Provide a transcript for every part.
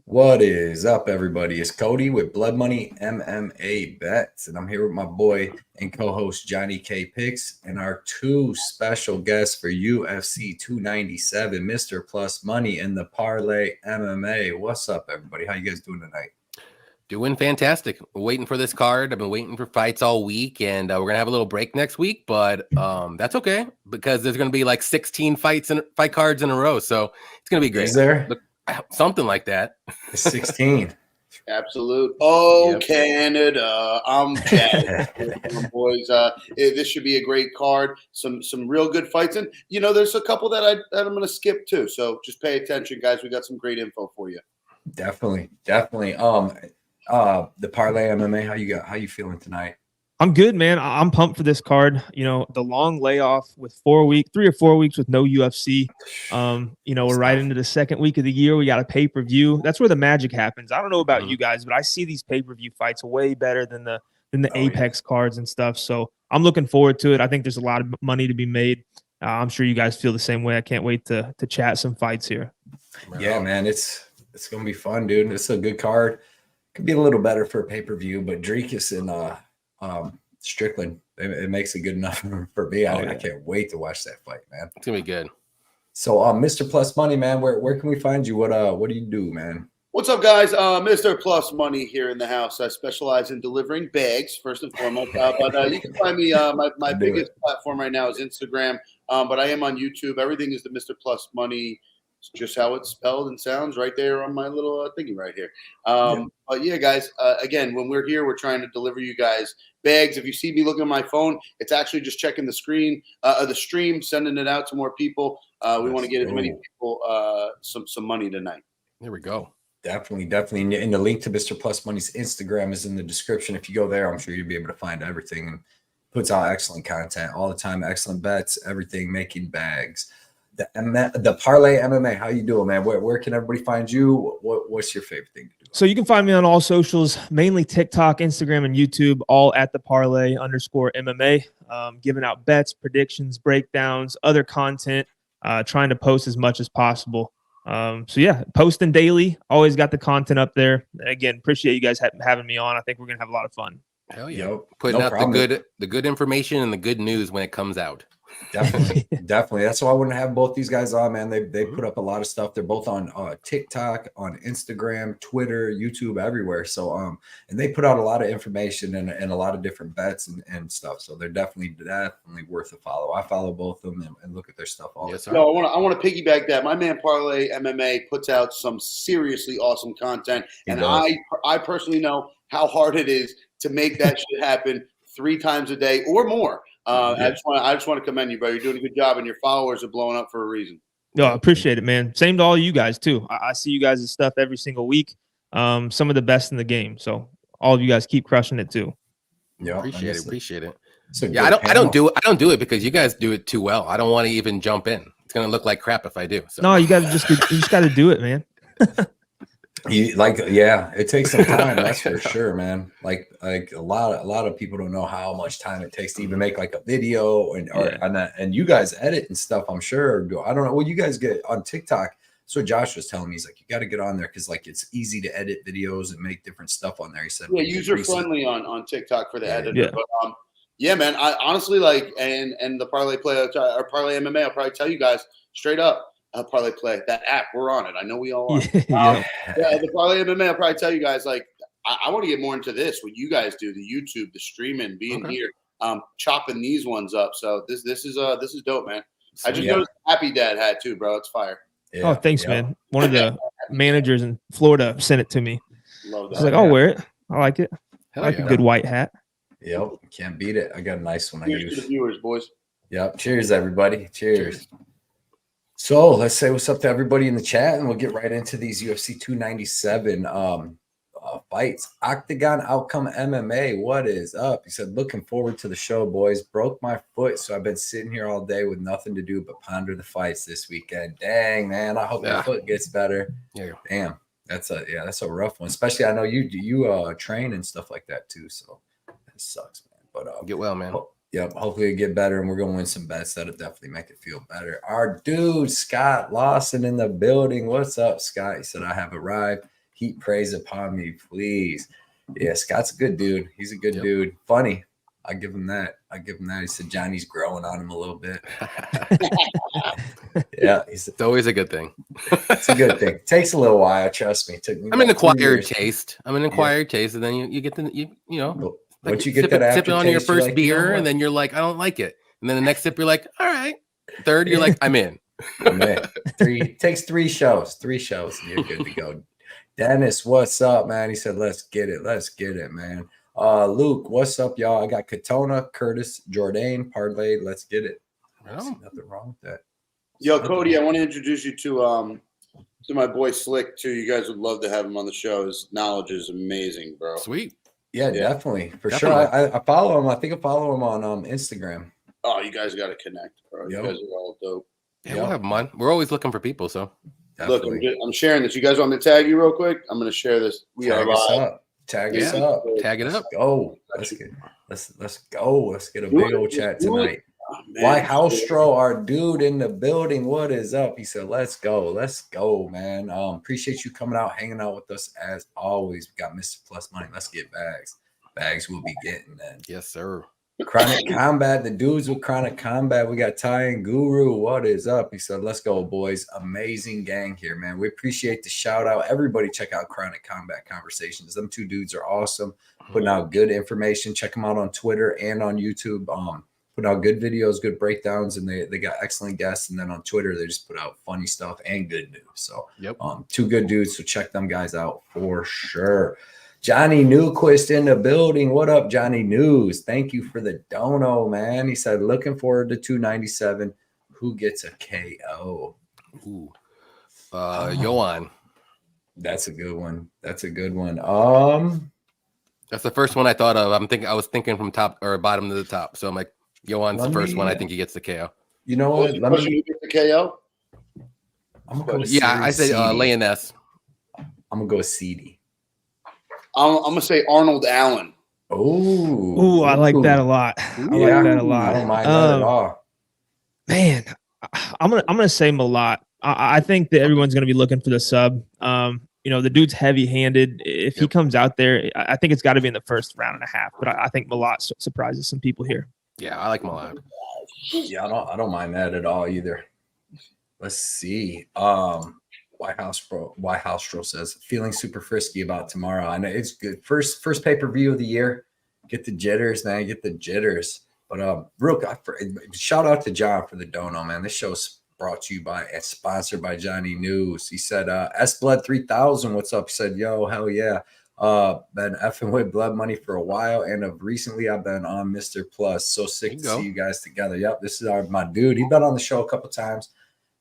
What is up, everybody? It's Cody with Blood Money MMA Bets, and I'm here with my boy and co-host JohnnyKpicks and our two special guests for UFC 297, Mr. Plus Money and the Parlay MMA. What's up, everybody? How you guys doing tonight? Doing fantastic. We're waiting for this card. I've been waiting for fights all week, and we're gonna have a little break next week, but that's okay because there's gonna be like 16 fight cards in a row, so it's gonna be great. Is there something like that? 16. Absolute. Yep. Canada. I'm jazzed, boys. This should be a great card. Some real good fights, and there's a couple that I'm going to skip too. So just pay attention, guys. We got some great info for you. Definitely. The Parlay MMA. How you feeling tonight? I'm good, man. I'm pumped for this card. The long layoff with 3 or 4 weeks with no UFC. We're right into the second week of the year. We got a pay-per-view. That's where the magic happens. I don't know about you guys, but I see these pay-per-view fights way better than the Apex cards and stuff. So I'm looking forward to it. I think there's a lot of money to be made. I'm sure you guys feel the same way. I can't wait to chat some fights here. Yeah, man. It's gonna be fun, dude. It's a good card. Could be a little better for a pay-per-view, but Dricus and Strickland, it makes it good enough for me. I can't wait to watch that fight, man. It's gonna be good. So, Mr. Plus Money, man, where can we find you? What do you do, man? What's up, guys? Mr. Plus Money here in the house. I specialize in delivering bags, first and foremost. But you can find me. My biggest platform right now is Instagram, but I am on YouTube. Everything is the Mr. Plus Money. It's just how it's spelled and sounds right there on my little thingy right here. But yeah, guys, again, when we're here, we're trying to deliver you guys bags. If you see me looking at my phone, it's actually just checking the screen, the stream, sending it out to more people. We want to get as many people some money tonight. There we go. Definitely. And the link to Mr. Plus Money's Instagram is in the description. If you go there, I'm sure you'll be able to find everything, and puts out excellent content all the time, excellent bets, everything, making bags. The Parlay MMA, how you doing, man? Where can everybody find you? What's your favorite thing to do? So you can find me on all socials, mainly TikTok, Instagram, and YouTube, all at the Parlay_MMA. Giving out bets, predictions, breakdowns, other content, trying to post as much as possible. So yeah, posting daily. Always got the content up there. Again, appreciate you guys having me on. I think we're gonna have a lot of fun. Hell yeah. Putting out the good information and the good news when it comes out. Definitely. That's why I wouldn't have both these guys on, man. They put up a lot of stuff. They're both on TikTok, on Instagram, Twitter, YouTube, everywhere. So and they put out a lot of information and a lot of different bets and stuff. So they're definitely worth a follow. I follow both of them and look at their stuff all the time. No, I want to piggyback that. My man Parlay MMA puts out some seriously awesome content, and I personally know how hard it is to make that shit happen 3 times a day or more. I just want to commend you, bro. You're doing a good job, and your followers are blowing up for a reason. No, I appreciate it, man. Same to all you guys too. I see you guys' stuff every single week. Some of the best in the game. So all of you guys keep crushing it too. Yeah, appreciate it. So yeah, I don't do it because you guys do it too well. I don't want to even jump in. It's gonna look like crap if I do. So. No, you just got to do it, man. It takes some time, that's for sure, man. Like a lot of people don't know how much time it takes to even make like a video and you guys edit and stuff, I'm sure. I don't know what you guys get on TikTok. So Josh was telling me, he's like, you got to get on there because like it's easy to edit videos and make different stuff on there. He said, user friendly on TikTok for the editor. Yeah. But yeah, man, I honestly like and the Parlay or Parlay MMA, I'll probably tell you guys straight up. Parlay Play, that app, we're on it. I know we all are. The Parlay MMA, I'll probably tell you guys, like, I want to get more into this, what you guys do, the YouTube, the streaming, being here, chopping these ones up. So this is dope, man. I just noticed Happy Dad hat too, bro. It's fire. Yeah, oh, thanks, man. One of the managers in Florida sent it to me. Love that. I was like, I'll wear it. I like it. I like a good white hat. Yep, can't beat it. I got a nice one. Cheers to the viewers, boys. Yep. Cheers, everybody. Cheers. So let's say what's up to everybody in the chat, and we'll get right into these UFC 297 fights. Octagon Outcome MMA, what is up? He said, looking forward to the show, boys. Broke my foot, so I've been sitting here all day with nothing to do but ponder the fights this weekend. Dang, man, I hope my foot gets better. Yeah. Damn, that's a rough one. Especially, I know you train and stuff like that too, so that sucks, man. But get well, man. Yep, hopefully it get better, and we're going to win some bets. That'll definitely make it feel better. Our dude, Scott Lawson in the building. What's up, Scott? He said, I have arrived. Heat praise upon me, please. Yeah, Scott's a good dude. He's a good dude. Funny. I give him that. He said Johnny's growing on him a little bit. Yeah, it's always a good thing. It's a good thing. Takes a little while, trust me. I'm an acquired taste. I'm an acquired taste, and then you get the you know once you get that aftertaste, sipping on your first like, beer, and then you're like, I don't like it, and then the next sip you're like, all right. Third, you're like, I'm in. Takes 3 shows. 3 shows, and you're good to go. Dennis, what's up, man? He said, let's get it, man. Luke, what's up, y'all? I got Katona, Curtis, Jourdain, Parlay. Let's get it. Nothing wrong with that. Yo, Cody, I want to introduce you to my boy Slick too. You guys would love to have him on the show. His knowledge is amazing, bro. Sweet. Yeah, definitely. Sure. I follow him. I think I follow him on Instagram. Oh, you guys got to connect, bro. You guys are all dope. Yeah, we'll have him on. We're always looking for people, so. Definitely. Look, I'm sharing this. You guys want me to tag you real quick? I'm going to share this. We are live. Tag us up. Tag it up. Go. Let's go. Let's get a big old chat tonight. Why Houstro, our dude in the building? What is up? He said, let's go, man. Appreciate you coming out, hanging out with us as always. We got Mr. Plus Money. Let's get bags we'll be getting then. Yes, sir. Chronic Combat, the dudes with Chronic Combat. We got Ty and Guru. What is up? He said, let's go, boys. Amazing gang here, man. We appreciate the shout out. Everybody check out Chronic Combat Conversations. Them 2 dudes are awesome. Putting out good information. Check them out on Twitter and on YouTube. Put out good videos, good breakdowns, and they got excellent guests. And then on Twitter, they just put out funny stuff and good news. So 2 good dudes. So check them guys out for sure. Johnny Newquist in the building. What up, Johnny News? Thank you for the dono, man. He said, looking forward to 297. Who gets a KO? Ooh. Johan. That's a good one. That's the first one I thought of. I was thinking from top or bottom to the top. So I'm like, Johan's the first one. I think he gets the KO. You know what? Who gets the KO? I'm gonna go with I said Leoness. I'm gonna go with CD. I'm gonna say Arnold Allen. Oh, I like that a lot. I like that a lot. I don't mind that at all. Man, I'm gonna say Malott. I think that everyone's gonna be looking for the sub. The dude's heavy-handed. If he comes out there, I think it's got to be in the first round and a half. But I think Malott surprises some people here. Yeah, I like Malott. Yeah, I don't mind that at all either. Let's see. White House says, feeling super frisky about tomorrow. I know it's good. First pay-per-view of the year. Get the jitters, man. Get the jitters. But shout out to John for the dono, man. This show's brought to you by and sponsored by Johnny News. He said, S Blood 3000, what's up? He said, yo, hell yeah. Been effing with Blood Money for a while, and recently I've been on Mr. Plus. So sick to see you guys together. Yep, this is my dude. He's been on the show a couple times.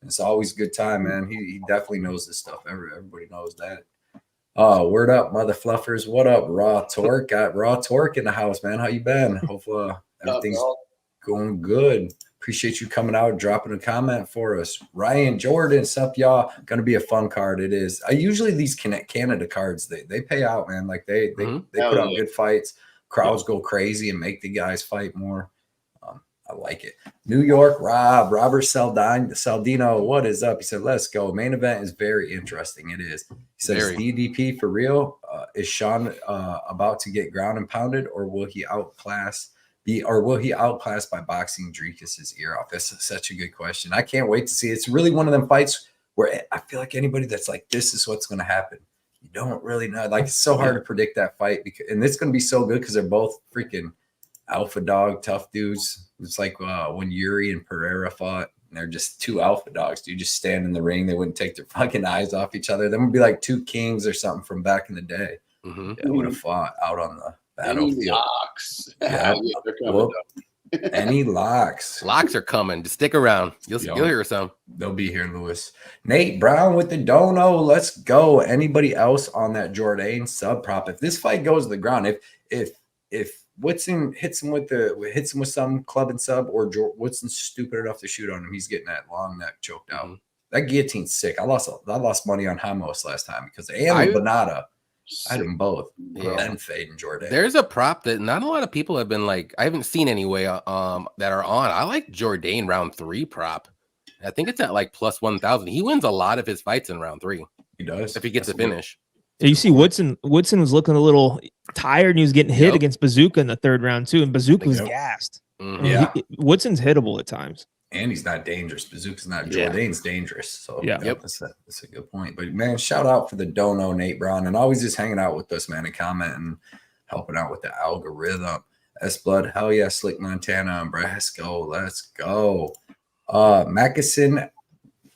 It's always a good time, man. He definitely knows this stuff. Everybody knows that. Word up, mother fluffers. What up, Raw Torque? Got Raw Torque in the house, man. How you been? Hopefully everything's going good. Appreciate you coming out, dropping a comment for us. Ryan Jordan, sup, y'all? Gonna be a fun card. It is. Usually these Canada cards, they pay out, man. Like they put out good fights. Crowds go crazy and make the guys fight more. I like it. New York, Robert Saldino, what is up? He said, let's go. Main event is very interesting. It is. He says, DDP for real? Is Sean about to get ground and pounded, or will he outclass by boxing Dricus' ear off? That's such a good question. I can't wait to see. It's really one of them fights where I feel like anybody that's like, this is what's going to happen. You don't really know. Like, it's so hard to predict that fight, and it's going to be so good because they're both freaking alpha dog, tough dudes. It's like when Yuri and Pereira fought, and they're just 2 alpha dogs. Dude, just stand in the ring. They wouldn't take their fucking eyes off each other. Them would be like 2 kings or something from back in the day. That would have fought out on the battlefield. Any locks? Yeah. Any locks? Locks are coming. Just stick around. You'll hear some. They'll be here, Lewis. Nate Brown with the dono. Let's go. Anybody else on that Jourdain sub prop? If this fight goes to the ground, if Woodson hits him with some club and sub, or Woodson's stupid enough to shoot on him, he's getting that long neck choked out. That guillotine's sick. I lost money on Hamos last time because Bonata. I had them both. Then Fade and Jourdain. There's a prop that not a lot of people have been like, I haven't seen anyway, that are on. I like Jourdain round 3 prop. I think it's at like plus 1,000. He wins a lot of his fights in round 3. He does. If he gets a finish. Yeah, you see Woodson was looking a little tired and he was getting hit against Bazooka in the third round too, and Bazooka was gassed. Yeah, Woodson's hittable at times. And he's not dangerous. Bazooka's not. Jourdain's dangerous. So that's a good point. But man, shout out for the dono, Nate Brown, and always just hanging out with us, man, and commenting, helping out with the algorithm. S Blood, hell yeah, Slick Montana, Brasco, let's go. Mackinson,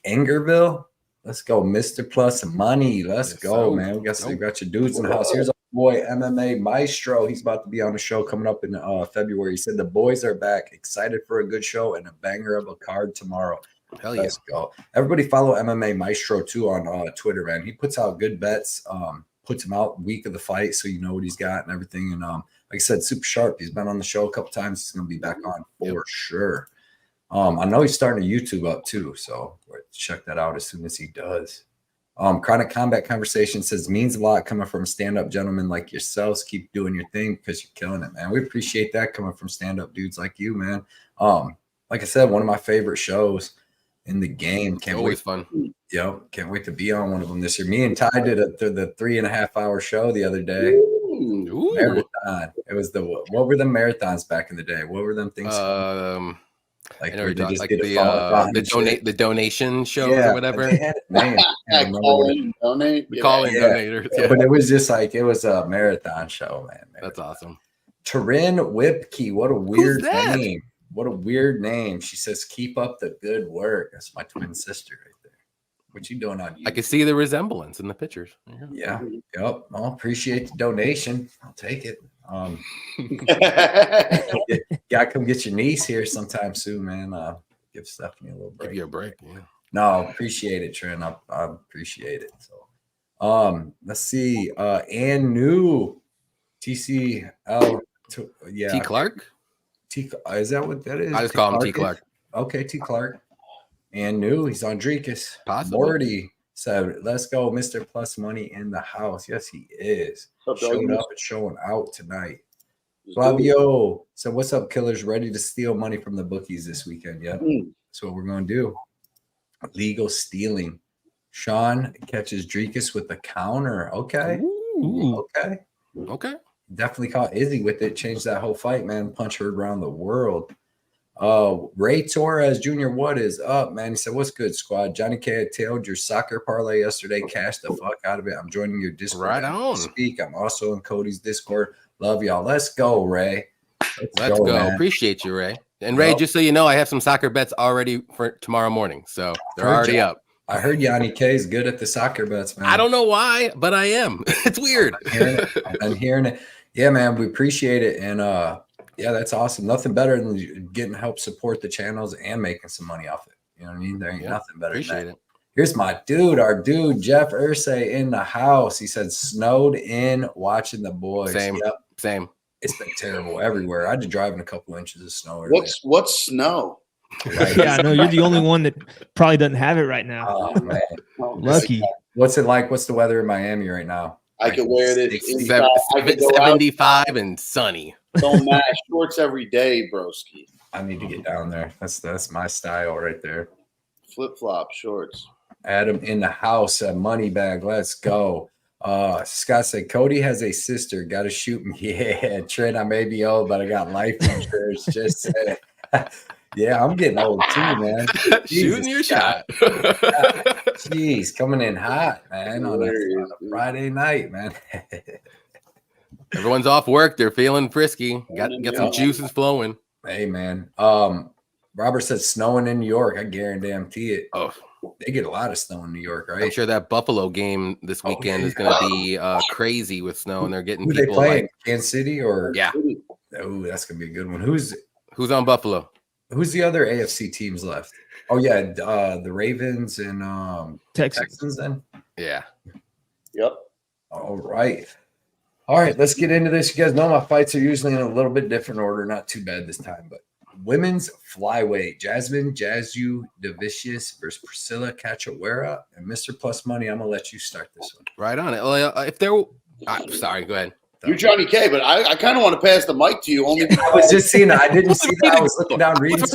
Angerville, let's go. Mr. Plus Money, let's go, man. We got your dudes in the house. Here's our boy MMA Maestro. He's about to be on the show coming up in February. He said the boys are back, excited for a good show and a banger of a card tomorrow. Hell yeah. Let's go. Everybody follow MMA Maestro too on Twitter, man. He puts out good bets, puts them out week of the fight so you know what he's got and everything. And like I said, super sharp. He's been on the show a couple times. He's going to be back on for sure. I know he's starting a YouTube up too, so check that out as soon as he does. Chronic Combat Conversation says means a lot coming from stand-up gentlemen like yourselves. Keep doing your thing because you're killing it, man. We appreciate that coming from stand-up dudes like you, man. Like I said, one of my favorite shows in the game. Always fun. Can't wait to be on one of them this year. Me and Ty did the 3.5-hour show the other day. Ooh. Marathon. It was what were the marathons back in the day? What were them things? Like where they just did the donation show or whatever. They had a name. Donate. We call in donators. Yeah. But it was just like it was a marathon show, man. That's awesome. Taryn Whipkey. What a weird name. What a weird name. She says, keep up the good work. That's my twin sister right there. What you doing on YouTube? I can see the resemblance in the pictures. Yeah. Yep. I'll appreciate the donation. I'll take it. Gotta come get your niece here sometime soon, man. Give Stephanie a little break. Give you a break. Yeah. No, appreciate it, Trent. I appreciate it. So let's see. And new TCL. T Clark? Is that what that is? I just call him T Clark. Okay, T Clark. And new, he's on Dricus. Possibly. Morty said, let's go, Mr. Plus Money in the house. Yes, he is. Showing up and showing out tonight. Flavio said, what's up, killers? Ready to steal money from the bookies this weekend? Yep. That's what we're going to do. Legal stealing. Sean catches Dricus with the counter. Okay. Ooh. Okay. Definitely caught Izzy with it. Changed that whole fight, man. Punch heard around the world. Ray Torres Jr., what is up, man? He said, what's good, squad? Johnny K tailed your soccer parlay yesterday. Cashed the fuck out of it. I'm joining your Discord. Right on. Speak. I'm also in Cody's Discord. Love y'all. Let's go, Ray. Let's go. Appreciate you, Ray. And Ray, just so you know, I have some soccer bets already for tomorrow morning. So they're already up. I heard Johnny K is good at the soccer bets, man. I don't know why, but I am. It's weird. I'm hearing it. Yeah, man, we appreciate it. And yeah, that's awesome. Nothing better than getting help support the channels and making some money off it. You know what I mean? There ain't nothing better than that. Here's my dude, our dude, Jeff Ursay in the house. He said, snowed in watching the boys. Same. It's been terrible everywhere. I had to drive in a couple inches of snow. What's snow? Right. Yeah, I know you're the only one that probably doesn't have it right now. Oh, man. Lucky. What's it like? What's the weather in Miami right now? I could wear this. 75 and sunny. Don't match shorts every day, broski. I need to get down there. That's my style right there. Flip flop shorts. Adam in the house, a money bag. Let's go. Scott said Cody has a sister. Got to shoot me. Yeah, Trent, I may be old, but I got life insurance. Just said. Yeah, I'm getting old too, man. Shooting your shot. Jeez, coming in hot, man, on a Friday night, man. Everyone's off work. They're feeling frisky. Got some juices flowing. Hey, man. Robert said snowing in New York. I guarantee it. Oh, they get a lot of snow in New York, right? I'm sure that Buffalo game this weekend is going to be crazy with snow, and they're getting people. They play Kansas City or Oh, that's gonna be a good one. Who's on Buffalo? Who's the other AFC teams left? Oh yeah, the Ravens and Texans. Then yeah. Yep. All right. Let's get into this. You guys know my fights are usually in a little bit different order. Not too bad this time, but women's flyweight, Jasmine Devicious versus Priscilla Cachoeira and Mr. Plus Money. I'm gonna let you start this one. Right on it. Well, if there, sorry, go ahead. You're Johnny K, but I kind of want to pass the mic to you. Only I was just seeing. I didn't see that. I was looking down reading.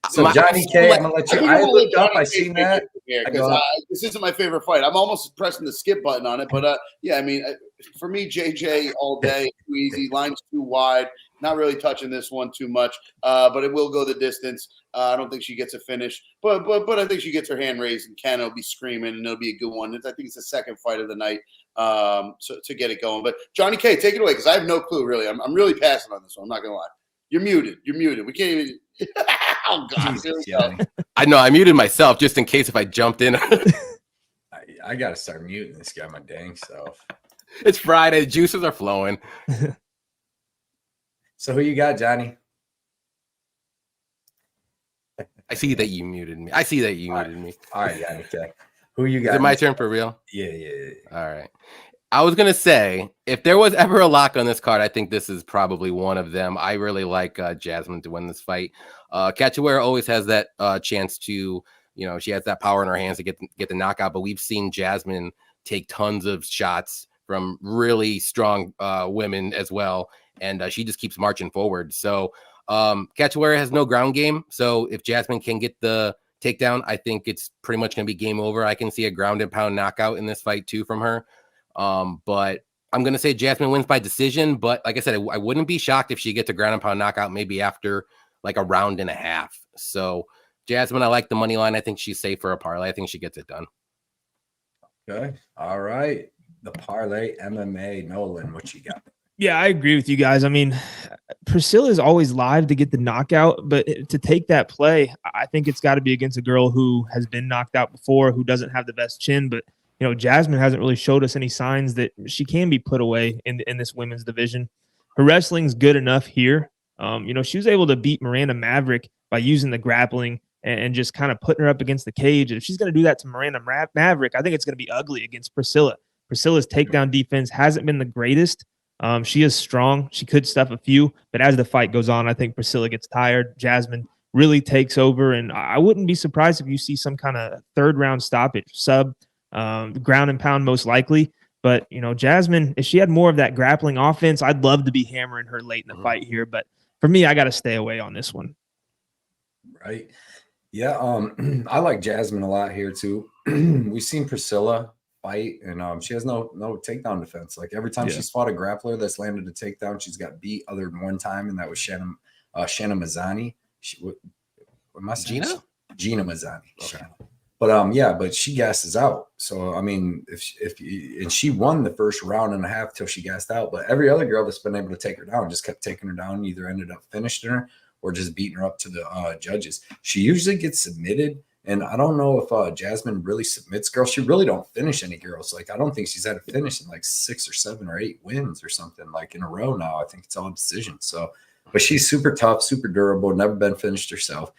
So Johnny K, I'm gonna let you. I looked up. I seen that. here because this isn't my favorite fight. I'm almost pressing the skip button on it, but yeah, I mean, for me, JJ all day, too easy. Line's too wide. Not really touching this one too much, but it will go the distance. I don't think she gets a finish, but I think she gets her hand raised and Ken will be screaming and it'll be a good one. I think it's the second fight of the night so to get it going. But Johnny K, take it away because I have no clue really. I'm really passing on this one. I'm not gonna lie. You're muted. We can't even. Oh God! I know I muted myself just in case if I jumped in. I gotta start muting this guy, my dang self. It's Friday. Juices are flowing. So who you got, Johnny? I see that you muted me. All right, Johnny. Okay. Who you got? Is it my turn for real? Yeah. All right. I was gonna say, if there was ever a lock on this card, I think this is probably one of them. I really like Jasmine to win this fight. Cachoeira always has that chance to, she has that power in her hands to get the knockout. But we've seen Jasmine take tons of shots from really strong women as well, and she just keeps marching forward. So Cachoeira has no ground game. So if Jasmine can get the takedown, I think it's pretty much gonna be game over. I can see a ground and pound knockout in this fight too from her. But I'm going to say Jasmine wins by decision, but like I said, I wouldn't be shocked if she gets a ground and pound knockout, maybe after like a round and a half. So Jasmine, I like the money line. I think she's safe for a parlay. I think she gets it done. Okay. All right. The Parlay MMA. Nolan, what you got? Yeah, I agree with you guys. I mean, Priscilla is always live to get the knockout, but to take that play, I think it's got to be against a girl who has been knocked out before, who doesn't have the best chin, but Jasmine hasn't really showed us any signs that she can be put away in this women's division. Her wrestling's good enough here. She was able to beat Miranda Maverick by using the grappling and just kind of putting her up against the cage. And if she's going to do that to Miranda Maverick, I think it's going to be ugly against Priscilla. Priscilla's takedown defense hasn't been the greatest. She is strong. She could stuff a few, but as the fight goes on, I think Priscilla gets tired. Jasmine really takes over, and I wouldn't be surprised if you see some kind of third-round stoppage, sub. Ground and pound most likely, but Jasmine, if she had more of that grappling offense, I'd love to be hammering her late in the fight here, but for me, I got to stay away on this one. Right. Yeah. I like Jasmine a lot here too. We've seen Priscilla fight and she has no takedown defense. Like every time she's fought a grappler that's landed a takedown, she's got beat other than one time, and that was Shanna Mazzani. Gina Mazzani. Okay. But she gasses out. So I mean, if she won the first round and a half till she gassed out, but every other girl that's been able to take her down just kept taking her down, either ended up finishing her or just beating her up to the judges. She usually gets submitted, and I don't know if Jasmine really submits girls. She really don't finish any girls. Like I don't think she's had a finish in like 6 or 7 or 8 wins or something like in a row now. I think it's all decision. So, but she's super tough, super durable, never been finished herself.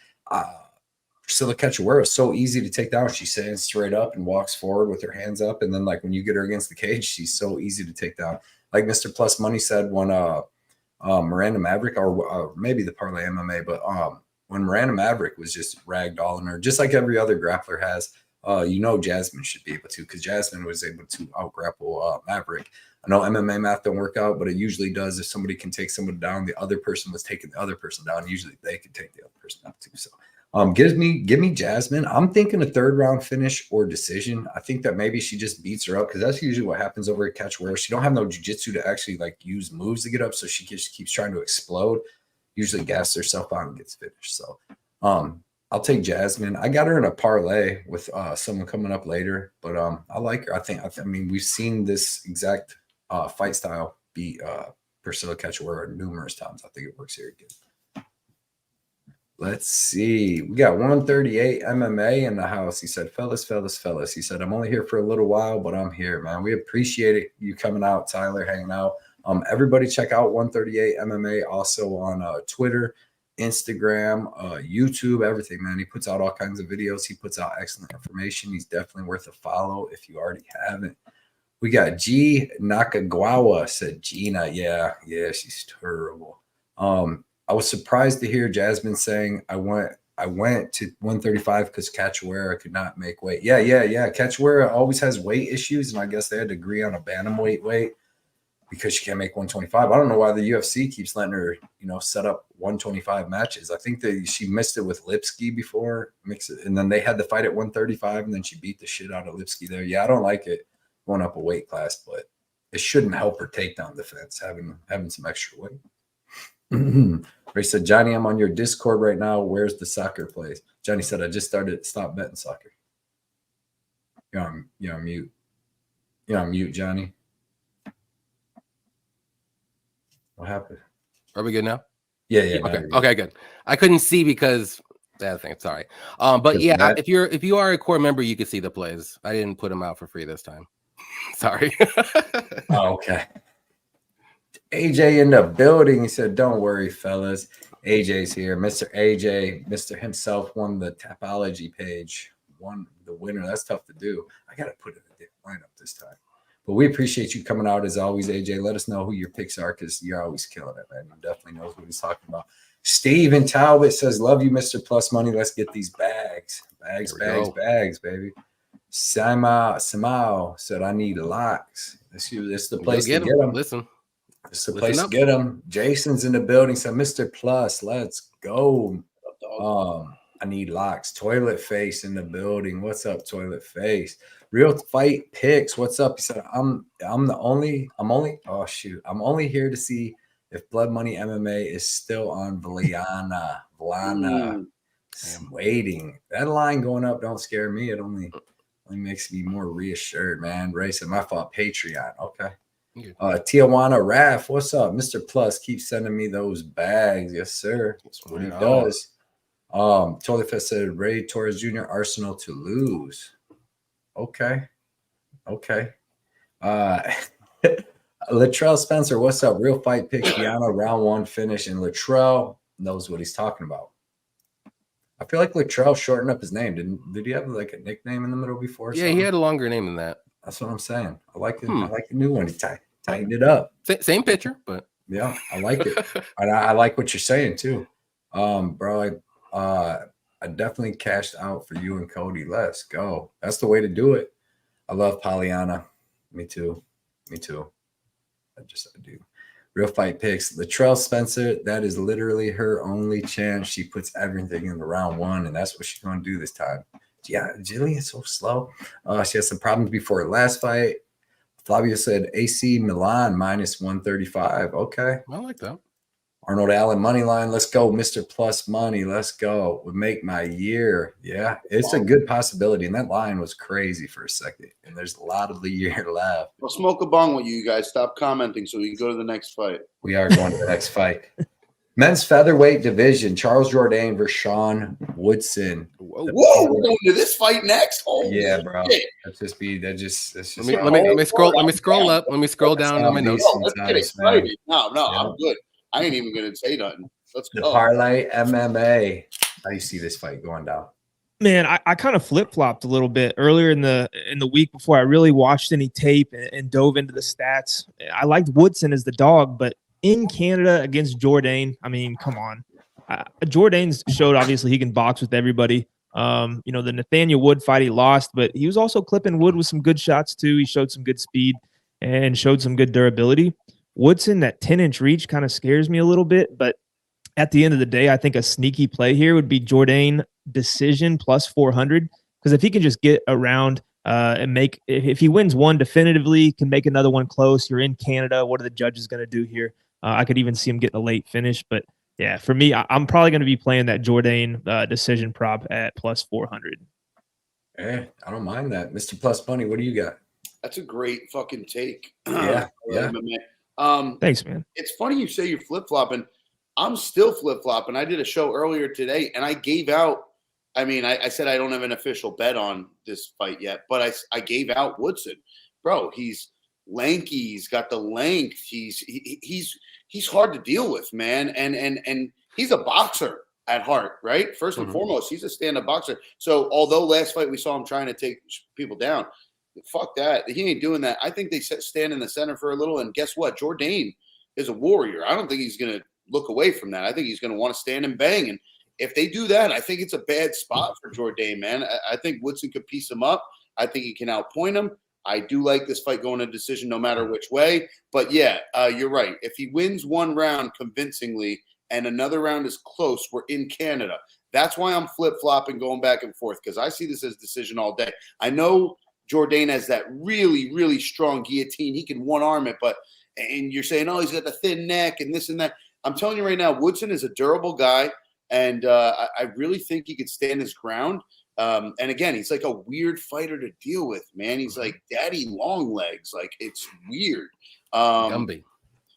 Priscilla Cachoeira is so easy to take down. She stands straight up and walks forward with her hands up. And then like when you get her against the cage, she's so easy to take down. Like Mr. Plus Money said when Miranda Maverick, or maybe the Parlay MMA, but when Miranda Maverick was just ragdolling her, just like every other grappler has, Jasmine should be able to, because Jasmine was able to out-grapple Maverick. I know MMA math don't work out, but it usually does. If somebody can take someone down, the other person was taking the other person down. Usually they can take the other person down too. So give me Jasmine. I'm thinking a 3rd round finish or decision. I think that maybe she just beats her up, because that's usually what happens over at Cachoeira. She don't have no jiu-jitsu to actually like use moves to get up, so she just keeps trying to explode. Usually gasses herself out and gets finished. So I'll take Jasmine. I got her in a parlay with someone coming up later, but I like her. I mean we've seen this exact fight style beat Priscilla Cachoeira numerous times. I think it works here again. Let's see. We got 138 MMA in the house. He said, fellas. He said, I'm only here for a little while, but I'm here, man. We appreciate it. You coming out, Tyler, hanging out. Everybody check out 138 MMA also on Twitter, Instagram, YouTube, everything, man. He puts out all kinds of videos. He puts out excellent information. He's definitely worth a follow if you already haven't. We got G Nakagawa, said Gina. Yeah, she's terrible. I was surprised to hear Jasmine saying I went to 135 because Cachoeira could not make weight. Yeah. Cachoeira always has weight issues, and I guess they had to agree on a bantamweight weight because she can't make 125. I don't know why the UFC keeps letting her, set up 125 matches. I think that she missed it with Lipsky before, and then they had the fight at 135, and then she beat the shit out of Lipsky there. Yeah, I don't like it going up a weight class, but it shouldn't help her takedown defense having some extra weight. Ray said, Johnny, I'm on your Discord right now. Where's the soccer place? Johnny said, I just stopped betting soccer. You're on mute. You're on mute, Johnny. What happened? Are we good now? Yeah. Okay, good. I couldn't see because that thing. Sorry. But yeah, if you are a core member, you can see the plays. I didn't put them out for free this time. Sorry. Oh, okay. AJ in the building. He said, don't worry, fellas. AJ's here. Mr. AJ, Mr. himself won the Tapology page. Won the winner. That's tough to do. I got to put it in the lineup this time. But we appreciate you coming out as always, AJ. Let us know who your picks are because you're always killing it, man. You definitely knows what he's talking about. Steven Talbot says, love you, Mr. Plus Money. Let's get these bags. Bags, baby. Samao said, I need locks. This is the place to get them. Listen. It's the place to get them. Jason's in the building. So, Mr. Plus, let's go. I need locks. Toilet Face in the building. What's up, Toilet Face? Real Fight Picks. What's up? He said, I'm only here to see if Blood Money MMA is still on Viviane. I'm waiting. That line going up don't scare me. It only makes me more reassured, man. Ray said, my fault, Patreon. Okay. Tijuana Raf, what's up? Mr. Plus, keep sending me those bags. Yes, sir. That's what he does. Totally Fest said Ray Torres Jr. Arsenal to lose. Okay. Latrell Spencer, what's up? Real Fight Picks, Viviane, round 1 finish, and Latrell knows what he's talking about. I feel like Latrell shortened up his name. Did he have like a nickname in the middle before? Yeah, he had a longer name than that. That's what I'm saying. I like it. I like the new one. He tightened it up. Same picture, but yeah, I like it. And I like what you're saying too. Bro, I definitely cashed out for you and Cody. Let's go. That's the way to do it. I love Pollyanna. Me too. I do. Real Fight Picks. Latrell Spencer, that is literally her only chance. She puts everything in the round 1, and that's what she's going to do this time. Yeah, Jillian's so slow. She had some problems before her last fight. Flavio said AC Milan minus 135. Okay. I like that. Arnold Allen money line. Let's go, Mr. Plus Money. Let's go. Would make my year. Yeah, it's a good possibility. And that line was crazy for a second. And there's a lot of the year left. I'll smoke a bong with you guys. Stop commenting so we can go to the next fight. We are going to the next fight. Men's featherweight division, Charles Jourdain versus Sean Woodson. Whoa, we're going to this fight next. Holy yeah, bro. Shit. That's just let me scroll up. Let me scroll down on my notes. Let's get excited. No, I'm good. I ain't even gonna say nothing. Let's go. The Parlay MMA. How do you see this fight going down? Man, I kind of flip-flopped a little bit earlier in the week before I really watched any tape and dove into the stats. I liked Woodson as the dog, but in Canada against Jourdain, I mean, come on. Jourdain's showed obviously he can box with everybody. The Nathaniel Wood fight he lost, but he was also clipping Wood with some good shots too. He showed some good speed and showed some good durability. Woodson, that 10-inch reach kind of scares me a little bit, but at the end of the day, I think a sneaky play here would be Jourdain decision plus 400, because if he can just get around and make, if he wins one definitively, can make another one close. You're in Canada. What are the judges going to do here? I could even see him getting a late finish, but yeah, for me, I'm probably going to be playing that Jourdain decision prop at plus 400. I don't mind that. Mr. Plus Money, what do you got? That's a great fucking take. Yeah. Thanks, man. It's funny you say you're flip-flopping. I'm still flip-flopping. I did a show earlier today, and I gave out – I said I don't have an official bet on this fight yet, but I gave out Woodson. Bro, he's lanky. He's got the length. He's hard to deal with, man, and he's a boxer at heart, right? First and foremost, he's a stand-up boxer. So although last fight we saw him trying to take people down – fuck that. He ain't doing that. I think they stand in the center for a little, and guess what? Jourdain is a warrior. I don't think he's going to look away from that. I think he's going to want to stand and bang, and if they do that, I think it's a bad spot for Jourdain, man. I think Woodson could piece him up. I think he can outpoint him. I do like this fight going to decision no matter which way. But yeah, you're right. If he wins one round convincingly and another round is close, we're in Canada. That's why I'm flip-flopping, going back and forth, because I see this as decision all day. I know Jourdain has that really, really strong guillotine. He can one-arm it, and you're saying, oh, he's got the thin neck and this and that. I'm telling you right now, Woodson is a durable guy, and I really think he could stand his ground. And again, he's like a weird fighter to deal with, man. He's like daddy long legs. Like, it's weird. Gumby.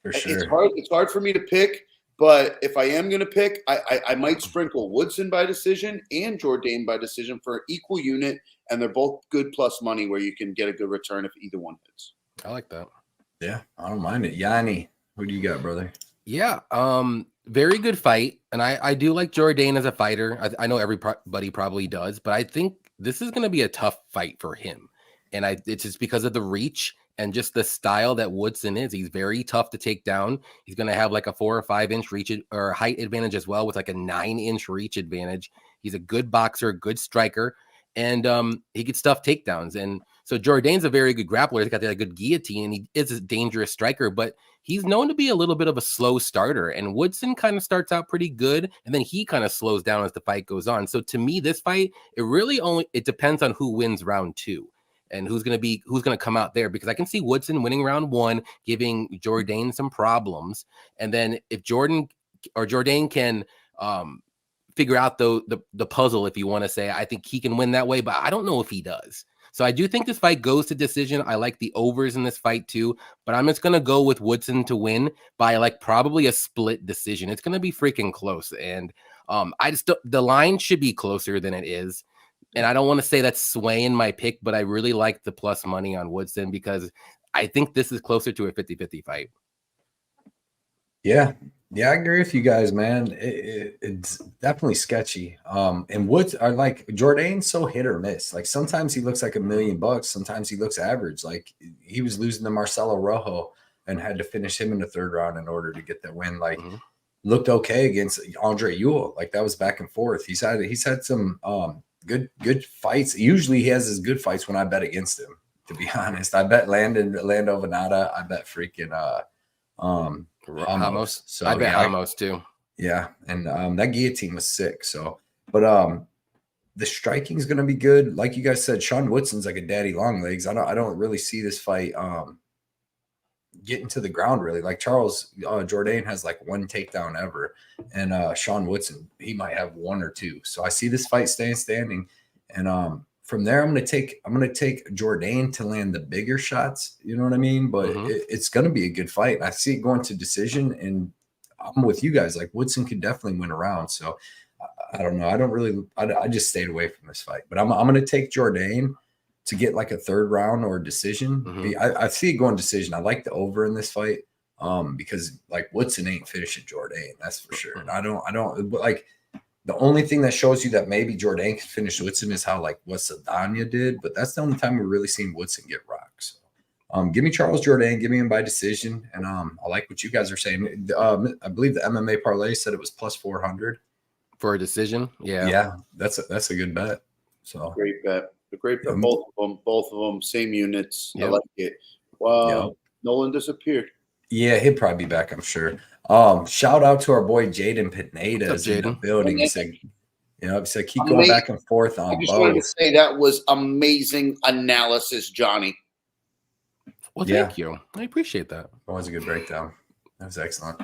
For sure. It's hard for me to pick. But if I am going to pick, I might sprinkle Woodson by decision and Jourdain by decision for an equal unit, and they're both good plus money where you can get a good return if either one hits. I like that. Yeah, I don't mind it. Yanni, who do you got, brother? Yeah, very good fight, and I do like Jourdain as a fighter. I know everybody probably does, but I think this is going to be a tough fight for him, and it's just because of the reach and just the style that Woodson is. He's very tough to take down. He's going to have like a 4 or 5 inch reach or height advantage as well, with like a 9-inch reach advantage. He's a good boxer, good striker, and he can stuff takedowns. And so Jourdain's a very good grappler. He's got that good guillotine, and he is a dangerous striker, but he's known to be a little bit of a slow starter. And Woodson kind of starts out pretty good, and then he kind of slows down as the fight goes on. So to me, this fight, it depends on who wins round 2. And who's going to come out there, because I can see Woodson winning round 1, giving Jourdain some problems. And then if Jourdain can figure out the puzzle, if you want to say, I think he can win that way, but I don't know if he does. So I do think this fight goes to decision. I like the overs in this fight too, but I'm just going to go with Woodson to win by like probably a split decision. It's going to be freaking close. And the line should be closer than it is. And I don't want to say that's swaying my pick, but I really like the plus money on Woodson because I think this is closer to a 50-50 fight. Yeah, I agree with you guys, man. It's definitely sketchy. And Woods are like Jourdain's so hit or miss. Like sometimes he looks like $1 million, sometimes he looks average. Like he was losing to Marcelo Rojo and had to finish him in the 3rd round in order to get that win. Like looked okay against Andre Ewell. Like that was back and forth. He's had some good fights. Usually he has his good fights when I bet against him, to be honest. I bet Lando Venata. I bet freaking Ramos. So I bet Ramos too. Yeah, and that guillotine was sick. So, but the striking is going to be good. Like you guys said, Sean Woodson's like a daddy long legs. I don't really see this fight getting to the ground really. Like Jourdain has like 1 takedown ever, and Sean Woodson, he might have 1 or 2. So I see this fight staying standing, and from there I'm gonna take Jourdain to land the bigger shots. You know what I mean? But it's gonna be a good fight. I see it going to decision, and I'm with you guys. Like Woodson could definitely win a round. So I don't know. I just stayed away from this fight, but I'm gonna take Jourdain to get like a 3rd round or decision. I see it going decision. I like the over in this fight because like Woodson ain't finishing Jourdain, that's for sure. And I don't like the only thing that shows you that maybe Jourdain can finish Woodson is how like what Sadania did, but that's the only time we're really seeing Woodson get rocked. So give me Charles Jourdain, give me him by decision, and I like what you guys are saying. I believe the MMA parlay said it was plus 400 for a decision. Yeah, that's a good bet. So great bet. A great bet. Both of them, same units. Yep. I like it. Wow. Yep. Nolan disappeared. Yeah, he'll probably be back, I'm sure. Shout out to our boy Jaden Pineda in the building. He said, keep going back and forth on both. I just wanted to say that was amazing analysis, Johnny. Well, thank you. I appreciate that. That was a good breakdown. That was excellent.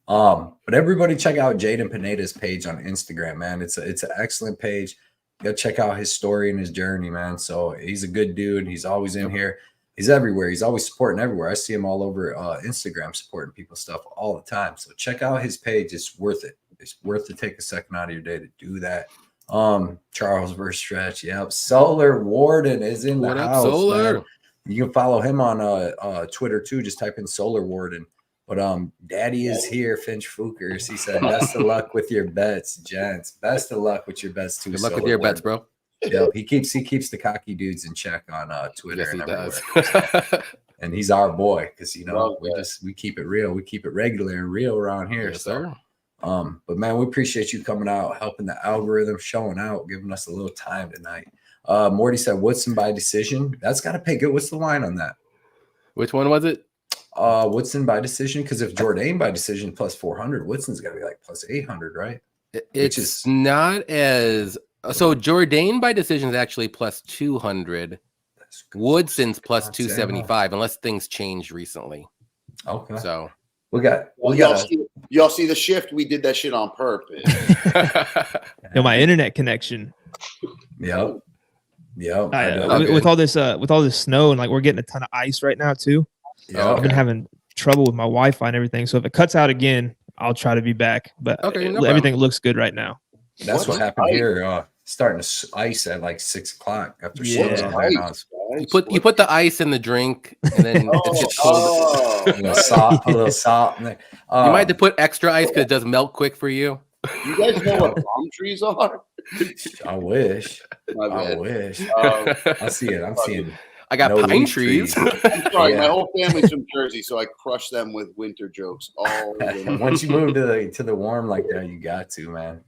But everybody check out Jaden Pineda's page on Instagram, man. It's an excellent page. Go check out his story and his journey, man. So he's a good dude. He's always in here. He's everywhere. He's always supporting everywhere. I see him all over Instagram supporting people's stuff all the time. So check out his page. It's worth it. It's worth to take a second out of your day to do that. Charles versus Stretch. Yep. Solar Warden is in the house. Solar. Man. You can follow him on Twitter too. Just type in Solar Warden. But Daddy is here, Finch Fookers. He said, best of luck with your bets, gents. Best of luck with your bets too. Good luck with your bets, bro. Yep, he keeps the cocky dudes in check on Twitter and everywhere. And he's our boy because we keep it real, we keep it regular and real around here. Yes, sir. But man, we appreciate you coming out, helping the algorithm, showing out, giving us a little time tonight. Morty said Woodson by decision. That's got to pay good. What's the line on that? Which one was it? Woodson by decision. Because if Jourdain by decision plus 400, Woodson's got to be like plus 800, right? It's not as so. Jourdain by decision is actually plus 200. Woodson's plus 275, unless things changed recently. Okay. So y'all see the shift? We did that shit on purpose. My internet connection. Yep. With all this snow and like we're getting a ton of ice right now too. Yeah. I've been having trouble with my Wi-Fi and everything. So if it cuts out again, I'll try to be back. But everything looks good right now. That's what happened here. Starting to ice at like 6 o'clock after You put the ice in the drink and then it gets cold. A little salt in there. You might have to put extra ice because it does melt quick for you. You guys know what palm trees are? I wish. I see it. I'm seeing. I got pine trees. I'm sorry, my whole family's from Jersey, so I crush them with winter jokes all the Once you move to the warm like that, you got to, man.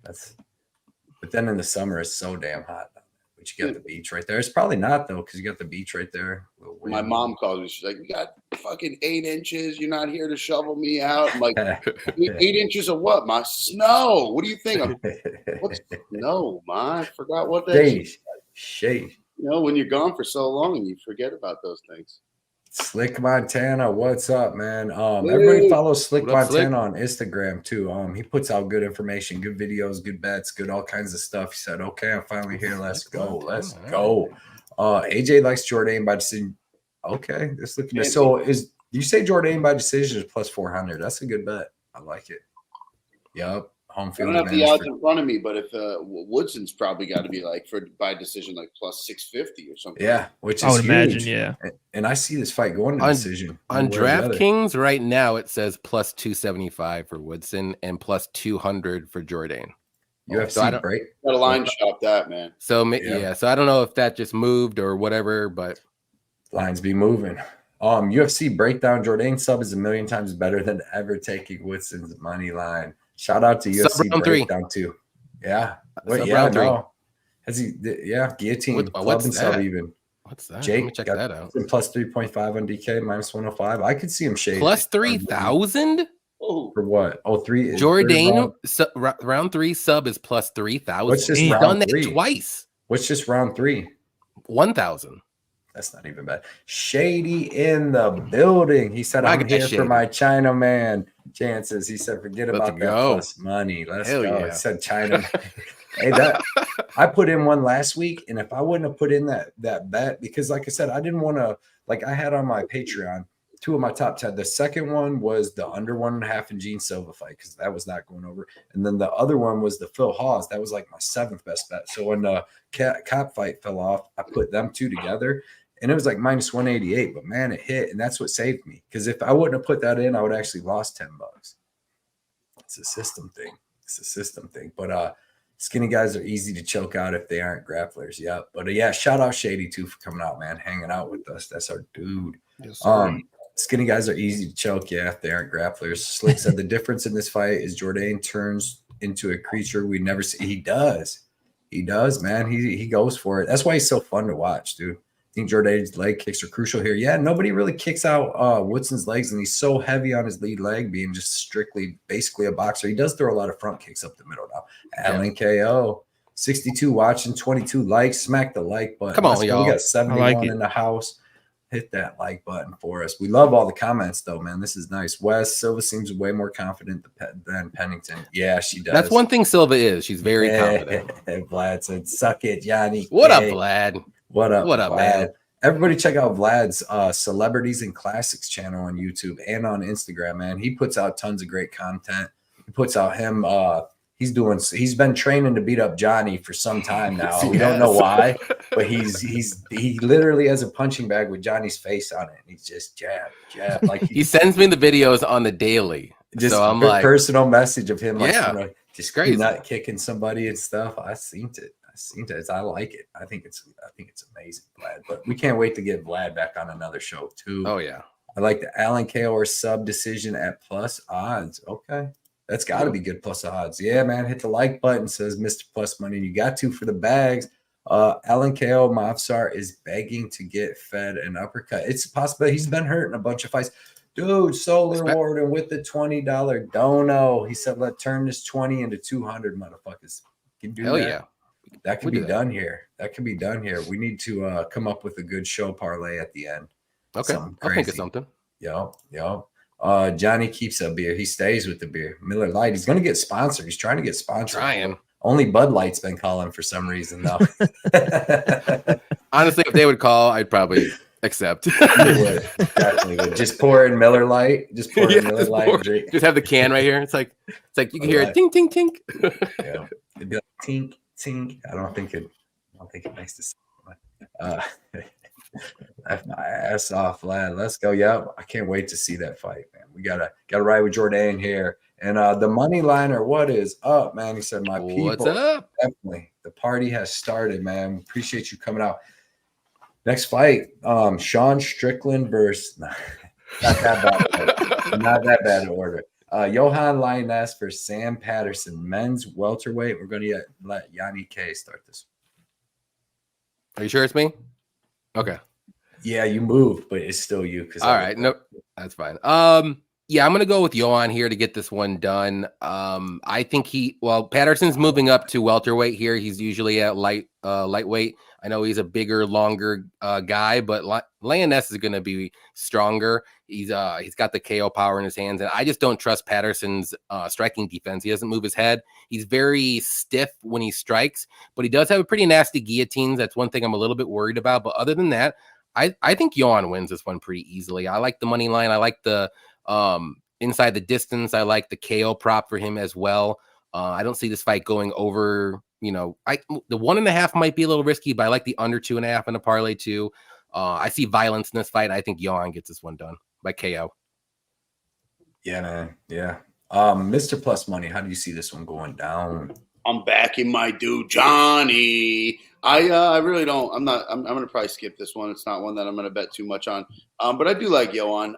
But then in the summer, it's so damn hot. But you got the beach right there. It's probably not though, because you got the beach right there. My mom calls me. She's like, "You got fucking 8 inches. You're not here to shovel me out." I'm like, 8 inches of what? My snow. What do you think? What's snow, Ma? I forgot what that is. Shade. You know, when you're gone for so long and you forget about those things. Slick Montana, what's up, man? Everybody follow Slick Montana on Instagram too. He puts out good information, good videos, good bets, good all kinds of stuff. He said, "Okay, I'm finally here. Let's go. AJ likes Jourdain by decision. Okay, this looking good. So you say Jourdain by decision is plus 400? That's a good bet. I like it. Yep. Home field. I don't have the odds in front of me, but if Woodson's probably got to be like by decision like plus 650 or something. Yeah, which is I would huge. imagine, yeah. And I see this fight going to decision on DraftKings right now. It says plus 275 for Woodson and plus 200 for Jourdain. UFC break. Got a line shop that, man. So so I don't know if that just moved or whatever, but lines be moving. UFC breakdown. Jourdain sub is 1,000,000 times better than ever taking Woodson's money line. Shout out to UFC breakdown too. Yeah. Has he? Yeah. Guillotine. Club and sub even. What's that? Jake, let me check that out. Plus 3.5 on DK, minus 105. I could see him shade. Plus 3,000? Oh, for what? Oh, three. Jourdain round 3 sub is plus 3,000. He's done that twice. What's just round 3? 1,000. That's not even bad. Shady in the building. He said, "I'm here for my Chinaman chances." He said, "Forget about that plus money. Let's go." Yeah. He said, "China." Hey, I put in one last week, and if I wouldn't have put in that bet, because like I said, I didn't want to. Like I had on my Patreon 2 of my top 10. The second one was the under 1.5 in Gene Silva fight because that was not going over, and then the other one was the Phil Hawes. That was like my 7th best bet. So when the Cop fight fell off, I put them 2 together. And it was like minus 188, but man, it hit. And that's what saved me. Because if I wouldn't have put that in, I would actually lost $10. It's a system thing. But skinny guys are easy to choke out if they aren't grapplers. Yeah. But yeah, shout out Shady too for coming out, man, hanging out with us. That's our dude. Yes, skinny guys are easy to choke. Yeah. If they aren't grapplers. Slick said the difference in this fight is Jourdain turns into a creature we never see. He does, man. He goes for it. That's why he's so fun to watch, dude. I think Jourdain's leg kicks are crucial here. Yeah, nobody really kicks out Woodson's legs, and he's so heavy on his lead leg, being just strictly basically a boxer. He does throw a lot of front kicks up the middle now. Allen KO, 62 watching, 22 likes. Smack the like button. Come on, y'all. We got 71 in the house. Hit that like button for us. We love all the comments, though, man. This is nice. Wes Silva seems way more confident than Pennington. Yeah, she does. That's one thing Silva is. She's very confident. Vlad said, "Suck it, Johnny." What up, Vlad? What up, Vlad? Man? Everybody check out Vlad's Celebrities and Classics channel on YouTube and on Instagram, man. He puts out tons of great content. He puts out him. He's been training to beat up Johnny for some time now. We don't know why, but he literally has a punching bag with Johnny's face on it. And he's just jab. Like he sends me the videos on the daily. Just so I'm a like personal message of him, like, just crazy, not kicking somebody and stuff. I seen it. I like it. I think it's amazing, Vlad. But we can't wait to get Vlad back on another show too. Oh yeah. I like the Allen KO or sub decision at plus odds. Okay. That's got to be good plus odds. Yeah, man. Hit the like button, says Mr. Plus Money. You got to for the bags. Alan KO Movsar is begging to get fed an uppercut. It's possible he's been hurt in a bunch of fights. Dude, Solar Warden with the $20 dono. He said, let's turn this 20 into 200, motherfuckers. Can do Hell that. yeah. That can be done here. That can be done here. We need to come up with a good show parlay at the end. Okay. I'll think of something. Yo. Johnny keeps a beer. He stays with the beer. Miller Lite. He's going to get sponsored. He's trying to get sponsored. Only Bud Light's been calling for some reason, though. Honestly, if they would call, I'd probably accept. Definitely would. Just pour in Miller Lite. Just pour in Miller Lite. Just have the can right here. It's like you can hear it tink tink tink. Yeah. It'd be like tink tink. I don't think it makes this. Left my ass off, lad. Let's go. Yeah, I can't wait to see that fight, man. We gotta ride with Jordan here. And the money liner, what is up, man? He said, my people. What's up? Definitely. The party has started, man. Appreciate you coming out. Next fight, Sean Strickland versus not that bad. Not that bad in order. Johan Lioness versus Sam Patterson, men's welterweight. We're going to let Johnny K start this. Are you sure it's me? Okay. Yeah, you moved, but it's still you. All right. Nope. That's fine. Yeah, I'm going to go with Johan here to get this one done. I think Patterson's moving up to welterweight here. He's usually at lightweight. I know he's a bigger, longer guy, but Lioness is going to be stronger. He's got the KO power in his hands, and I just don't trust Patterson's striking defense. He doesn't move his head. He's very stiff when he strikes, but he does have a pretty nasty guillotines. That's one thing I'm a little bit worried about. But other than that, I think Johan wins this one pretty easily. I like the money line. I like the inside the distance. I like the KO prop for him as well. I don't see this fight going over, the 1.5 might be a little risky, but I like the under 2.5 in the parlay too. I see violence in this fight. I think Johan gets this one done by KO. Yeah, man. Yeah. Mr. Plus Money, how do you see this one going down? I'm backing my dude Johnny. I really don't. I'm gonna probably skip this one. It's not one that I'm gonna bet too much on. But I do like Johan.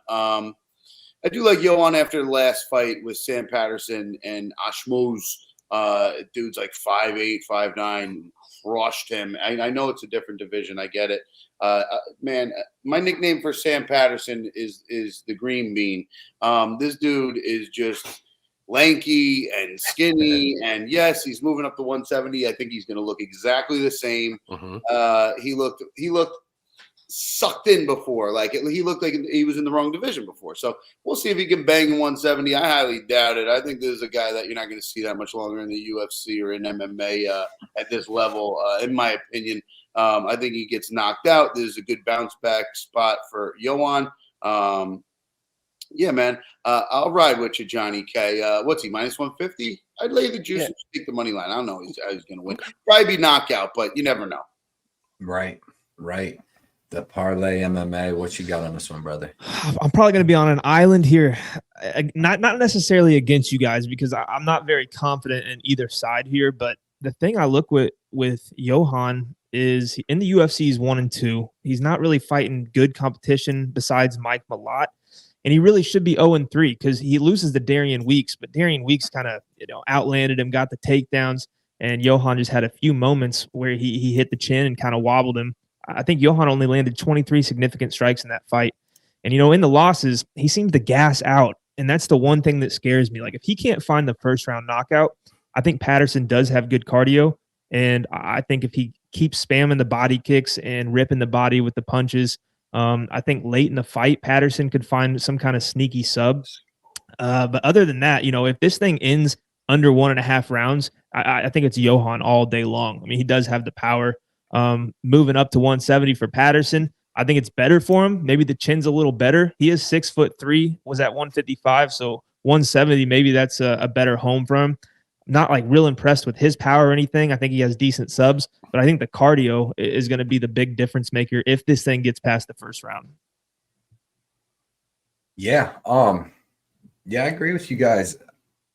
I do like Johan after the last fight with Sam Patterson and Ashmuz. Dude's like 5'8", 5'9", crushed him. I know it's a different division. I get it. Man, my nickname for Sam Patterson is the Green Bean. This dude is just lanky and skinny, and yes, he's moving up to 170. I think he's going to look exactly the same. Mm-hmm. He looked sucked in before. Like he looked like he was in the wrong division before. So we'll see if he can bang 170. I highly doubt it. I think this is a guy that you're not going to see that much longer in the UFC or in MMA at this level, in my opinion. I think he gets knocked out. This is a good bounce back spot for Johan. Yeah, man. I'll ride with you, Johnny K. What's he, minus 150? I'd lay the juice and take the money line. I don't know he's going to win. Probably be knockout, but you never know. Right. The Parlay MMA. What you got on this one, brother? I'm probably going to be on an island here. Not necessarily against you guys, because I'm not very confident in either side here. But the thing I look with Johan is in the UFC, he's 1-2. He's not really fighting good competition besides Mike Malott. And he really should be 0-3 because he loses to Darian Weeks. But Darian Weeks kind of outlanded him, got the takedowns. And Johan just had a few moments where he hit the chin and kind of wobbled him. I think Johan only landed 23 significant strikes in that fight. And, in the losses, he seems to gas out. And that's the one thing that scares me. Like, if he can't find the first round knockout, I think Patterson does have good cardio. And I think if he keeps spamming the body kicks and ripping the body with the punches, I think late in the fight, Patterson could find some kind of sneaky sub. But other than that, if this thing ends under 1.5 rounds, I think it's Johan all day long. I mean, he does have the power. Moving up to 170 for Patterson, I think it's better for him. Maybe the chin's a little better. He is 6'3", was at 155, so 170, maybe that's a better home for him. Not like real impressed with his power or anything. I think he has decent subs, but I think the cardio is going to be the big difference maker if this thing gets past the first round. Yeah. I agree with you guys.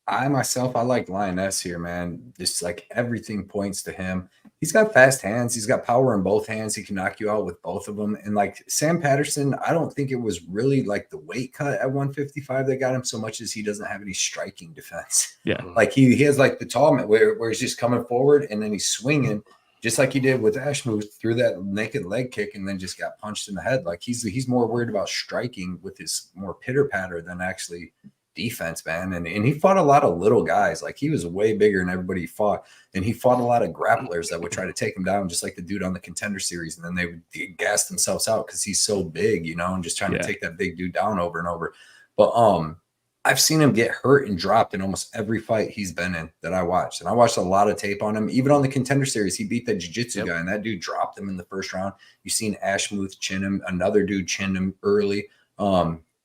I like Lioness here, man. Just like everything points to him. He's got fast hands. He's got power in both hands. He can knock you out with both of them. And like Sam Patterson, I don't think it was really like the weight cut at 155 that got him so much as he doesn't have any striking defense. Yeah. Like he has like the tall man where he's just coming forward and then he's swinging. just like he did with Ashmuth, threw that naked leg kick and then just got punched in the head. Like he's more worried about striking with his more pitter patter than actually defense, man. And he fought a lot of little guys. Like he was way bigger than everybody he fought. And he fought a lot of grapplers that would try to take him down, just like the dude on the Contender Series. And then they would gas themselves out because he's so big, you know, and just trying to take that big dude down over and over. But I've seen him get hurt and dropped in almost every fight he's been in that I watched. And I watched a lot of tape on him. Even on the Contender Series, he beat that jiu-jitsu guy, and that dude dropped him in the first round. You've seen Ashmuth chin him. Another dude chinned him early.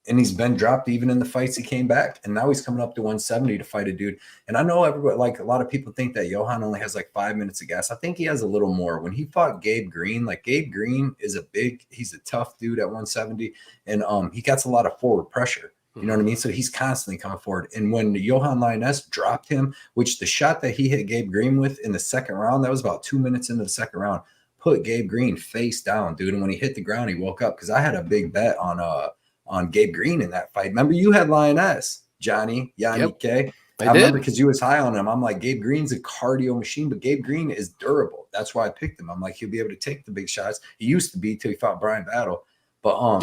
And he's been dropped even in the fights he came back. And now he's coming up to 170 to fight a dude. And I know everybody, like a lot of people think that Johan only has like 5 minutes of gas. I think he has a little more. When he fought Gabe Green, like Gabe Green is he's a tough dude at 170. And he gets a lot of forward pressure. You know what I mean? So he's constantly coming forward. And when Johan Lioness dropped him, which the shot that he hit Gabe Green with in the second round, that was about 2 minutes into the second round, put Gabe Green face down, dude. And when he hit the ground, he woke up because I had a big bet on Gabe Green in that fight. Remember, you had Lioness, Johnny K. I remember because you was high on him. I'm like, Gabe Green's a cardio machine, but Gabe Green is durable. That's why I picked him. I'm like, he'll be able to take the big shots. He used to be till he fought Brian Battle. But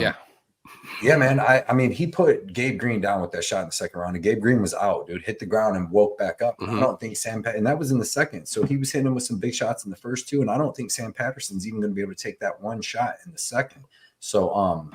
yeah, man. I mean, he put Gabe Green down with that shot in the second round, and Gabe Green was out, dude. Hit the ground and woke back up. I don't think and that was in the second. So he was hitting him with some big shots in the first two, and I don't think Sam Patterson's even going to be able to take that one shot in the second. So,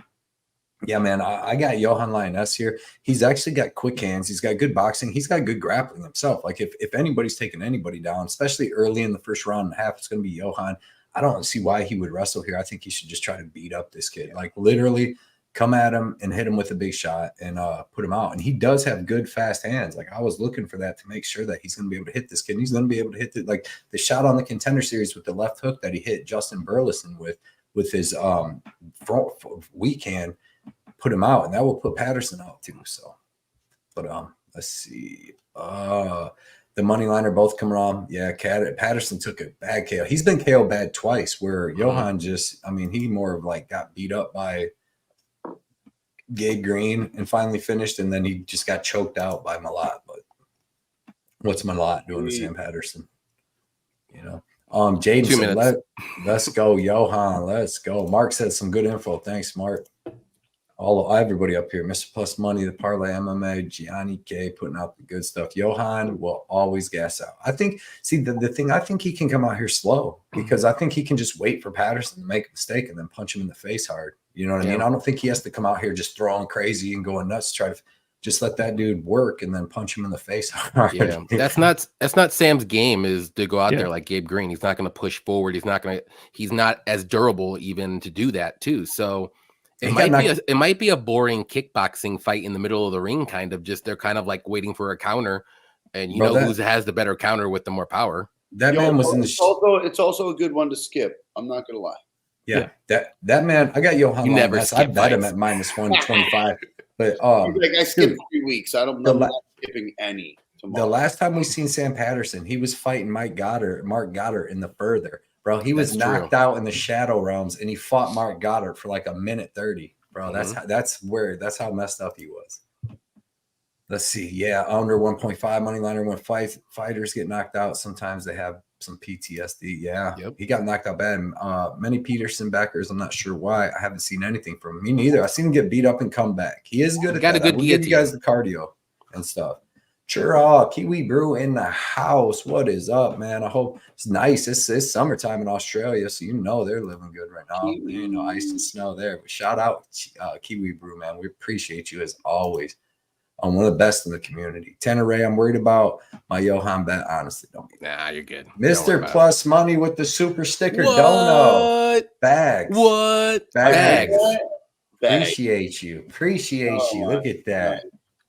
yeah, man, I got Johan Lioness here. He's actually got quick hands. He's got good boxing. He's got good grappling himself. Like if anybody's taking anybody down, especially early in the first round and a half, it's going to be Johan. I don't see why he would wrestle here. I think he should just try to beat up this kid. Like literally come at him and hit him with a big shot and put him out. And he does have good, fast hands. Like I was looking for that to make sure that he's going to be able to hit this kid. And he's going to be able to hit the shot on the Contender Series with the left hook that he hit Justin Burleson with his front weak hand, put him out, and that will put Patterson out too. So, but let's see. The money liner both coming on. Yeah, Patterson took a bad KO. He's been KO bad twice, where Johan he more of like got beat up by Gabe Green and finally finished, and then he just got choked out by Malott. But what's Malott doing to Sam Patterson? You know, Jaden said, let's go, Johan. Let's go. Mark said some good info. Thanks, Mark. Everybody up here, Mr. Plus Money, the Parlay MMA, Johnny K putting out the good stuff. Johan will always gas out. I think, the thing, I think he can come out here slow because I think he can just wait for Patterson to make a mistake and then punch him in the face hard. You know what I mean? I don't think he has to come out here just throwing crazy and going nuts, try to just let that dude work and then punch him in the face hard. Yeah, that's not Sam's game, is to go out there like Gabe Green. He's not going to push forward. He's not as durable even to do that too. So it might be a boring kickboxing fight in the middle of the ring, kind of just they're kind of like waiting for a counter, and who has the better counter with the more power. Man was in the. It's also a good one to skip. I'm not gonna lie. Yeah, that man. I got Johan. I bet him at minus 125. But I skipped 3 weeks. I'm not skipping any. Tomorrow. The last time we seen Sam Patterson, he was fighting Mark Goddard in the further. Bro, he was knocked out in the shadow realms, and he fought Mark Goddard for like a minute 30. Bro, that's how messed up he was. Let's see. Yeah, under 1.5 money liner when fighters get knocked out. Sometimes they have some PTSD. Yeah, He got knocked out bad. Many Peterson backers. I'm not sure why. I haven't seen anything from him. Me neither. I seen him get beat up and come back. He is good at that. We'll give you guys the cardio and stuff. Sure, Kiwi Brew in the house. What is up, man? I hope it's nice. It's summertime in Australia, so they're living good right now. There ain't no ice and snow there. But shout out Kiwi Brew, man. We appreciate you as always. I'm one of the best in the community. Tenere, I'm worried about my Johan bet. Honestly, don't be. Nah, you're good. Mr. Plus Money with the super sticker dono. Bags. What? Bags. Appreciate you. Look at that.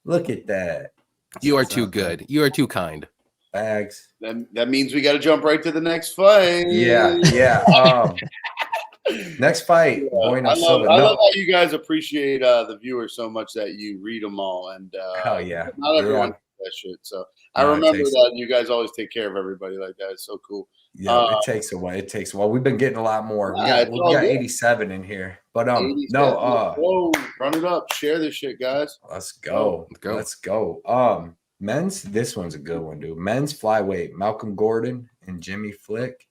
Look at that. You are too good. You are too kind. Bags. That means we got to jump right to the next fight. Yeah. Next fight. I love how you guys appreciate the viewers so much that you read them all. And hell yeah. Not everyone does that shit. So I remember that you guys always take care of everybody like that. It's so cool. Yeah, it takes a while. We've been getting a lot more. We got 87 in here. But run it up. Share this shit, guys. Let's go. Men's, this one's a good one, dude. Men's flyweight, Malcolm Gordon and Jimmy Flick.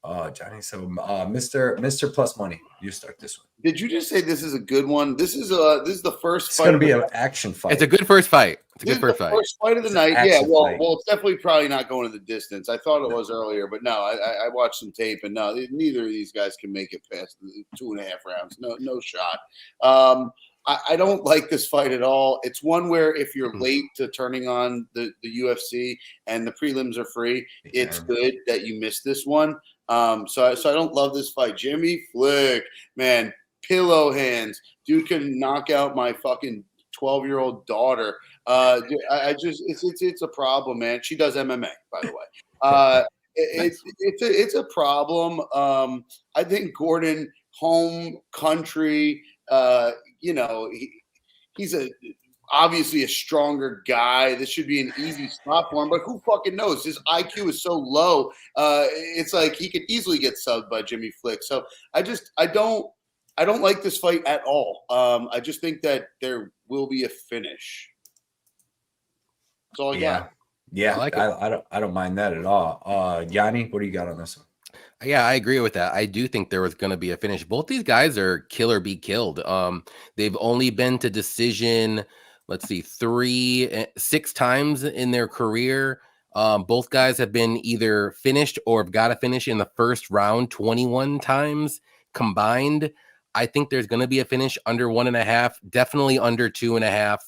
Johnny. So, Mr. Plus Money, you start this one. Did you just say this is a good one? This is the first It's fight. going to be an action fight. It's a good first fight. It's a This good is first the fight. first fight of the It's night. an Yeah, action well, fight. it's definitely probably not going to the distance. I thought it was earlier, but no, I watched some tape, and no, neither of these guys can make it past the 2.5 rounds. No shot. I don't like this fight at all. It's one where if you're late to turning on the UFC and the prelims are free, it's good that you missed this one. So I don't love this fight. Jimmy Flick, man, pillow hands. Dude can knock out my fucking 12-year-old daughter. It's a problem, man. She does MMA, by the way. It's a problem. I think Gordon, home country, he's obviously a stronger guy. This should be an easy spot for him, but who fucking knows? His IQ is so low. It's like he could easily get subbed by Jimmy Flick. So I don't like this fight at all. I just think that there will be a finish. That's all I got. Yeah, I like it. I don't mind that at all. Johnny, what do you got on this one? Yeah, I agree with that. I do think there was going to be a finish. Both these guys are kill or be killed. They've only been to decision, let's see, 6 times in their career. Both guys have been either finished or have got to finish in the first round 21 times combined. I think there's going to be a finish under 1.5, definitely under 2.5.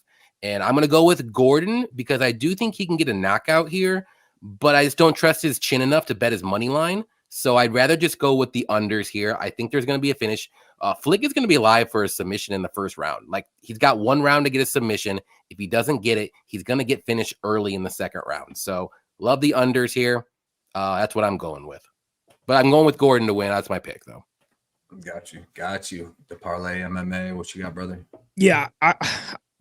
And I'm going to go with Gordon because I do think he can get a knockout here, but I just don't trust his chin enough to bet his money line. So I'd rather just go with the unders here. I think there's going to be a finish. Flick is going to be alive for a submission in the first round. Like, he's got 1 round to get a submission. If he doesn't get it, he's going to get finished early in the second round. So love the unders here. That's what I'm going with. But I'm going with Gordon to win. That's my pick, though. Got you. The Parlay MMA. What you got, brother? Yeah,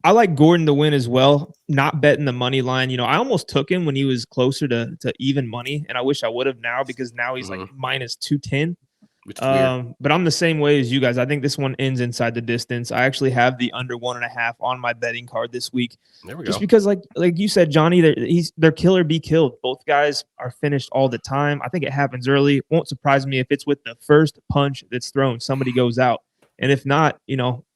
I like Gordon to win as well. Not betting the money line. I almost took him when he was closer to even money, and I wish I would have now because now he's like minus 210. Which is weird. But I'm the same way as you guys. I think this one ends inside the distance. I actually have the under 1.5 on my betting card this week. There we go. Just because, like you said, Johnny, they're kill or be killed. Both guys are finished all the time. I think it happens early. It won't surprise me if it's with the first punch that's thrown, somebody goes out. And if not,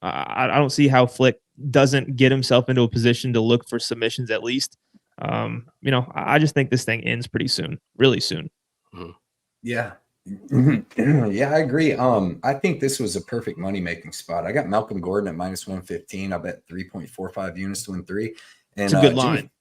I don't see how Flick doesn't get himself into a position to look for submissions at least. I just think this thing ends pretty soon, really soon. Yeah. Yeah, I agree. I think this was a perfect money-making spot. I got Malcolm Gordon at minus 115. I bet 3.45 units to win 3. And it's a good line.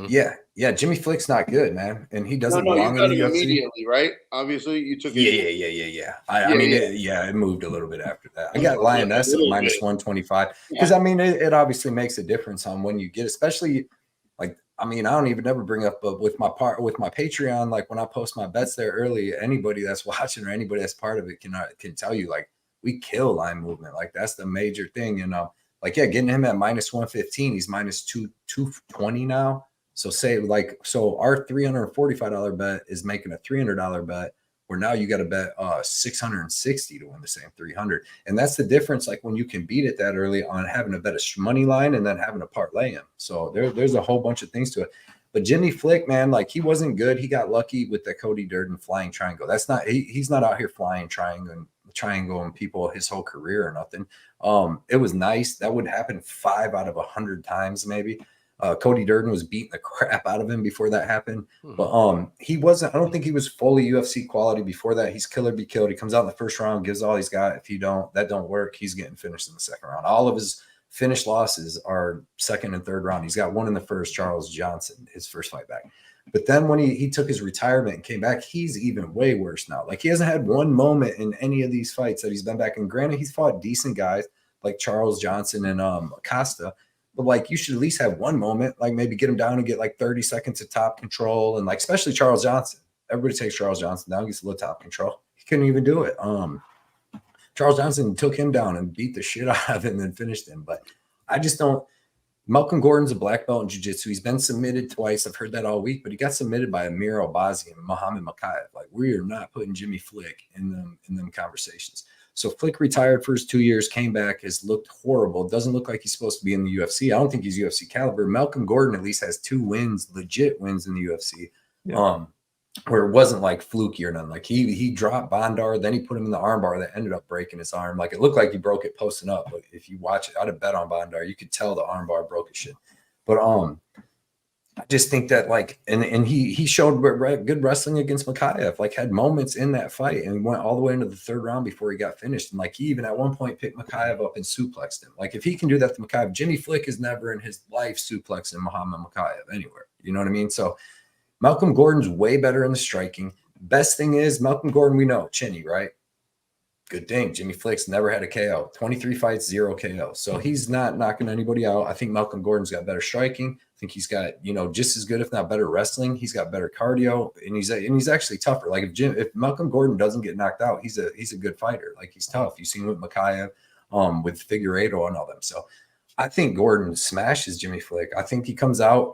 Yeah. Jimmy Flick's not good, man, and he doesn't belong in the UFC. Immediately, right? Obviously, you took it. Yeah. I mean, it moved a little bit after that. I got Lioness at minus 125 because I mean, it obviously makes a difference on when you get, especially like. I mean, I don't even ever bring up with my Patreon, like when I post my bets there early, anybody that's watching or anybody that's part of it can tell you, like, we kill line movement. Like, that's the major thing, getting him at minus 115, he's minus 220 now. So so our $345 bet is making a $300 bet where now you got to bet 660 to win the same 300. And that's the difference. Like, when you can beat it that early on having to bet a money line and then having to parlay him. So there's a whole bunch of things to it. But Jimmy Flick, man, like, he wasn't good. He got lucky with the Cody Durden flying triangle. That's not, he's not out here flying triangle and people his whole career or nothing. It was nice. That would happen 5 out of 100 times, maybe. Cody Durden was beating the crap out of him before that happened. But he wasn't, I don't think he was fully UFC quality before that. He's kill or be killed. He comes out in the first round, gives all he's got. If that don't work, he's getting finished in the second round. All of his finished losses are second and third round. He's got one in the first, Charles Johnson, his first fight back. But then when he took his retirement and came back, he's even way worse now. Like, he hasn't had one moment in any of these fights that he's been back. And granted, he's fought decent guys like Charles Johnson and Acosta. But, like, you should at least have one moment, like maybe get him down and get like 30 seconds of top control. And, like, especially Charles Johnson. Everybody takes Charles Johnson down, gets a little top control. He couldn't even do it. Charles Johnson took him down and beat the shit out of him and then finished him. But I just don't. Malcolm Gordon's a black belt in jiu-jitsu. He's been submitted twice. I've heard that all week. But he got submitted by Amir Albazi and Muhammad Makayev. Like, we are not putting Jimmy Flick in them conversations. So Flick retired for his 2 years, came back, has looked horrible. Doesn't look like he's supposed to be in the UFC. I don't think he's UFC caliber. Malcolm Gordon at least has 2 wins, legit wins in the UFC. Yeah. where it wasn't like fluky or nothing. Like he dropped Bondar, then he put him in the armbar that ended up breaking his arm. Like it looked like he broke it posting up, but if you watch it, I'd have bet on Bondar. You could tell the armbar broke his shit. But I just think that like, and he showed good wrestling against Mikhaev, like had moments in that fight and went all the way into the third round before he got finished. And like, he even at one point picked Mikhaev up and suplexed him. Like if he can do that to Mikhaev, Jimmy Flick is never in his life suplexing Muhammad Mikhaev anywhere. You know what I mean? So Malcolm Gordon's way better in the striking. Best thing is Malcolm Gordon, we know, chinny, right? Good thing. Jimmy Flick's never had a KO. 23 fights, 0 KO. So he's not knocking anybody out. I think Malcolm Gordon's got better striking. I think he's got, just as good, if not better, wrestling. He's got better cardio, and he's actually tougher. Like if Malcolm Gordon doesn't get knocked out, he's a good fighter. Like he's tough. You've seen with Mikhaev, with Figueiredo and all them. So I think Gordon smashes Jimmy Flick. I think he comes out.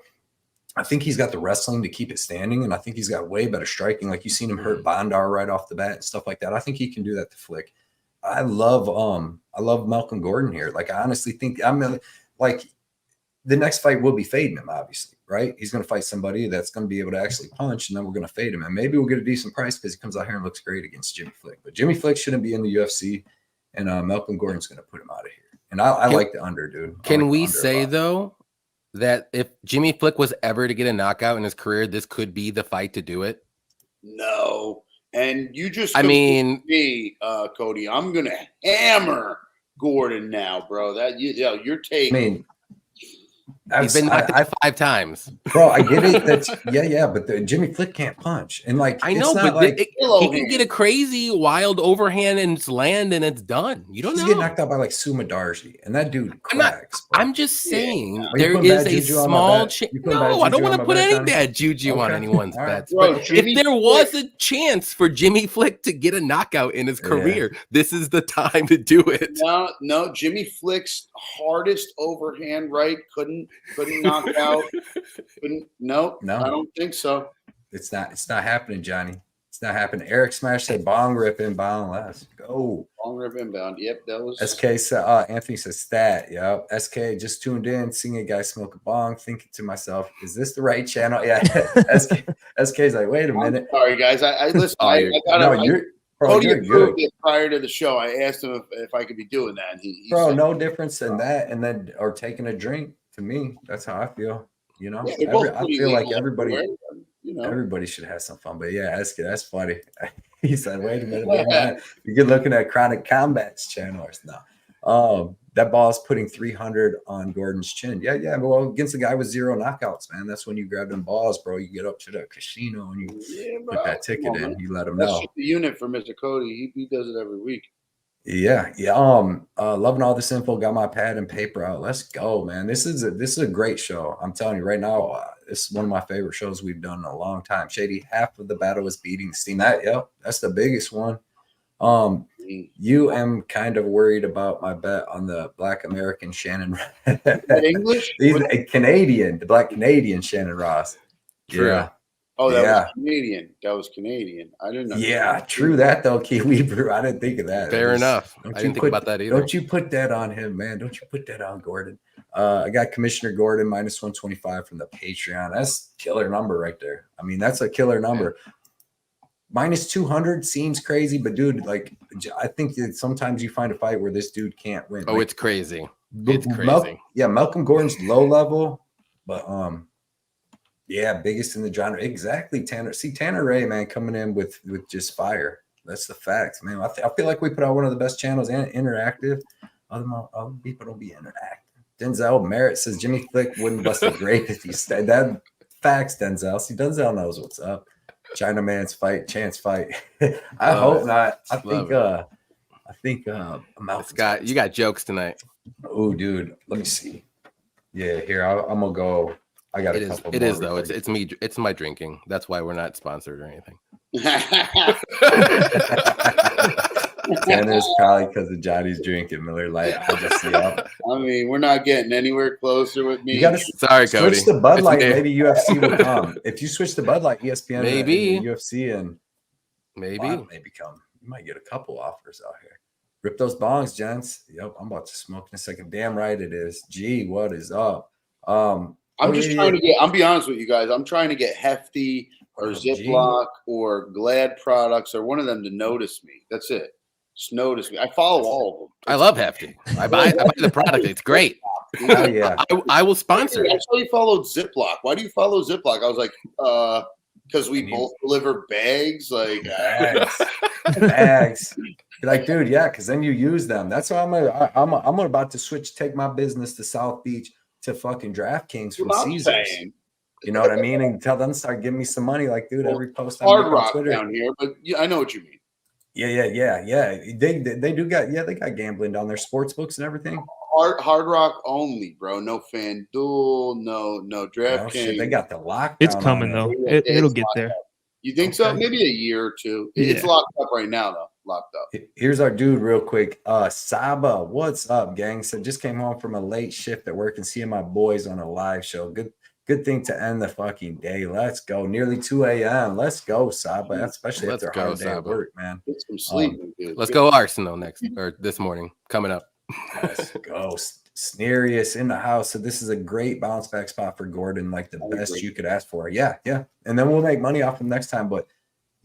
I think he's got the wrestling to keep it standing, and I think he's got way better striking. Like you've seen him hurt Bondar right off the bat and stuff like that. I think he can do that to Flick. I love Malcolm Gordon here. Like I honestly think like the next fight will be fading him, obviously, right? He's going to fight somebody that's going to be able to actually punch, and then we're going to fade him, and maybe we'll get a decent price because he comes out here and looks great against Jimmy Flick. But Jimmy Flick shouldn't be in the UFC, and Malcolm Gordon's going to put him out of here. And I like the under, dude. Can we say though that if Jimmy Flick was ever to get a knockout in his career, this could be the fight to do it? No. And you just, me, Cody, I'm going to hammer Gordon now, bro. That you're taking. I mean, he's been knocked out 5 times, bro. I get it. That's yeah. But Jimmy Flick can't punch, and like I know, but like, he can get a crazy wild overhand and it's land, and it's done. You don't know. He's getting knocked out by like Sumadarji, and that dude cracks. I'm just saying there is a small chance. No, I don't want to put any bad juju on anyone's bets. Bro, but if there was a chance for Jimmy Flick to get a knockout in his career, this is the time to do it. No, Jimmy Flick's hardest overhand right couldn't knock out. No, I don't think so. It's not happening, Johnny. It's not happening. Eric Smash said bong rip inbound. Let's go. Bong rip inbound. Yep, that was SK said Anthony says stat. Yep. SK just tuned in, seeing a guy smoke a bong, thinking to myself, is this the right channel? Yeah. SK's like, wait a minute. Sorry guys. I listen. Cody approved it prior to the show. I asked him if I could be doing that. And he said, no difference in that and then or taking a drink. To me, that's how I feel. Yeah, I feel like everybody should have some fun. But yeah, that's funny. He said, "Wait a minute, you're looking at Chronic Combat's channel or no?" That ball's putting 300 on Gordon's chin. Yeah. Well, against a guy with 0 knockouts, man, that's when you grab them balls, bro. You get up to the casino and you put that ticket in. You let him know. That's the unit for Mr. Cody. He does it every week. Yeah. Loving all this info. Got my pad and paper out. Let's go, man. This is a great show. I'm telling you right now. This is one of my favorite shows we've done in a long time. Shady, half of the battle is beating the steam. That's the biggest one. You am kind of worried about my bet on the Black American Shannon. English? He's a Canadian, the Black Canadian Shannon Ross. True. Yeah. Oh, that was Canadian. I didn't know. Yeah, true that though, Kiwi Brew. I didn't think of that. Fair enough. I didn't think about that either. Don't you put that on him, man. Don't you put that on Gordon. I got Commissioner Gordon minus 125 from the Patreon. That's killer number right there. I mean, that's a killer number. Minus 200 seems crazy, but dude, like I think that sometimes you find a fight where this dude can't win. Oh, it's crazy. It's crazy. Malcolm Gordon's low level, but biggest in the genre. Exactly, Tanner. See, Tanner Ray, man, coming in with just fire. That's the facts, man. I feel like we put out one of the best channels and interactive. Other people don't be interactive. Denzel Merritt says Jimmy Flick wouldn't bust a grape if he stayed. That facts, Denzel. See, Denzel knows what's up. Chinaman's fight, chance fight. I hope not. I think Scott, you got jokes tonight. Oh, dude, let me see. Yeah, here I'm gonna go. I got a couple. It is though. It's me. It's my drinking. That's why we're not sponsored or anything. Tanner's probably because of Johnny's drinking Miller Lite. I mean, we're not getting anywhere closer with me. You gotta Sorry, Cody. Switch to Bud Light. Maybe UFC will come. If you switch to Bud Light, ESPN, maybe and UFC, and maybe come. You might get a couple offers out here. Rip those bongs, gents. Yep, I'm about to smoke in a second. Damn right it is. Gee, what is up? I I'm just trying to get. I'll be honest with you guys. I'm trying to get Hefty or Ziploc or Glad products or one of them to notice me. That's it. Just notice me. I follow all of them. I love Hefty. I buy the product. It's great. Oh, yeah. I will sponsor it. I saw you followed Ziploc. Why do you follow Ziploc? I was like, because we both deliver bags. Like bags. Like, dude, yeah, because then you use them. That's why I'm about to take my business to South Beach to fucking DraftKings from Caesars. You know what I mean? And tell them to start giving me some money. Like, dude, every post I Hard make Rock on Twitter down here, but yeah, I know what you mean. Yeah. They do got they got gambling down there, sports books and everything. Hard Rock only, bro. No FanDuel, no DraftKings. Oh, shit, they got the lockdown. It's coming though. It'll get there. You think so? Maybe a year or two. It's locked up right now, though. Locked up. Here's our dude real quick. Saba, what's up, gang? So just came home from a late shift at work and seeing my boys on a live show. Good thing to end the fucking day. Let's go. Nearly 2 a.m. Let's go, Saba. Especially after a hard day at work, man. Get some sleep. Let's go Arsenal this morning. Coming up. Let's go. Snerius in the house. So this is a great bounce back spot for Gordon, like the best you could ask for. Yeah. And then we'll make money off him next time. But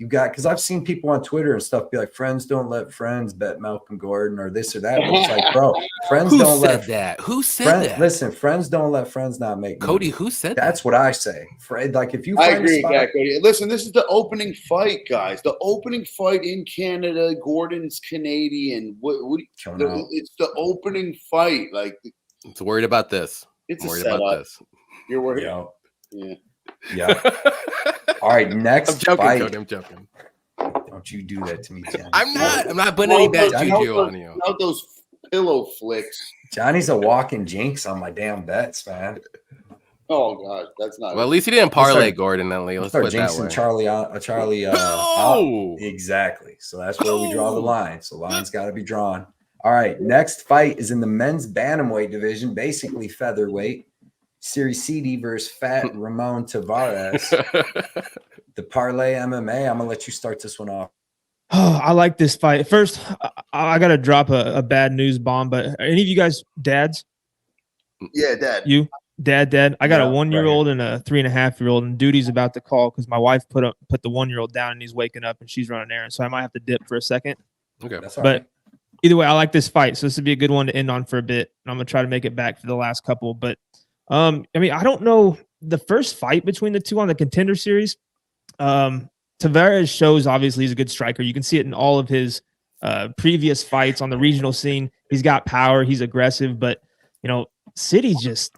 you got, because I've seen people on Twitter and stuff be like, friends don't let friends bet Malcolm Gordon or this or that. But it's like, bro, friends don't let that. Who said that? Listen, friends don't let friends not make money. Cody, who said that's that? what I say. Fred, like if you I agree with that, Cody. Listen, this is the opening fight, guys. The opening fight in Canada. Gordon's Canadian. It's the opening fight. Like, I'm worried about this. It's I'm worried about this. You're worried. Yeah. All right, next I'm joking, fight. Cody, I'm joking. Don't you do that to me, Johnny. I'm not putting any bad juju on you. Out those pillow flicks. Charlie's a walking jinx on my damn bets, man. Oh God, that's not. Well, at least he didn't parlay Gordon. Let's put it that way. Charlie. Out. Exactly. So that's where we draw the line. So line's got to be drawn. All right. Next fight is in the men's bantamweight division, basically featherweight. Series CD versus Fat Ramon Tavares. The Parlay MMA. I'm gonna let you start this one off. Oh, I like this fight. First, I gotta drop a bad news bomb. But are any of you guys dads? Yeah, dad. You, dad. I got a 1-year-old and a 3.5-year-old, and duty's about to call because my wife put the 1-year-old down and he's waking up and she's running errands. So I might have to dip for a second. Okay, that's all right. Either way, I like this fight. So this would be a good one to end on for a bit. And I'm gonna try to make it back for the last couple. But I mean, I don't know the first fight between the two on the Contender Series. Tavares shows obviously he's a good striker. You can see it in all of his previous fights on the regional scene. He's got power. He's aggressive, but City's just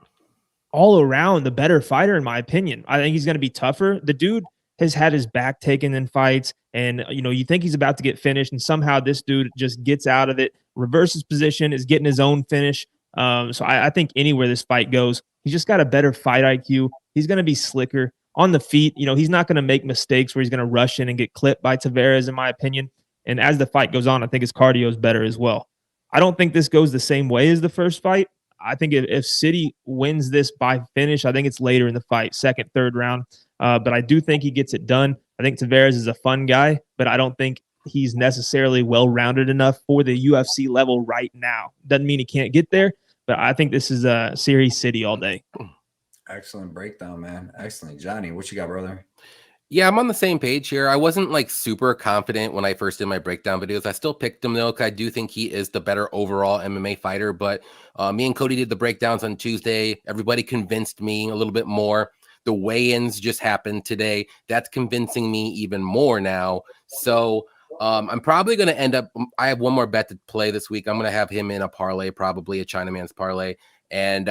all around the better fighter in my opinion. I think he's going to be tougher. The dude has had his back taken in fights, and you think he's about to get finished, and somehow this dude just gets out of it, reverses position, is getting his own finish. So I think anywhere this fight goes, he's just got a better fight IQ. He's going to be slicker on the feet. He's not going to make mistakes where he's going to rush in and get clipped by Tavares, in my opinion. And as the fight goes on, I think his cardio is better as well. I don't think this goes the same way as the first fight. I think if City wins this by finish, I think it's later in the fight, second, third round. But I do think he gets it done. I think Tavares is a fun guy, but I don't think he's necessarily well-rounded enough for the UFC level right now. Doesn't mean he can't get there, but I think this is a series City all day. Excellent breakdown, man. Excellent. Johnny, what you got, brother? Yeah, I'm on the same page here. I wasn't like super confident when I first did my breakdown videos. I still picked him though, because I do think he is the better overall MMA fighter. But me and Cody did the breakdowns on Tuesday. Everybody convinced me a little bit more. The weigh-ins just happened today. That's convincing me even more now. So I'm probably going to end up, I have one more bet to play this week. I'm going to have him in a parlay, probably a Chinaman's parlay. And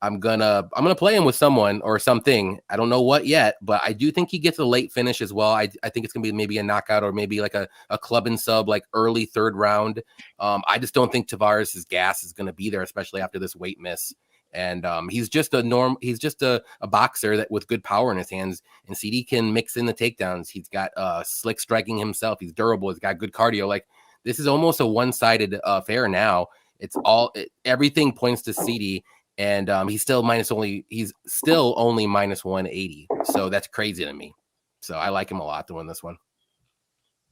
I'm gonna play him with someone or something. I don't know what yet, but I do think he gets a late finish as well. I think it's gonna be maybe a knockout or maybe like a club and sub, like early third round. I just don't think Tavares' gas is gonna be there, especially after this weight miss. And he's just a boxer that with good power in his hands. And CD can mix in the takedowns. He's got slick striking himself. He's durable. He's got good cardio. Like this is almost a one-sided affair now. Everything points to CD. And he's still only minus 180. So that's crazy to me. So I like him a lot to win this one.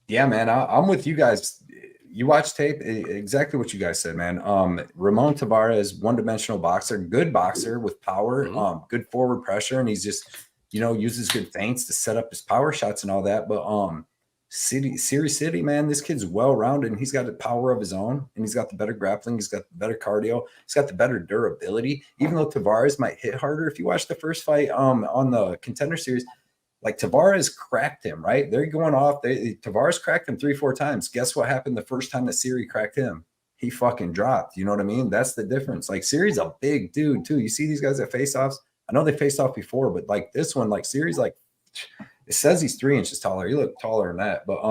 Yeah, man, I'm with you guys. you watch tape, exactly what you guys said, man. Ramon Tavares, one-dimensional boxer, good boxer with power, good forward pressure, and he's just, uses good feints to set up his power shots and all that. But Siri City, man, this kid's well-rounded, and he's got the power of his own, and he's got the better grappling, he's got the better cardio, he's got the better durability. Even though Tavares might hit harder, if you watch the first fight on the Contender Series, like Tavares cracked him, right? They're going off. Tavares cracked him 3-4 times. Guess what happened the first time that Siri cracked him? He fucking dropped. You know what I mean? That's the difference. Like Siri's a big dude too. You see these guys at face-offs. I know they faced off before, but like this one, like Siri's like, it says he's 3 inches taller. He looked taller than that. But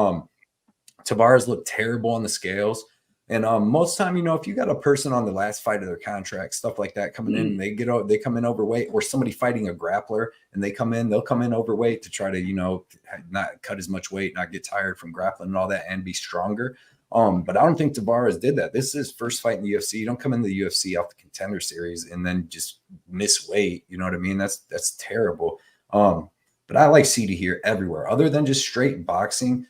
Tavares looked terrible on the scales. And most time, if you got a person on the last fight of their contract, stuff like that coming in, they come in overweight, or somebody fighting a grappler and they'll come in overweight to try to, not cut as much weight, not get tired from grappling and all that, and be stronger. But I don't think Tavares did that. This is his first fight in the UFC. You don't come into the UFC off the Contender Series and then just miss weight. You know what I mean? That's terrible. But I like CD here everywhere. Other than just straight boxing,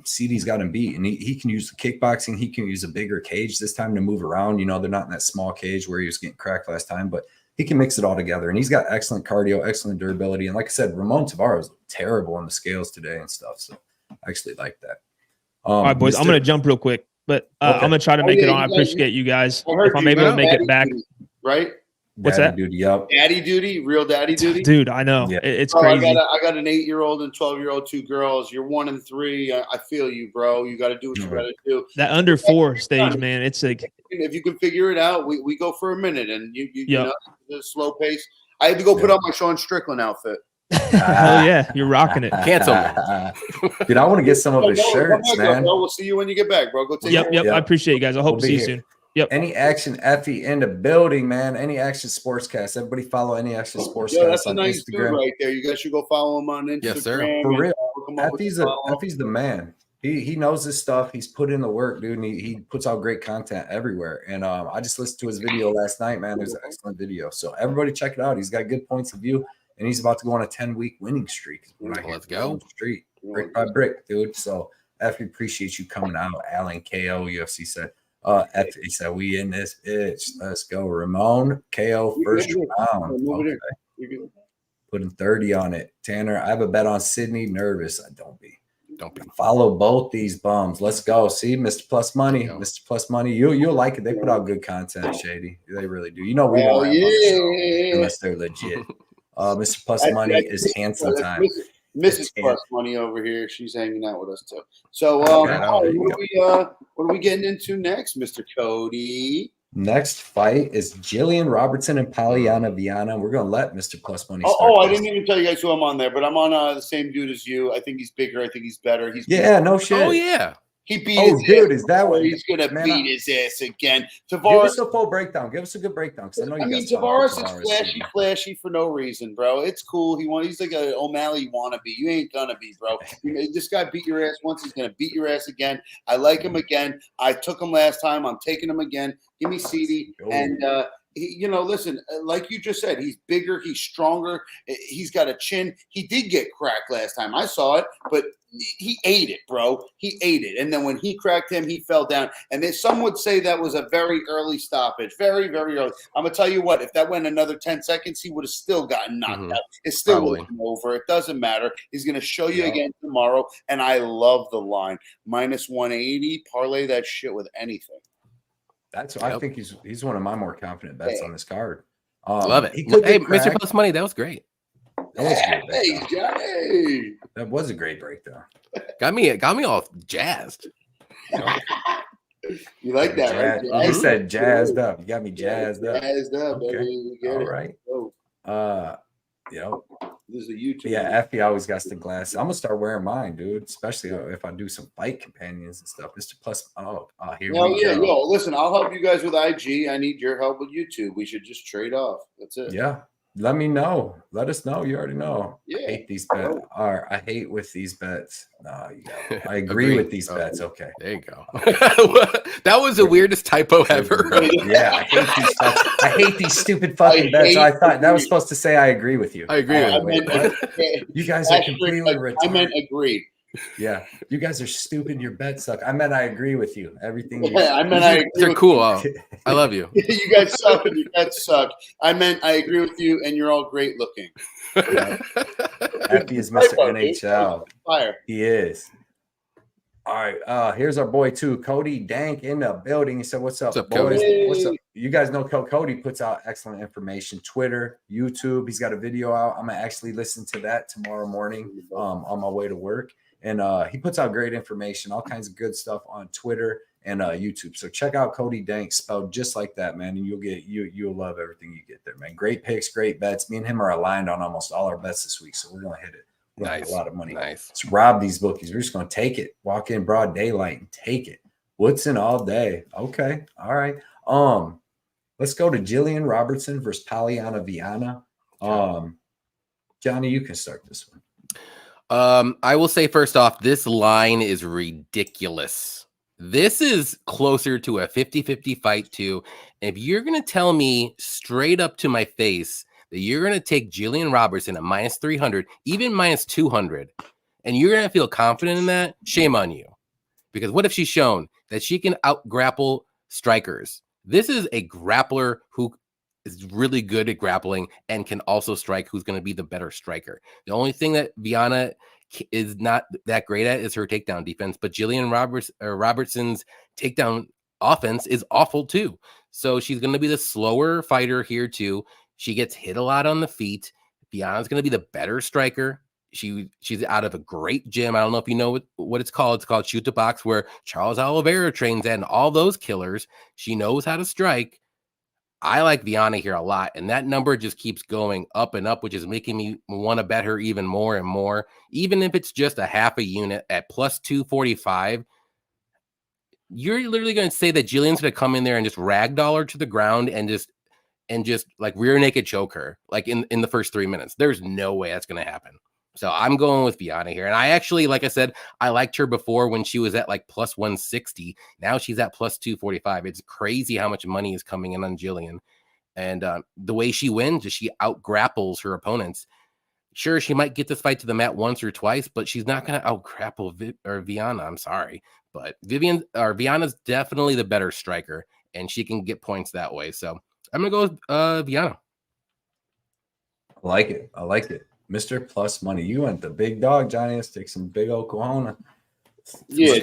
CD's got him beat. And he can use the kickboxing. He can use a bigger cage this time to move around. They're not in that small cage where he was getting cracked last time. But he can mix it all together. And he's got excellent cardio, excellent durability. And like I said, Ramon Tavares looked terrible on the scales today and stuff. So I actually like that. All right, boys, I'm going to jump real quick. But I'm going to try to make it on. I appreciate you guys. If I'm able to make it back. Right? What's that? Duty, yep. Daddy duty, real daddy duty. Dude, I know. Yeah. It's crazy. I got an 8-year-old and 12-year-old, 2 girls. You're 1 and 3. I feel you, bro. You got to do what you got to do. That under 4 stage, man. It's like, if you can figure it out, we go for a minute, and you the slow pace. I had to go put on my Sean Strickland outfit. Hell yeah, you're rocking it. Cancel. Dude, I want to get some of his shirts, man. Bro. We'll see you when you get back, bro. Go take Yep. I appreciate you guys. I hope to see you soon. Yep. Any Action Effie in the building, man. Any Action Sportscast. Everybody follow Any Action Sportscast that's on a nice Instagram. dude right there. You guys should go follow him on Instagram. Yes, sir. For real. Effie's the man. He knows his stuff. He's put in the work, dude, and he puts out great content everywhere. And I just listened to his video last night, man. There's an excellent video. So everybody check it out. He's got good points of view, and he's about to go on a 10-week winning streak. Let's go. Street, brick by brick, dude. So Effie, appreciate you coming out. Alan KO UFC said. Effie said, we in this bitch. Let's go. Ramon KO first round. Okay. Putting 30 on it. Tanner, I have a bet on Sydney. Nervous. Don't be. Follow both these bums. Let's go. See, Mr. Plus Money. Mr. Plus Money. You'll like it. They put out good content, Shady. They really do. We don't have unless they're legit. Mr. Plus Money is handsome time. Mrs. Plus Money over here. She's hanging out with us too. So what are we getting into next, Mr. Cody? Next fight is Jillian Robertson and Polyana Viana. We're gonna let Mr. Plus Money start. I didn't even tell you guys who I'm on there, but I'm on the same dude as you. I think he's bigger. I think he's better. No shit. Oh yeah. He beat his dude, ass. Is that what he's gonna beat his ass again? Give us a full breakdown. Give us a good breakdown. Tavares is flashy for no reason, bro. It's cool. He's like an O'Malley wannabe. You ain't gonna be, bro. This guy beat your ass once. He's gonna beat your ass again. I like him again. I took him last time. I'm taking him again. Give me CD. And listen, like you just said, he's bigger, he's stronger, he's got a chin. He did get cracked last time. I saw it, but he ate it, bro. He ate it. And then when he cracked him, he fell down. And then some would say that was a very early stoppage. Very, very early. I'm going to tell you what, if that went another 10 seconds, he would have still gotten knocked out. It still would have been over. It doesn't matter. He's going to show you again tomorrow. And I love the line. -180. Parlay that shit with anything. I think he's one of my more confident bets on this card. Love it. Hey, Mr. Plus Money, that was great. That was a great breakdown. Got me all jazzed. You like that, right? He said jazzed up. You got me jazzed up. Jazzed up, okay. Baby. All right. This is a YouTube. Yeah, Effie always got the glasses. I'm gonna start wearing mine, dude. Especially if I do some fight companions and stuff. Mr. Plus, here we go. Listen, I'll help you guys with IG. I need your help with YouTube. We should just trade off. That's it. Yeah. Let me know. Let us know. You already know. Yeah. I hate these bets. I hate with these bets. No, I agree with these bets. Okay. There you go. That was the weirdest typo ever. Yeah, I hate these stupid fucking bets. I thought that was supposed to say I agree with you. I agree with you. You guys are completely retarded. I meant agree. Yeah, you guys are stupid. Your bets suck. I meant I agree with you. Everything. I meant I agree. They're with cool. you. I love you. You guys suck and your bets suck. I meant I agree with you, and you're all great looking. Yeah. Happy as Mr. NHL. Fire. He is. All right. Here's our boy too, Cody Dank in the building. He said, "What's up, boys? Cody? What's up?" You guys know Cody puts out excellent information. Twitter, YouTube. He's got a video out. I'm gonna actually listen to that tomorrow morning on my way to work. And he puts out great information, all kinds of good stuff on Twitter and YouTube. So check out Cody Dank, spelled just like that, man. And you'll love everything you get there, man. Great picks, great bets. Me and him are aligned on almost all our bets this week, so we're gonna hit it. Nice. A lot of money. Nice. Let's rob these bookies. We're just going to take it. Walk in broad daylight and take it. Woodson all day. Okay. All right. Let's go to Jillian Robertson versus Polyana Viana. Johnny, you can start this one. I will say first off, this line is ridiculous. This is closer to a 50-50 fight too. If you're going to tell me straight up to my face that you're going to take Jillian Robertson at minus 300, even minus 200, and you're going to feel confident in that, shame on you. Because what if she's shown that she can out-grapple strikers? This is a grappler who is really good at grappling and can also strike, who's going to be the better striker. The only thing that Viviane is not that great at is her takedown defense, but Jillian Robertson's takedown offense is awful too. So she's going to be the slower fighter here too. She gets hit a lot on the feet. Viviane's going to be the better striker. She's out of a great gym. I don't know if you know what it's called. It's called Shoot the Box, where Charles Oliveira trains at, and all those killers. She knows how to strike. I like Viviane here a lot, and that number just keeps going up and up, which is making me want to bet her even more and more. Even if it's just a half a unit at plus 245, you're literally going to say that Jillian's going to come in there and just ragdoll her to the ground and just like rear naked choke her like in the first 3 minutes. There's no way that's going to happen. So I'm going with Viviane here. And I actually, like I said, I liked her before when she was at like plus 160. Now she's at plus 245. It's crazy how much money is coming in on Jillian. And the way she wins is she out grapples her opponents. Sure, she might get this fight to the mat once or twice, but she's not going to out grapple Viviane. I'm sorry. But Viviane's definitely the better striker, and she can get points that way. So I'm going to go with Viviane. I like it. I like it. Mr. Plus Money. You went the big dog, Johnny. Let's take some big old cojones. Yeah,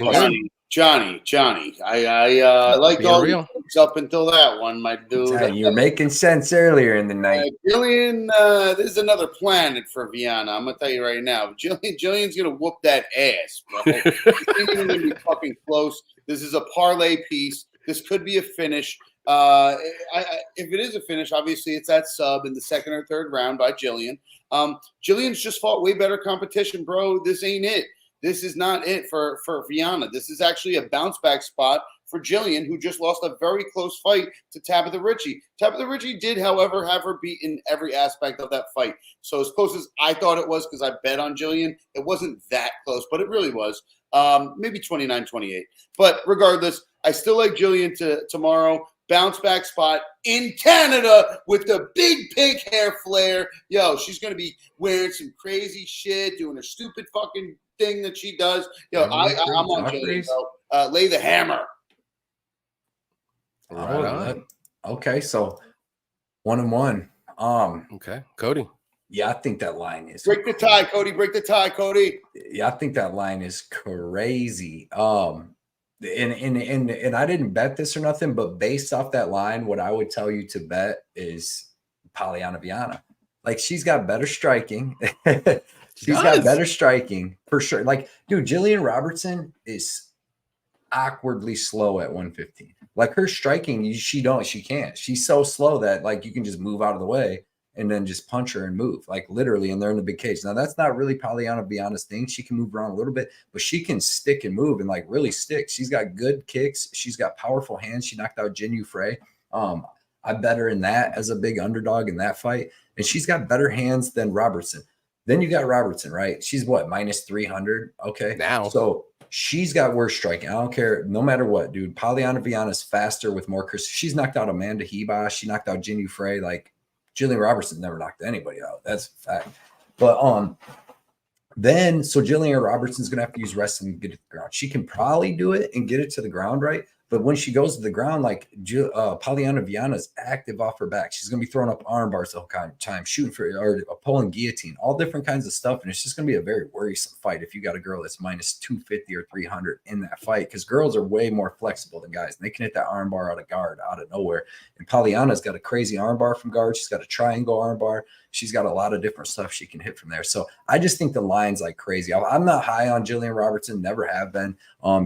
Johnny. I like all real up until that one, my dude. Hey, you were making sense earlier in the night. Jillian, this is another planet for Viviane. I'm gonna tell you right now. Jillian's gonna whoop that ass, bro. It's gonna be fucking close. This is a parlay piece. This could be a finish. If it is a finish, obviously it's that sub in the second or third round by Jillian. Jillian's just fought way better competition, bro. This ain't it. This is not it for Viviane. This is actually a bounce back spot for Jillian, who just lost a very close fight to Tabitha Ritchie. Tabitha Ritchie did, however, have her beat in every aspect of that fight. So as close as I thought it was, because I bet on Jillian, it wasn't that close, but it really was. Maybe 29-28. But regardless, I still like Jillian tomorrow. Bounce back spot in Canada with the big pink hair flare. Yo, she's going to be wearing some crazy shit, doing a stupid fucking thing that she does. Yo, I'm on Jillian, bro. Lay the hammer. Right. Okay, so 1-1. Okay, Cody. Yeah, I think that line is break the tie, Cody. Break the tie, Cody. Yeah, I think that line is crazy. And I didn't bet this or nothing, but based off that line, what I would tell you to bet is Polyana Viana. Like, she's got better striking. She's got better striking for sure. Like, dude, Jillian Robertson is awkwardly slow at 115. Like, her striking, she can't. She's so slow that like you can just move out of the way and then just punch her and move, like literally, and they're in the big cage. Now, that's not really Polyana Viana's thing. She can move around a little bit, but she can stick and move and like really stick. She's got good kicks. She's got powerful hands. She knocked out Jin Frey. I bet her in that as a big underdog in that fight. And she's got better hands than Robertson. Then you got Robertson, right? She's what, minus 300? Okay. Now. So she's got worse striking. I don't care. No matter what, dude. Polyana Viana's faster with more. She's knocked out Amanda Heba. She knocked out Jin Frey. Like, Jillian Robertson never knocked anybody out. That's a fact. But Then, so Jillian Robertson's going to have to use wrestling to get it to the ground. She can probably do it and get it to the ground, right? But when she goes to the ground, like Polyana Viviane is active off her back. She's going to be throwing up arm bars the whole time, shooting for or pulling guillotine, all different kinds of stuff. And it's just going to be a very worrisome fight if you got a girl that's minus 250 or 300 in that fight, because girls are way more flexible than guys. And they can hit that arm bar out of guard, out of nowhere. And Polyana's got a crazy arm bar from guard. She's got a triangle arm bar. She's got a lot of different stuff she can hit from there. So I just think the line's like crazy. I'm not high on Jillian Robertson, never have been.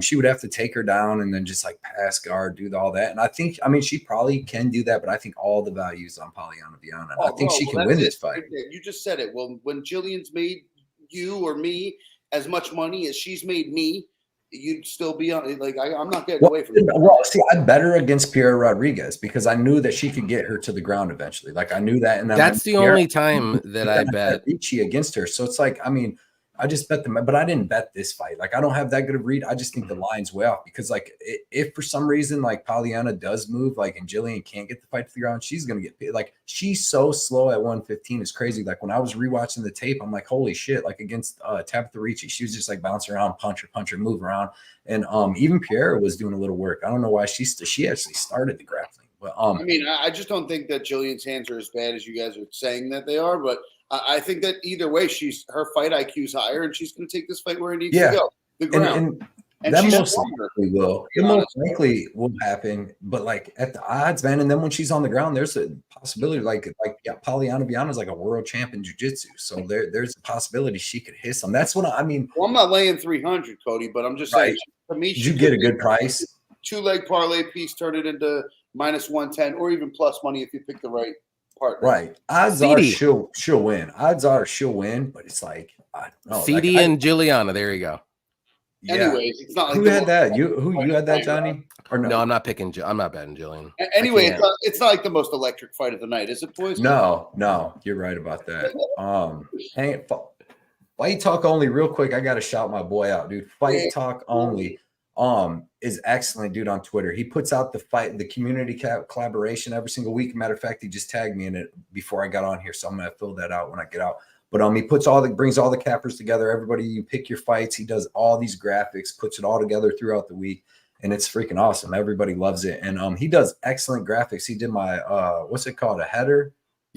She would have to take her down and then just like pass guard, do all that. And I mean, she probably can do that, but I think all the values on Polyana Viviane. I think she can win this fight. You just said it. Well, when Jillian's made you or me as much money as she's made me, you'd still be on. Like I'm not getting away from it. Well, see, I bet her against Piera Rodriguez because I knew that she could get her to the ground eventually. Like I knew that, and that's the only time that I bet Ricci against her. So it's like, I mean, I just bet them, but I didn't bet this fight. Like I don't have that good of read. I just think the line's way off because like if for some reason like Polyana does move, like and Jillian can't get the fight to the ground, she's gonna get like she's so slow at 115. It's crazy. Like when I was rewatching the tape, I'm like, holy shit! Like against Tabitha Ricci, she was just like bouncing around, punch her, move around, and even Piera was doing a little work. I don't know why she actually started the grappling. But I mean, I just don't think that Jillian's hands are as bad as you guys are saying that they are, but. I think that either way, her fight IQ is higher, and she's going to take this fight where it needs to go. The ground. And that most likely will. It most likely will happen, but like at the odds, man. And then when she's on the ground, there's a possibility, Polyana Viviane is like a world champ in jiu-jitsu, so there's a possibility she could hit some. That's what I mean. Well, I'm not laying 300, Cody, but I'm just saying. For me, you get a good price. 2-leg parlay piece, turn it into minus 110, or even plus money if you pick the right partner. Right. Odds are she'll win. Odds are she'll win, but it's like I don't know. CD and Jilliana. There you go. Yeah. Anyways, it's not like who had that. You had that, Johnny? Or no? No, I'm not picking. I'm not betting Jillian. Anyway, it's not like the most electric fight of the night, is it, boys? No, you're right about that. Fight Talk Only, real quick. I gotta shout my boy out, dude. Fight Talk Only. Is excellent dude on Twitter. He puts out the community collaboration every single week. Matter of fact, he just tagged me in it before I got on here, so I'm gonna fill that out when I get out. But he brings all the cappers together. Everybody, you pick your fights. He does all these graphics, puts it all together throughout the week, and it's freaking awesome. Everybody loves it, and he does excellent graphics. He did my what's it called, a header,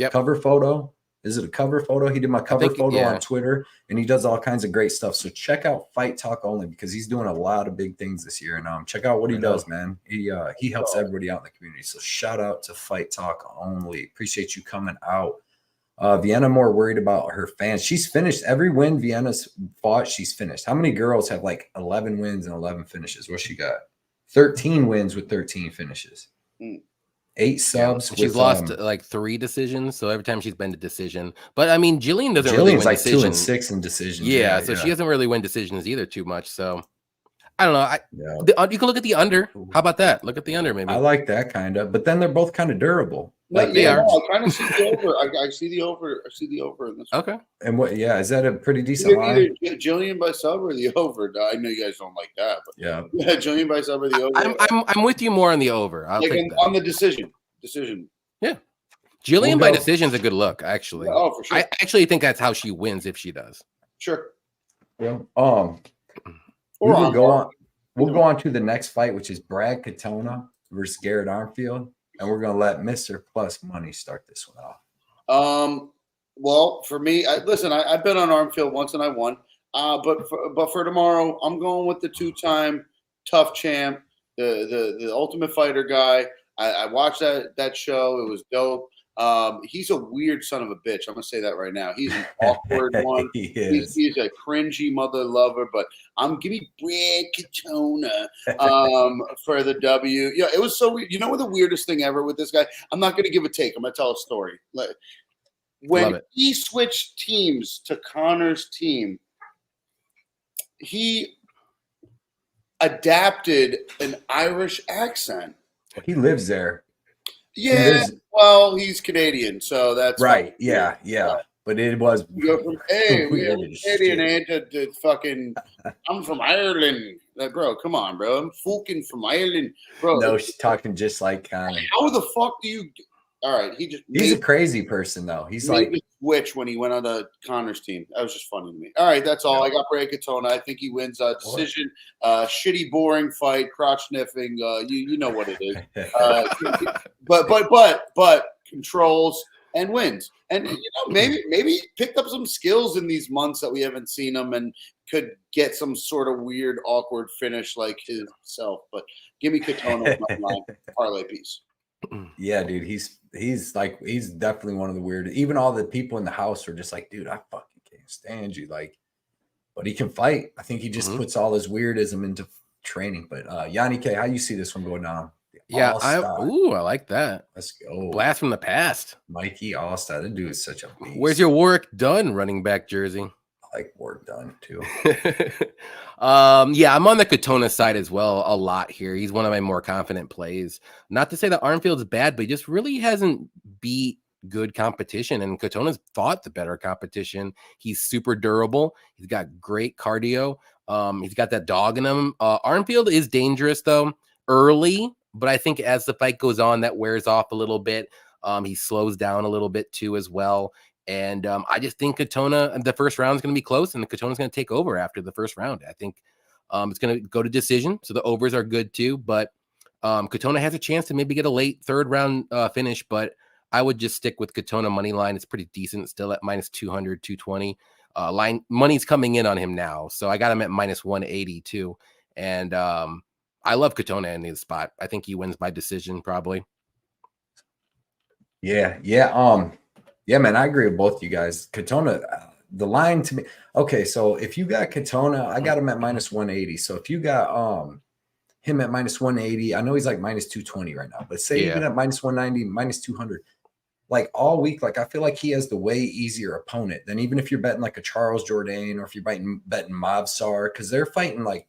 cover photo. Is it a cover photo? He did my cover photo on Twitter, and he does all kinds of great stuff. So check out Fight Talk Only because he's doing a lot of big things this year. And check out what he does, man. He helps everybody out in the community. So shout out to Fight Talk Only. Appreciate you coming out. Viviane more worried about her fans. She's finished every win Viviane's fought. She's finished. How many girls have like 11 wins and 11 finishes? What she got? 13 wins with 13 finishes. 8 subs. She's lost like 3 decisions, so every time she's been to decision. But I mean, Jillian doesn't really win like decisions. 2-6 in decisions. Yeah, so she doesn't really win decisions either too much. So I don't know. You can look at the under. How about that? Look at the under, maybe. I like that kind of, but then they're both kind of durable. Like they are. I kind of see the over. I see the over. I see the over in this. Okay. And what? Yeah, is that a pretty decent line? Either Jillian by sub or the over. I know you guys don't like that, but yeah, Jillian by sub or the over. I'm with you more on the over. I'll take that. On the decision. Yeah. Jillian by decision is a good look, actually. Oh, for sure. I actually think that's how she wins if she does. Sure. Yeah. We'll go on to the next fight, which is Brad Katona versus Garrett Armfield, and we're gonna let Mr. Plus Money start this one off. Well, for me, I've been on Armfield once and I won. But for tomorrow, I'm going with the 2-time tough champ, the Ultimate Fighter guy. I watched that show. It was dope. He's a weird son of a bitch. I'm gonna say that right now. He's an awkward one. He's a cringy mother lover. But give me Brad Katona for the W. Yeah, it was so weird. You know what the weirdest thing ever with this guy? I'm not gonna give a take. I'm gonna tell a story. When he switched teams to Connor's team, he adapted an Irish accent. He lives there. Yeah, well, he's Canadian, so that's right. Yeah. But it was. You go from we're Canadian and to fucking. I'm from Ireland, bro. Come on, bro. I'm fucking from Ireland, bro. No, she's talking just like Connor. How the fuck do you? All right, he's a crazy person though. He's made like the switch when he went on the Connor's team. That was just funny to me. All right, that's all. I got Brad Katona. I think he wins decision. Shitty, boring fight, crotch sniffing. You know what it is. But controls and wins. And maybe he picked up some skills in these months that we haven't seen him and could get some sort of weird, awkward finish like himself. But give me Katona with my line parlay piece. Yeah, dude, he's definitely one of the weird. Even all the people in the house are just like, dude, I fucking can't stand you. Like, but he can fight. I think he just puts all his weirdism into training. But Johnny K, how you see this one going down? Yeah, I like that. Let's go. Blast from the past. Mikey Allstar. That dude is such a beast. Where's your Warwick Dunn running back jersey? I like Warwick Dunn too. Yeah, I'm on the Katona side as well a lot here. He's one of my more confident plays. Not to say that Armfield's bad, but he just really hasn't beat good competition, and Katona's fought the better competition. He's super durable. He's got great cardio. He's got that dog in him. Armfield is dangerous though early, but I think as the fight goes on, that wears off a little bit. He slows down a little bit too as well. And I just think Katona, the first round is going to be close, and Katona's going to take over after the first round. I think it's going to go to decision, so the overs are good too. But Katona has a chance to maybe get a late third round finish, but I would just stick with Katona money line. It's pretty decent, still at minus 200, 220. Line money's coming in on him now, so I got him at minus 180 too. And I love Katona in this spot. I think he wins by decision probably. Yeah, man, I agree with both you guys. Katona, the line to me. Okay, so if you got Katona, I got him at minus 180. So if you got him at minus 180, I know he's like minus 220 right now, but say even at minus 190, minus 200, like all week, like I feel like he has the way easier opponent than even if you're betting like a Charles Jourdain or if you're betting Movsar, because they're fighting like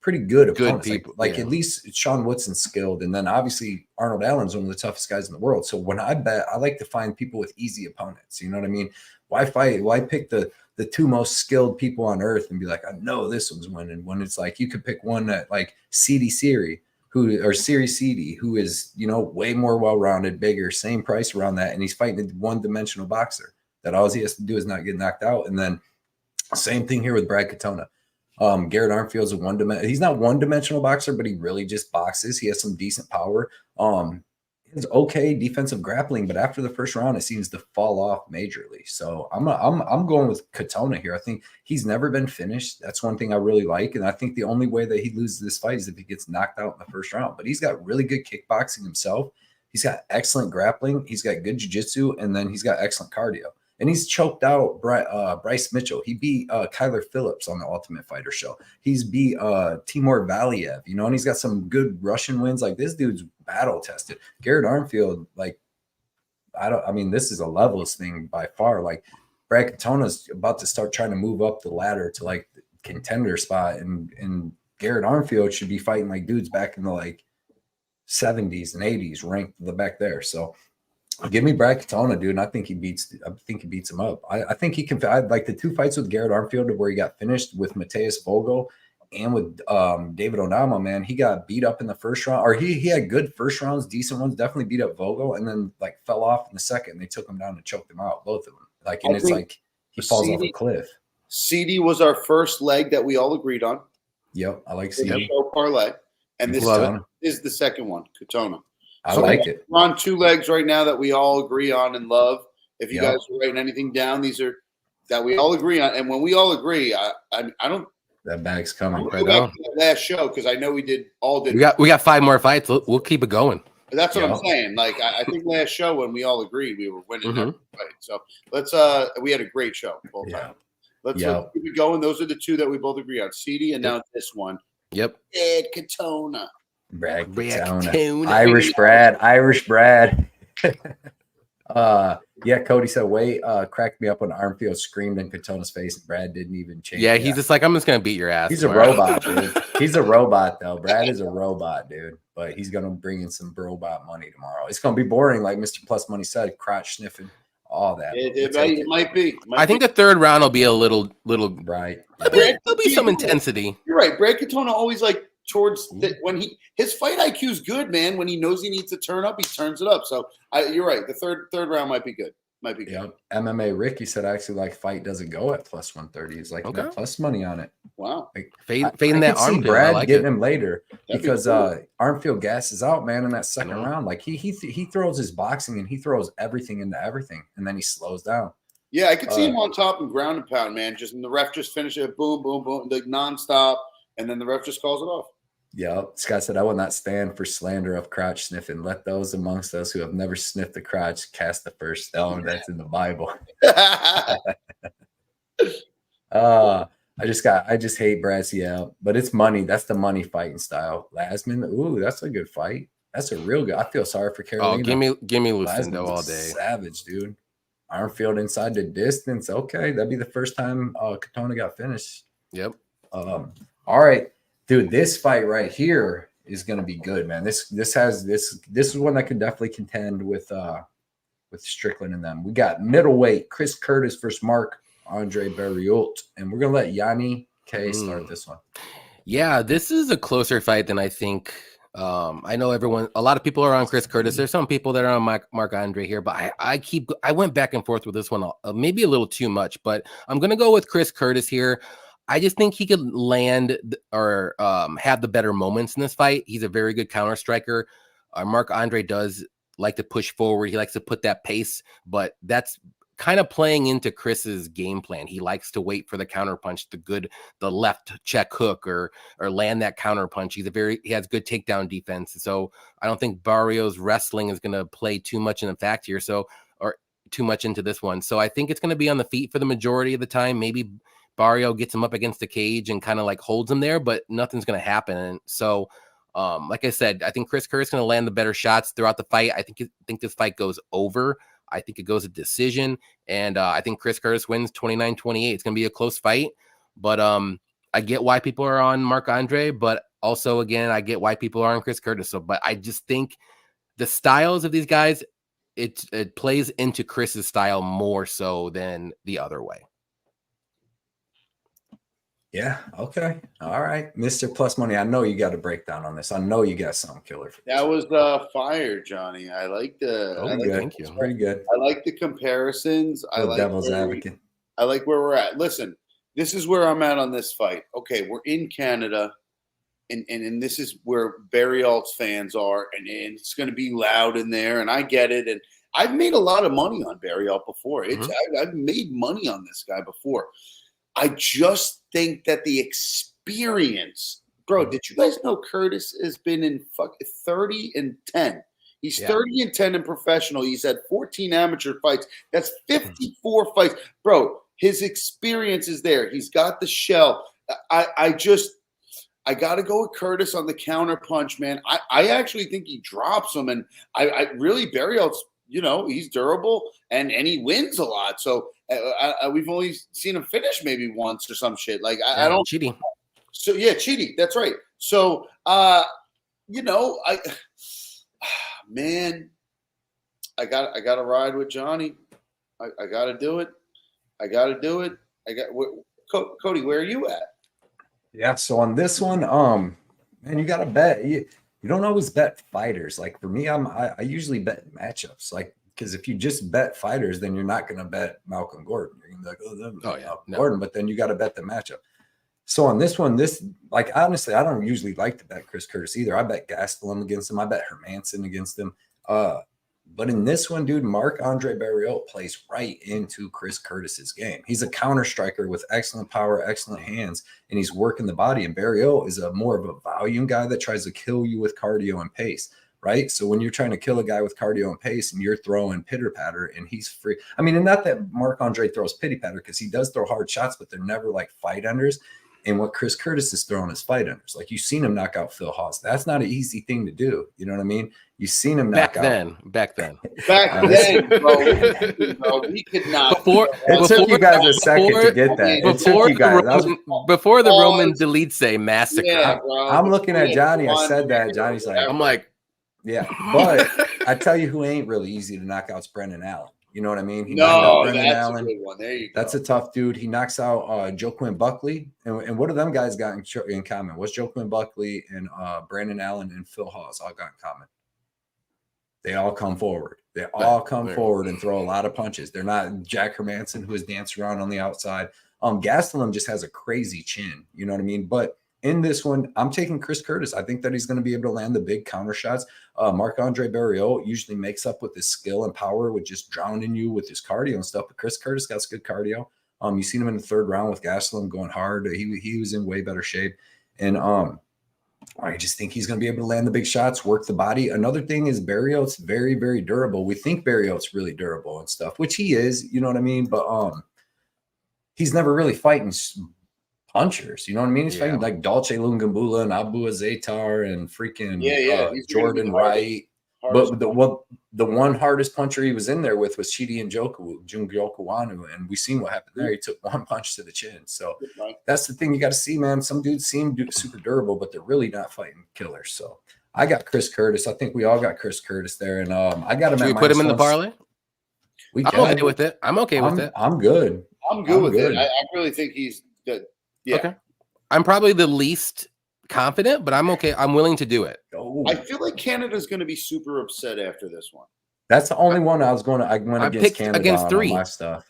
pretty good opponents. People, like at least Sean Woodson's skilled, and then obviously Arnold Allen's one of the toughest guys in the world. So when I bet, I like to find people with easy opponents. You know what I mean? Why fight? Why pick the two most skilled people on earth and be like, I know this one's winning, when it's like you could pick one that like Siri, who is, way more well-rounded, bigger, same price around that, and he's fighting a one-dimensional boxer that all he has to do is not get knocked out. And then same thing here with Brad Katona. Garrett Armfield's he's not one-dimensional boxer, but he really just boxes. He has some decent power. It's okay defensive grappling, but after the first round, it seems to fall off majorly. So I'm going with Katona here. I think he's never been finished. That's one thing I really like, and I think the only way that he loses this fight is if he gets knocked out in the first round. But he's got really good kickboxing himself. He's got excellent grappling. He's got good jiu-jitsu, and then he's got excellent cardio. And he's choked out Bryce Mitchell. He beat Kyler Phillips on the Ultimate Fighter show. He's beat Timur Valiev, and he's got some good Russian wins. Like, this dude's battle tested. Garrett Armfield, this is a levels thing by far. Like, Brad Katona's about to start trying to move up the ladder to like the contender spot, and Garrett Armfield should be fighting like dudes back in the like 70s and 80s ranked back there. So give me Brad Katona, dude, and I think he beats him up. I think he can. I like the two fights with Garrett Armfield where he got finished with Mateus Vogel and with David Onama. Man, he got beat up in the first round, or he had good first rounds, decent ones. Definitely beat up Vogel, and then like fell off in the second. They took him down and choked him out, both of them. Like, and it's like he falls off a cliff. CD was our first leg that we all agreed on. Yep, I like CD. Parlay, and this is the second one, Katona. I like it. We're on two legs right now that we all agree on and love. If you guys are writing anything down, these are that we all agree on. And when we all agree, I don't. That bag's coming. Right back to the last show, because I know we did. We got 5 more fights. We'll keep it going. That's what I'm saying. Like, I think last show when we all agreed, we were winning every fight. So let's. We had a great show both times. Let's keep it going. Those are the two that we both agree on. CD and now this one. Yep. Ed Katona. Brad Katona. Irish Brad. Cody said, wait, cracked me up when Armfield screamed in Katona's face and Brad didn't even change. Yeah, he's just like, I'm just gonna beat your ass. He's a robot, dude. He's a robot though. Brad is a robot, dude. But he's gonna bring in some robot money tomorrow. It's gonna be boring, like Mr. Plus Money said, crotch sniffing, all that. It might be. I think the third round will be a little right. There'll be some intensity. You're right. Brad Katona always like towards when his fight IQ is good, man. When he knows he needs to turn up, he turns it up. So you're right. The third round might be good. Might be good. Yep. MMA Ricky said actually like fight doesn't go at plus 130. He's like got plus money on it. Wow. Like, fading that Armfield. Brad like getting him later because cool. Armfield gasses out, man, in that second round. Like he throws his boxing and he throws everything into everything, and then he slows down. Yeah, I could see him on top and ground and pound, man. Just and the ref just finished it, boom, boom, boom, like nonstop, and then the ref just calls it off. Yeah, Scott said, I will not stand for slander of crotch sniffing. Let those amongst us who have never sniffed the crotch cast the first stone. That's in the Bible. I just hate Braziel, but it's money. That's the money fighting style. Lasman, ooh, that's a good fight. That's a real good. I feel sorry for Carolina. Oh, give me Lucindo all day. Savage, dude. Armfield inside the distance. Okay, that'd be the first time Katona got finished. Yep. All right. Dude, this fight right here is going to be good, man. This is one that can definitely contend with Strickland and them. We got middleweight Chris Curtis versus Marc-Andre Barriault, and we're going to let Yanni K start this one. Yeah, this is a closer fight than I think. I know a lot of people are on Chris Curtis. There's some people that are on Marc-Andre here, but I went back and forth with this one, maybe a little too much, but I'm going to go with Chris Curtis here. I just think he could land or have the better moments in this fight. He's a very good counter striker. Marc-Andre does like to push forward. He likes to put that pace, but that's kind of playing into Chris's game plan. He likes to wait for the counter punch, the left check hook or land that counter punch. He has good takedown defense. So I don't think Barrios' wrestling is going to play too much in the fact here. Or too much into this one. So I think it's going to be on the feet for the majority of the time. Maybe Barrio gets him up against the cage and kind of like holds him there, but nothing's going to happen. And so, like I said, I think Chris Curtis is going to land the better shots throughout the fight. I think this fight goes over. I think it goes a decision. And I think Chris Curtis wins 29-28. It's going to be a close fight, but I get why people are on Marc-Andre, but also, again, I get why people are on Chris Curtis. So, but I just think the styles of these guys, it plays into Chris's style more so than the other way. Yeah. Okay. All right. Mr. Plus Money. I know you got a breakdown on this. I know you got something killer for this. That was fire, Johnny. I like the. Thank you. Pretty good. I like the comparisons. I like devil's advocate. I like where we're at. Listen, this is where I'm at on this fight. Okay, we're in Canada, and this is where Barriault's fans are, and it's going to be loud in there, and I get it. And I've made a lot of money on Barriault before. I've made money on this guy before. I just think that the experience, bro. Did you guys know Curtis has been in 30-10? He's 30-10 in professional. He's had 14 amateur fights. That's 54 fights, bro. His experience is there. He's got the shell. I got to go with Curtis on the counter punch, man. I actually think he drops him, and I really Barriault's. He's durable and he wins a lot. So we've only seen him finish maybe once or some shit. Like I don't cheating. So cheating. That's right. So man, I got to ride with Johnny. I got to do it. Cody, where are you at? Yeah. So on this one, man, you got to bet. You don't always bet fighters. Like for me, I usually bet matchups. Like because if you just bet fighters, then you're not going to bet Malcolm Gordon. You're going to be like, Gordon, but then you got to bet the matchup. So on this one, honestly, I don't usually like to bet Chris Curtis either. I bet Gastelum against him. I bet Hermanson against him. But in this one, dude, Marc-Andre Barriault plays right into Chris Curtis's game. He's a counter striker with excellent power, excellent hands, and he's working the body. And Barriault is more of a volume guy that tries to kill you with cardio and pace, right? So when you're trying to kill a guy with cardio and pace and you're throwing pitter patter and he's free. I mean, and not that Marc-Andre throws pity patter because he does throw hard shots, but they're never like fight enders. And what Chris Curtis is throwing is fight enders. Like you've seen him knock out Phil Haas. That's not an easy thing to do. You know what I mean? You've seen him knock out. Back then, bro, we could not. It took you guys a second to get that. It took you guys. Before the Roman Delitse massacre. Yeah, I'm looking at Johnny. I said that. Johnny's like, I'm like, yeah. But I tell you who ain't really easy to knock out is Brendan Allen. You know what I mean? He knocked out No, Brendan that's Allen. a good one. There you go. That's a tough dude. He knocks out Joaquin Buckley. And what do them guys got in common? What's Joaquin Buckley and Brandon Allen and Phil Hawes all got in common? They all come forward. They all come forward and throw a lot of punches. They're not Jack Hermanson, who is dancing around on the outside. Gastelum just has a crazy chin. You know what I mean? But in this one, I'm taking Chris Curtis. I think that he's going to be able to land the big counter shots. Marc-Andre Barriault usually makes up with his skill and power with just drowning you with his cardio and stuff. But Chris Curtis got good cardio. You seen him in the third round with Gastelum going hard. He was in way better shape. And I just think he's going to be able to land the big shots, work the body. Another thing is Barriault's very, very durable. We think Barriault's really durable and stuff, which he is, you know what I mean? But he's never really fighting punchers, you know what I mean? He's fighting like Dolce Lungambula and Abu Azaitar and freaking Jordan Wright. But the one hardest puncher he was in there with was Chidi Njoku, and we seen what happened there. He took one punch to the chin. So that's the thing you got to see, man. Some dudes seem super durable, but they're really not fighting killers. So I got Chris Curtis. I think we all got Chris Curtis there, and I got him. Should we put him in the parlay? I'm okay with it. I'm okay with it. I'm good. I'm good with it. I really think he's good. Yeah. Okay. I'm probably the least confident, but I'm okay. I'm willing to do it. I feel like Canada's going to be super upset after this one. That's the only one I went against Canada against three. On my stuff.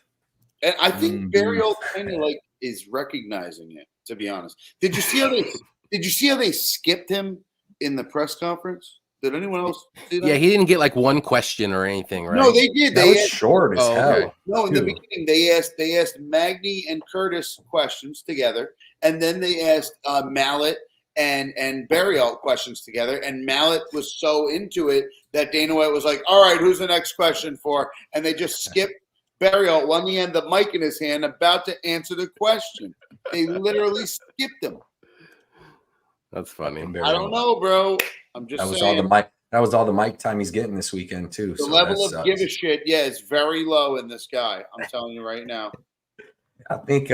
And I think Barriault kind of like is recognizing it, to be honest. Did you see how they skipped him in the press conference? Did anyone else see that? Yeah, he didn't get like one question or anything, right? No, they did. They was short as hell. Okay. No, in the beginning they asked Magny and Curtis questions together, and then they asked Mallet and Barriault questions together, and Mallet was so into it that Dana White was like, all right, who's the next question for? And they just skipped Barriault when he had the mic in his hand about to answer the question. They literally skipped him. That's funny. I don't know, bro. I'm just saying. That was all the mic time he's getting this weekend too. The level of give a shit, is very low in this guy. I'm telling you right now. I think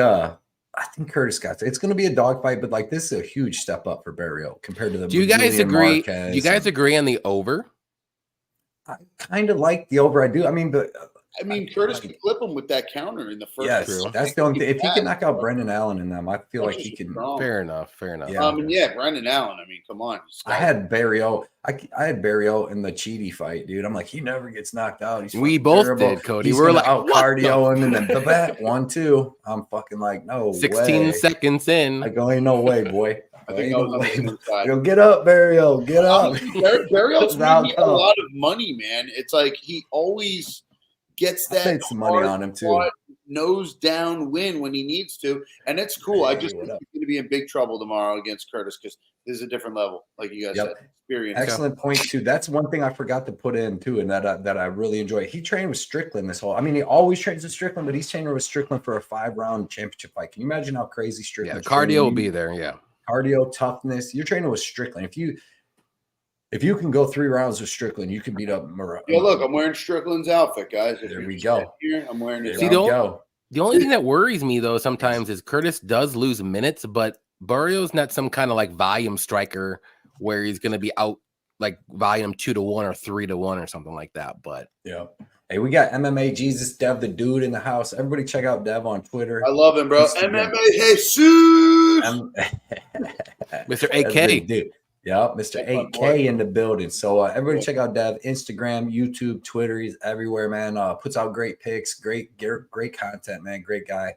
Curtis got it. It's going to be a dogfight, but like this is a huge step up for Barriault compared to the. Do you guys agree? Do you guys agree on the over? I kind of like the over. I do. I mean, Curtis can flip him with that counter in the first. Yes, that's the only thing. If he can knock out Brendan Allen in them, I feel like he can. Fair enough. Yeah. Brendan Allen. I mean, come on. I had Barriault. I had Barriault in the Chidi fight, dude. I'm like, he never gets knocked out. We both did, Cody. We're like out cardio and then the bat 1-2. I'm fucking like, no 16 way. seconds in. I go, ain't no way, boy. I think Get up, Barriault. Get up. Barriault's making a lot of money, man. It's like he always gets that some money on him too. Nose down win when he needs to, and it's cool. I just think he's going to be in big trouble tomorrow against Curtis because this is a different level, like you guys said. Experience. Excellent point too. That's one thing I forgot to put in too, and that I really enjoy. He trained with Strickland this whole. I mean, he always trains with Strickland, but he's training with Strickland for a 5-round championship fight. Can you imagine how crazy Strickland? Yeah, cardio will be there. Yeah, cardio, toughness. You're training with Strickland. If you can go 3 rounds with Strickland, you can beat up Murray. Yeah, look, I'm wearing Strickland's outfit, guys. There we go. Here, I'm wearing it. The only thing that worries me though sometimes is Curtis does lose minutes, but Barriault's not some kind of like volume striker where he's going to be out like volume 2-1 or 3-1 or something like that. But yeah. Hey, we got MMA Jesus Dev, the dude in the house. Everybody check out Dev on Twitter. I love him, bro. MMA Jesus. Mr. AK. Dude. Yeah, Mr. 8K in the building. So everybody check out Dev, Instagram, YouTube, Twitter. He's everywhere, man. Puts out great pics, great content, man. Great guy.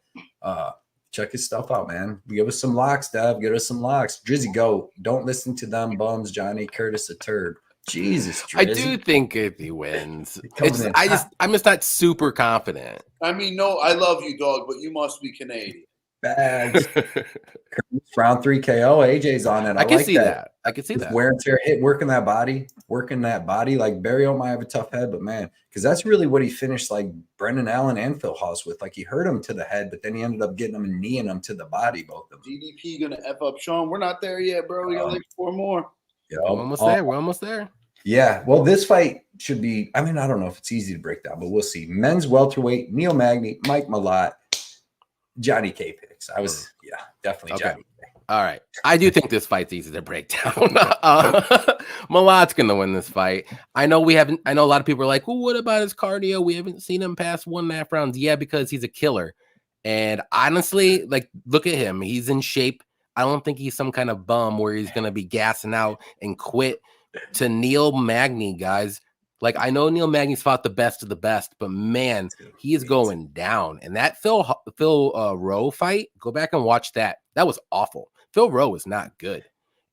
Check his stuff out, man. Give us some locks, Dev. Give us some locks. Drizzy, go. Don't listen to them bums. Johnny Curtis a turd. Jesus, Drizzy. I do think if he wins, I'm just not super confident. I mean, no, I love you, dog, but you must be Canadian. Bags. Round 3 KO. AJ's on it. I can see that. I can see that. Wear and tear hit, working that body. Like Barriault might have a tough head, but man, because that's really what he finished like Brendan Allen and Phil Hawes with. Like he hurt him to the head, but then he ended up getting him and kneeing him to the body, both of them. DDP gonna F up Sean. We're not there yet, bro. We got like 4 more. Yeah, We're almost there. Yeah. Well, this fight should be, I mean, I don't know if it's easy to break down, but we'll see. Men's welterweight, Neil Magny, Mike Malott, JohnnyKpicks. Definitely okay. Johnny. All right. I do think this fight's easy to break down. Malat's going to win this fight. I know a lot of people are like, well, what about his cardio? We haven't seen him pass 1.5 rounds. Yeah, because he's a killer. And honestly, like, look at him. He's in shape. I don't think he's some kind of bum where he's going to be gassing out and quit. To Neil Magny, guys. Like, I know Neil Magny's fought the best of the best, but man, he is going down. And that Phil Rowe fight, go back and watch that. That was awful. Phil Rowe is not good.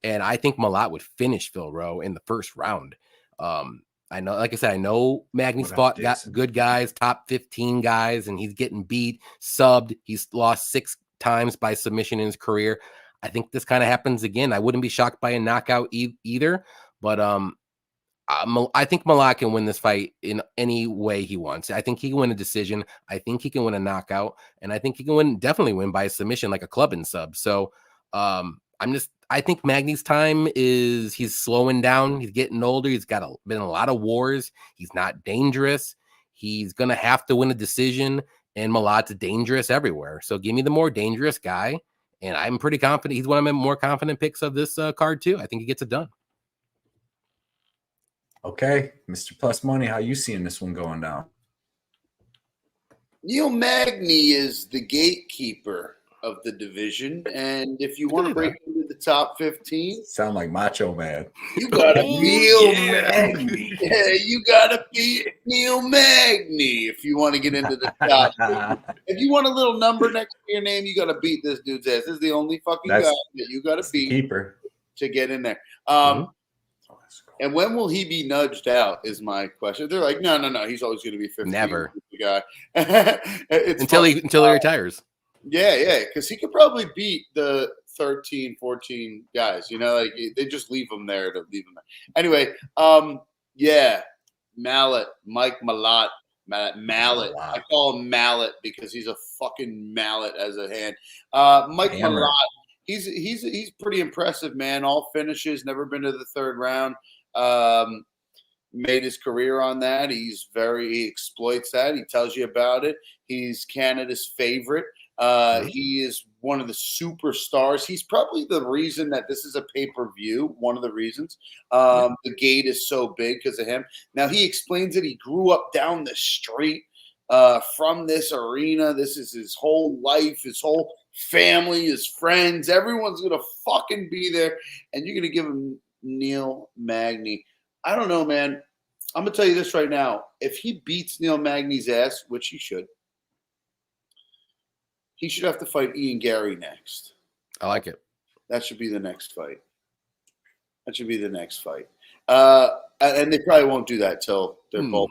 And I think Malat would finish Phil Rowe in the first round. I know, like I said, I know Magny's fought good guys, top 15 guys, and he's getting beat, subbed. He's lost 6 times by submission in his career. I think this kind of happens again. I wouldn't be shocked by a knockout either, but I think Malat can win this fight in any way he wants. I think he can win a decision. I think he can win a knockout, and I think he can definitely win by a submission, like a club and sub. So I think Magny's time he's slowing down. He's getting older. He's been in a lot of wars. He's not dangerous. He's going to have to win a decision, and Malat's dangerous everywhere. So give me the more dangerous guy, and I'm pretty confident. He's one of my more confident picks of this card too. I think he gets it done. Okay, Mr. Plus Money, how you seeing this one going down? Neil Magny is the gatekeeper of the division, and if you want to break into the top 15, sound like Macho Man. You gotta Neil Magny. Yeah, you gotta beat Neil Magny if you want to get into the top 15. If you want a little number next to your name, you gotta beat this dude's ass. This is the only fucking guy that you gotta beat keeper to get in there. And when will he be nudged out is my question. They're like, no. He's always going to be 15. Never. Guy. until he retires. Yeah, because he could probably beat the 13, 14 guys. You know, like they just leave him there to leave him there. Anyway, Mallet, Mike Malat. Mallet. I call him Mallet because he's a fucking mallet as a hand. Mike Malat. He's pretty impressive, man. All finishes, never been to the third round. Made his career on that. He exploits that. He tells you about it. He's Canada's favorite. He is one of the superstars. He's probably the reason that this is a pay-per-view. One of the reasons. The gate is so big because of him. Now he explains that he grew up down the street from this arena. This is his whole life, his whole family, his friends. Everyone's gonna fucking be there, and you're gonna give him Neil Magny. I don't know, man. I'm gonna tell you this right now. If he beats Neil Magny's ass, which he should have to fight Ian Gary next. I like it. That should be the next fight. And they probably won't do that till they're both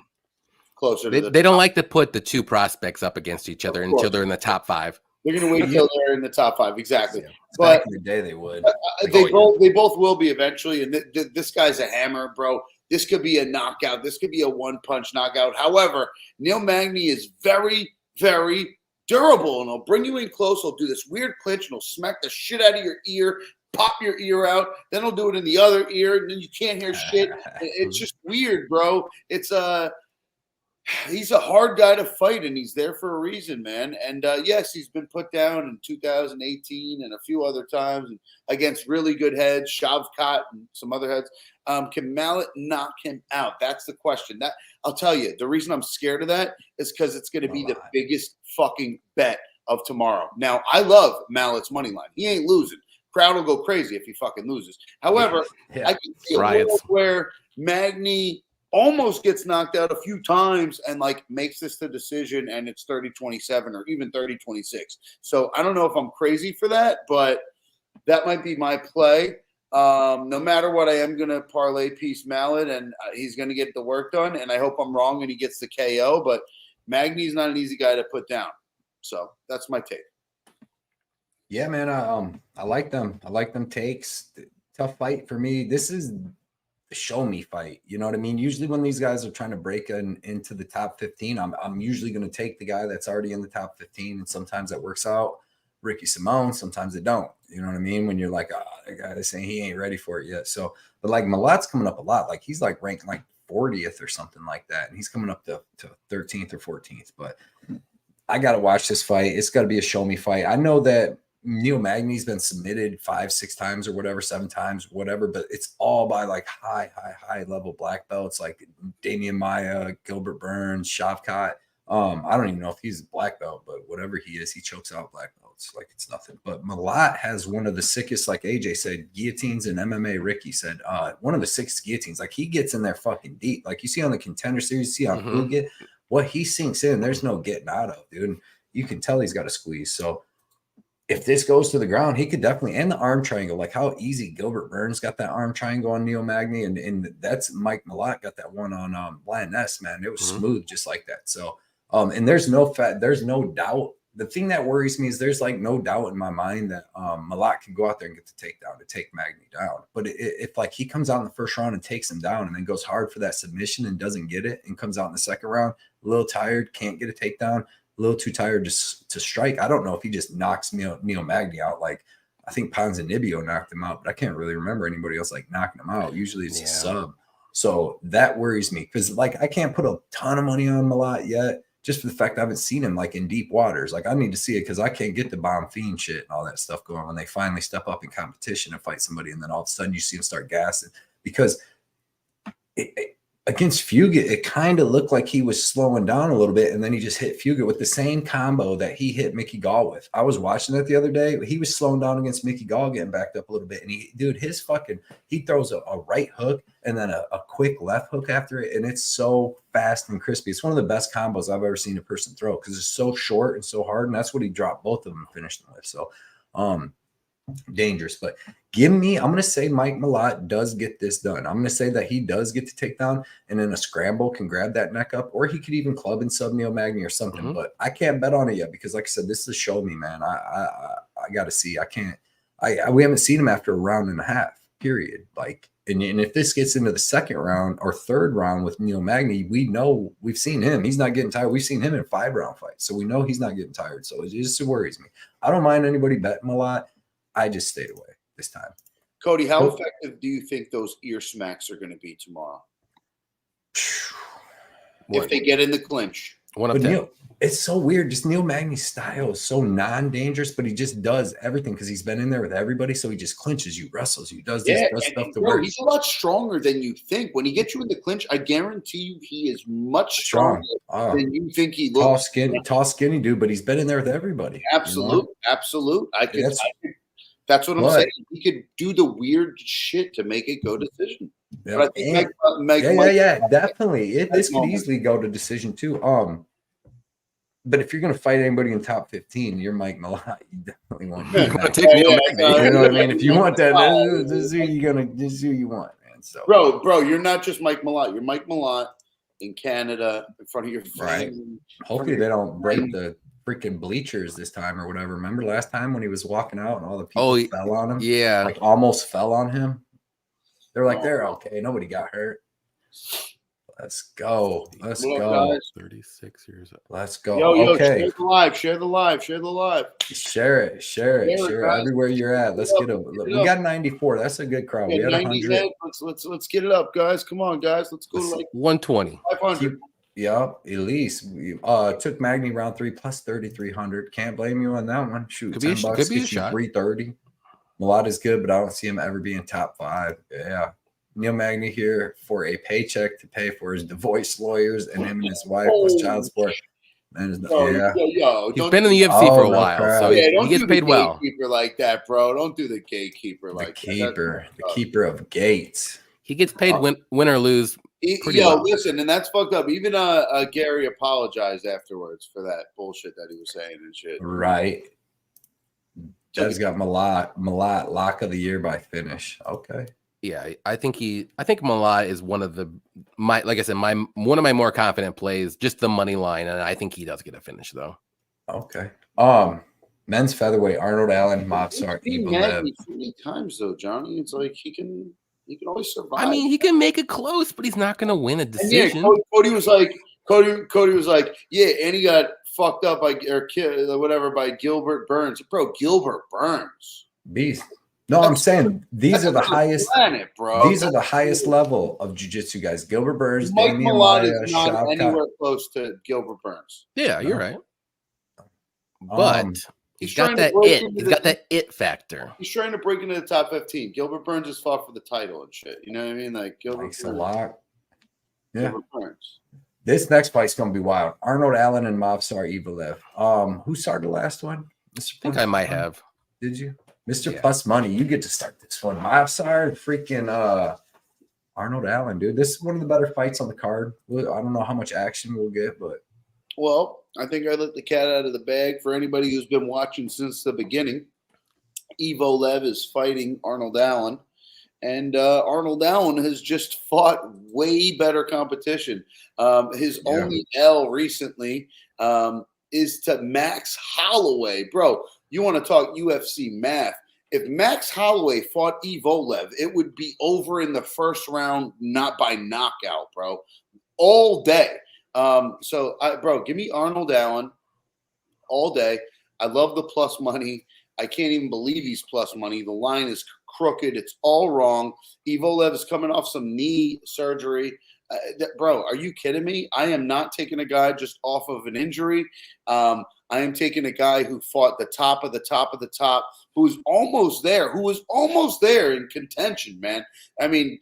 closer to they don't like to put the two prospects up against each other until they're in the top 5. They're going to wait until they're in the top 5. Exactly. Yeah. But back in the day, they would. They both will be eventually. And this guy's a hammer, bro. This could be a knockout. This could be a one-punch knockout. However, Neil Magny is very, very durable, and he'll bring you in close. He'll do this weird clinch, and he'll smack the shit out of your ear, pop your ear out. Then he'll do it in the other ear, and then you can't hear shit. It's just weird, bro. He's a hard guy to fight, and he's there for a reason, man. And yes, he's been put down in 2018 and a few other times and against really good heads, Shavkat and some other heads. Can Mallet knock him out? That's the question. That I'll tell you, the reason I'm scared of that is because it's going to be the biggest fucking bet of tomorrow. Now, I love Mallet's money line. He ain't losing. Crowd will go crazy if he fucking loses. However, I can see a world where Magny almost gets knocked out a few times and like makes this the decision, and it's 30-27 or even 30-26. So I don't know if I'm crazy for that, but that might be my play. No matter what, I am going to parlay Peace Mallet, and he's going to get the work done, and I hope I'm wrong and he gets the KO, but Magny's not an easy guy to put down. So that's my take. Yeah, man. I like them. I like them takes. Tough fight for me. This is show me fight. You know what I mean? Usually when these guys are trying to break into the top 15, I'm usually going to take the guy that's already in the top 15. And sometimes that works out. Ricky Simone, sometimes it don't. You know what I mean? When you're like, that guy is saying he ain't ready for it yet. So, but like Malat's coming up a lot. Like he's like ranked like 40th or something like that. And he's coming up to 13th or 14th. But I got to watch this fight. It's got to be a show me fight. I know that Neil Magny's been submitted 5-6 times or whatever, 7 times, whatever, but it's all by like high level black belts like Damian Maia, Gilbert Burns, Shavkat. I don't even know if he's a black belt, but whatever he is, he chokes out black belts like it's nothing. But Malat has one of the sickest, like AJ said, guillotines in MMA. Ricky said, one of the sickest guillotines. Like he gets in there fucking deep. Like you see on the Contender Series, you see on Fugit, what he sinks in, there's no getting out of, dude. And you can tell he's got a squeeze. So if this goes to the ground, he could definitely, and the arm triangle, like how easy Gilbert Burns got that arm triangle on Neil Magny, and that's Mike Malat got that one on Blind Ness, man. It was smooth just like that. So and there's no doubt. The thing that worries me is there's like no doubt in my mind that Malat can go out there and get the takedown to take Magny down. But if like he comes out in the first round and takes him down and then goes hard for that submission and doesn't get it and comes out in the second round a little tired, can't get a takedown, a little too tired to strike, I don't know if he just knocks Neil Magny out. Like I think Ponzinibbio knocked him out, but I can't really remember anybody else like knocking him out. Usually it's a sub. So that worries me because like I can't put a ton of money on Malat yet. Just for the fact I haven't seen him like in deep waters. Like I need to see it because I can't get the bomb fiend shit and all that stuff going when they finally step up in competition and fight somebody. And then all of a sudden you see him start gassing because against Fugit, it kind of looked like he was slowing down a little bit. And then he just hit Fugit with the same combo that he hit Mickey Gall with. I was watching that the other day. He was slowing down against Mickey Gall, getting backed up a little bit. And he throws a right hook and then a quick left hook after it. And it's so fast and crispy. It's one of the best combos I've ever seen a person throw because it's so short and so hard. And that's what he dropped both of them and finished them with. So, dangerous, but I'm going to say Mike Malat does get this done. I'm going to say that he does get to take down and in a scramble can grab that neck up, or he could even club and sub Neil Magny or something, but I can't bet on it yet because like I said, this is show me, man. I got to see. We haven't seen him after a round and a half period. Like, and if this gets into the second round or third round with Neil Magny, we've seen him. He's not getting tired. We've seen him in 5-round fights. So we know he's not getting tired. So it just worries me. I don't mind anybody betting a lot. I just stayed away this time. Cody, how effective do you think those ear smacks are going to be tomorrow? If they get in the clinch. It's so weird. Just Neil Magny's style is so non-dangerous, but he just does everything because he's been in there with everybody. So he just clinches you, wrestles you, does stuff to work. He's a lot stronger than you think. When he gets you in the clinch, I guarantee you he is much stronger than you think he looks. Tall, skinny dude, but he's been in there with everybody. Absolute. That's what I'm saying. He could do the weird shit to make it go decision. Yeah, but I think definitely. This could easily go to decision too. But if you're going to fight anybody in top 15, you're Mike Malat. You definitely want to take Neil Magny. You know what I mean? If you want that, this is who you want, man. So, bro, you're not just Mike Malat. You're Mike Malat in Canada in front of your family. Right. Hopefully they don't break the freaking bleachers this time or whatever. Remember last time when he was walking out and all the people fell on him? Yeah. Like almost fell on him. They're like, they're okay. Nobody got hurt. Let's go. Let's go. Guys. 36 years old. Let's go. Yo, okay. Share the live. Share it everywhere you're at. Let's get we got 94. That's a good crowd. We had 100. Let's get it up, guys. Come on, guys. Let's go to like 120. 500. Yep, at least we took Magny round 3 plus 3,300. Can't blame you on that one. Shoot, $10 gets you 330. Malat is good, but I don't see him ever being top 5. Yeah. Neil Magny here for a paycheck to pay for his divorce lawyers and him and his wife plus child support. He's been in the UFC for a while, so he gets paid well. Gatekeeper like that, bro. Don't do the gatekeeper like that. The keeper of gates. He gets paid win or lose. Listen, and that's fucked up. Even Gary apologized afterwards for that bullshit that he was saying and shit. Right. Judge got Malat lock of the year by finish. Okay. Yeah, I think Malat is one of my more confident plays, just the money line, and I think he does get a finish though. Okay. Men's featherweight, Arnold Allen, Movsar, Evalev. So many times though, Johnny. It's like he can always survive. I mean, he can make it close, but he's not going to win a decision. Yeah, Cody was like, yeah, and he got fucked up by Gilbert Burns. Bro, Gilbert Burns. Beast. No, I'm saying these are the highest planet, bro. These are the highest level of jiu-jitsu guys. Gilbert Burns, Mike Damian Malat Maia, is not anywhere close to Gilbert Burns. Yeah, you're right. But He's got that it. He's got that it factor. He's trying to break into the top 15. Gilbert Burns just fought for the title and shit. You know what I mean? Like Gilbert Nice, Burns. a lot. Yeah. Gilbert Burns. This next fight's gonna be wild. Arnold Allen and Movsar Evalev. Who started the last one? Mr. I think I might have. Did you? Mr. Plus Money, you get to start this one. Movsar, freaking Arnold Allen, dude. This is one of the better fights on the card. I don't know how much action we'll get, but Well, I think I let the cat out of the bag for anybody who's been watching since the beginning. Evalev is fighting Arnold Allen, and Arnold Allen has just fought way better competition. His only L recently is to Max Holloway. Bro, you want to talk UFC math. If Max Holloway fought Evalev, it would be over in the first round, not by knockout, bro. All day. Bro, give me Arnold Allen all day. I love the plus money. I can't even believe he's plus money. The line is crooked. It's all wrong. Evalev is coming off some knee surgery. Bro, are you kidding me? I am not taking a guy just off of an injury. I am taking a guy who fought the top of the top of the top, who was almost there in contention, man. I mean,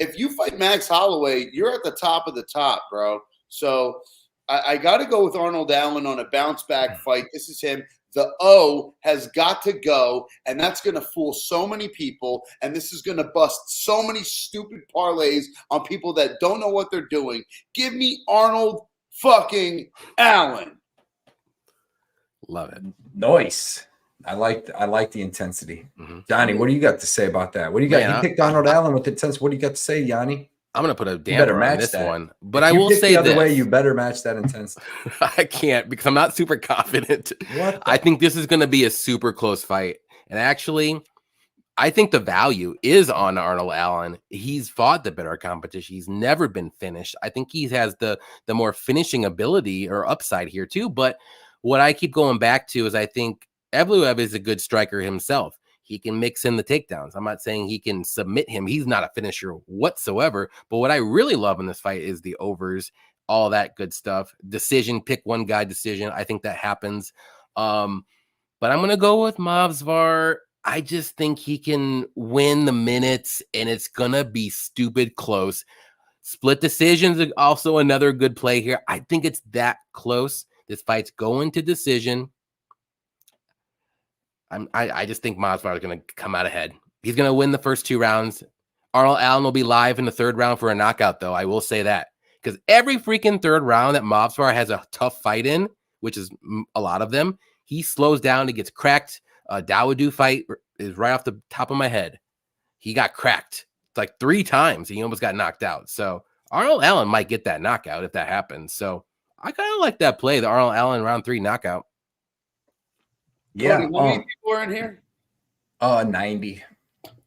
if you fight Max Holloway, you're at the top of the top, bro. So I got to go with Arnold Allen on a bounce back fight. This is him. The O has got to go, and that's going to fool so many people, and this is going to bust so many stupid parlays on people that don't know what they're doing. Give me Arnold fucking Allen. Love it. nice. I like the intensity. Johnny, what do you got to say about that? What do you got? Man, you picked Arnold Allen with intensity. What do you got to say, Yanni? I'm gonna put a damper on this one, but I will say the other this. way, you better match that intensity. I can't because I'm not super confident. I think this is gonna be a super close fight, and actually, I think the value is on Arnold Allen. He's fought the better competition. He's never been finished. I think he has the more finishing ability or upside here too. But what I keep going back to is I think Evloev is a good striker himself. He can mix in the takedowns. I'm not saying he can submit him. He's not a finisher whatsoever. But what I really love in this fight is the overs, all that good stuff. Decision, pick one guy decision. I think that happens. But I'm going to go with Movsar. I just think he can win the minutes, and it's going to be stupid close. Split decisions are also another good play here. I think it's that close. This fight's going to decision. I just think Movsar is going to come out ahead. He's going to win the first 2 rounds. Arnold Allen will be live in the 3rd round for a knockout, though. I will say that. Because every freaking 3rd round that Movsar has a tough fight in, which is a lot of them, he slows down, he gets cracked. Dawodu fight is right off the top of my head. He got cracked like 3 times. He almost got knocked out. So Arnold Allen might get that knockout if that happens. So I kind of like that play, the Arnold Allen round 3 knockout. Yeah. Cody, how many people are in here? 90.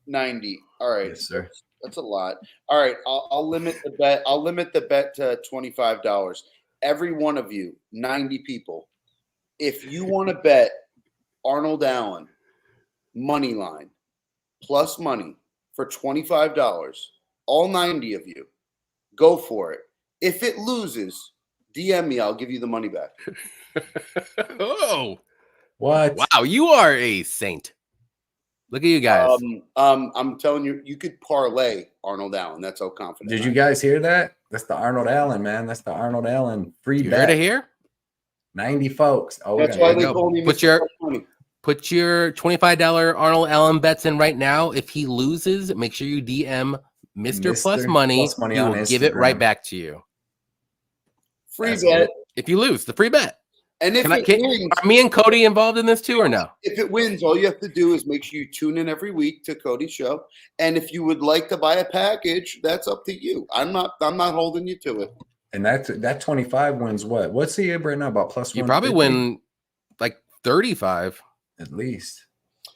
90. All right. Yes, sir. That's a lot. All right. I'll limit the bet. I'll limit the bet to $25. Every one of you, 90 people. If you want to bet Arnold Allen money line plus money for $25, all 90 of you, go for it. If it loses, DM me. I'll give you the money back. Oh. What? Wow, you are a saint. Look at you guys. I'm telling you, you could parlay Arnold Allen. That's how confident. Did you guys hear that? That's the Arnold Allen, man. That's the Arnold Allen free You bet. heard it here? 90 folks. Oh, That's why they go. told me Put your $25 Arnold Allen bets in right now. If he loses, make sure you DM Mr. Plus Money. He will give it right back to you. Free That's bet. good. If you lose, the free bet. And if wins, are me and Cody involved in this too or no? if it wins, all you have to do is make sure you tune in every week to Cody's show. And if you would like to buy a package, that's up to you. I'm not holding you to it. And that 25 wins what? What's the right now about plus? You probably win like 35 at least.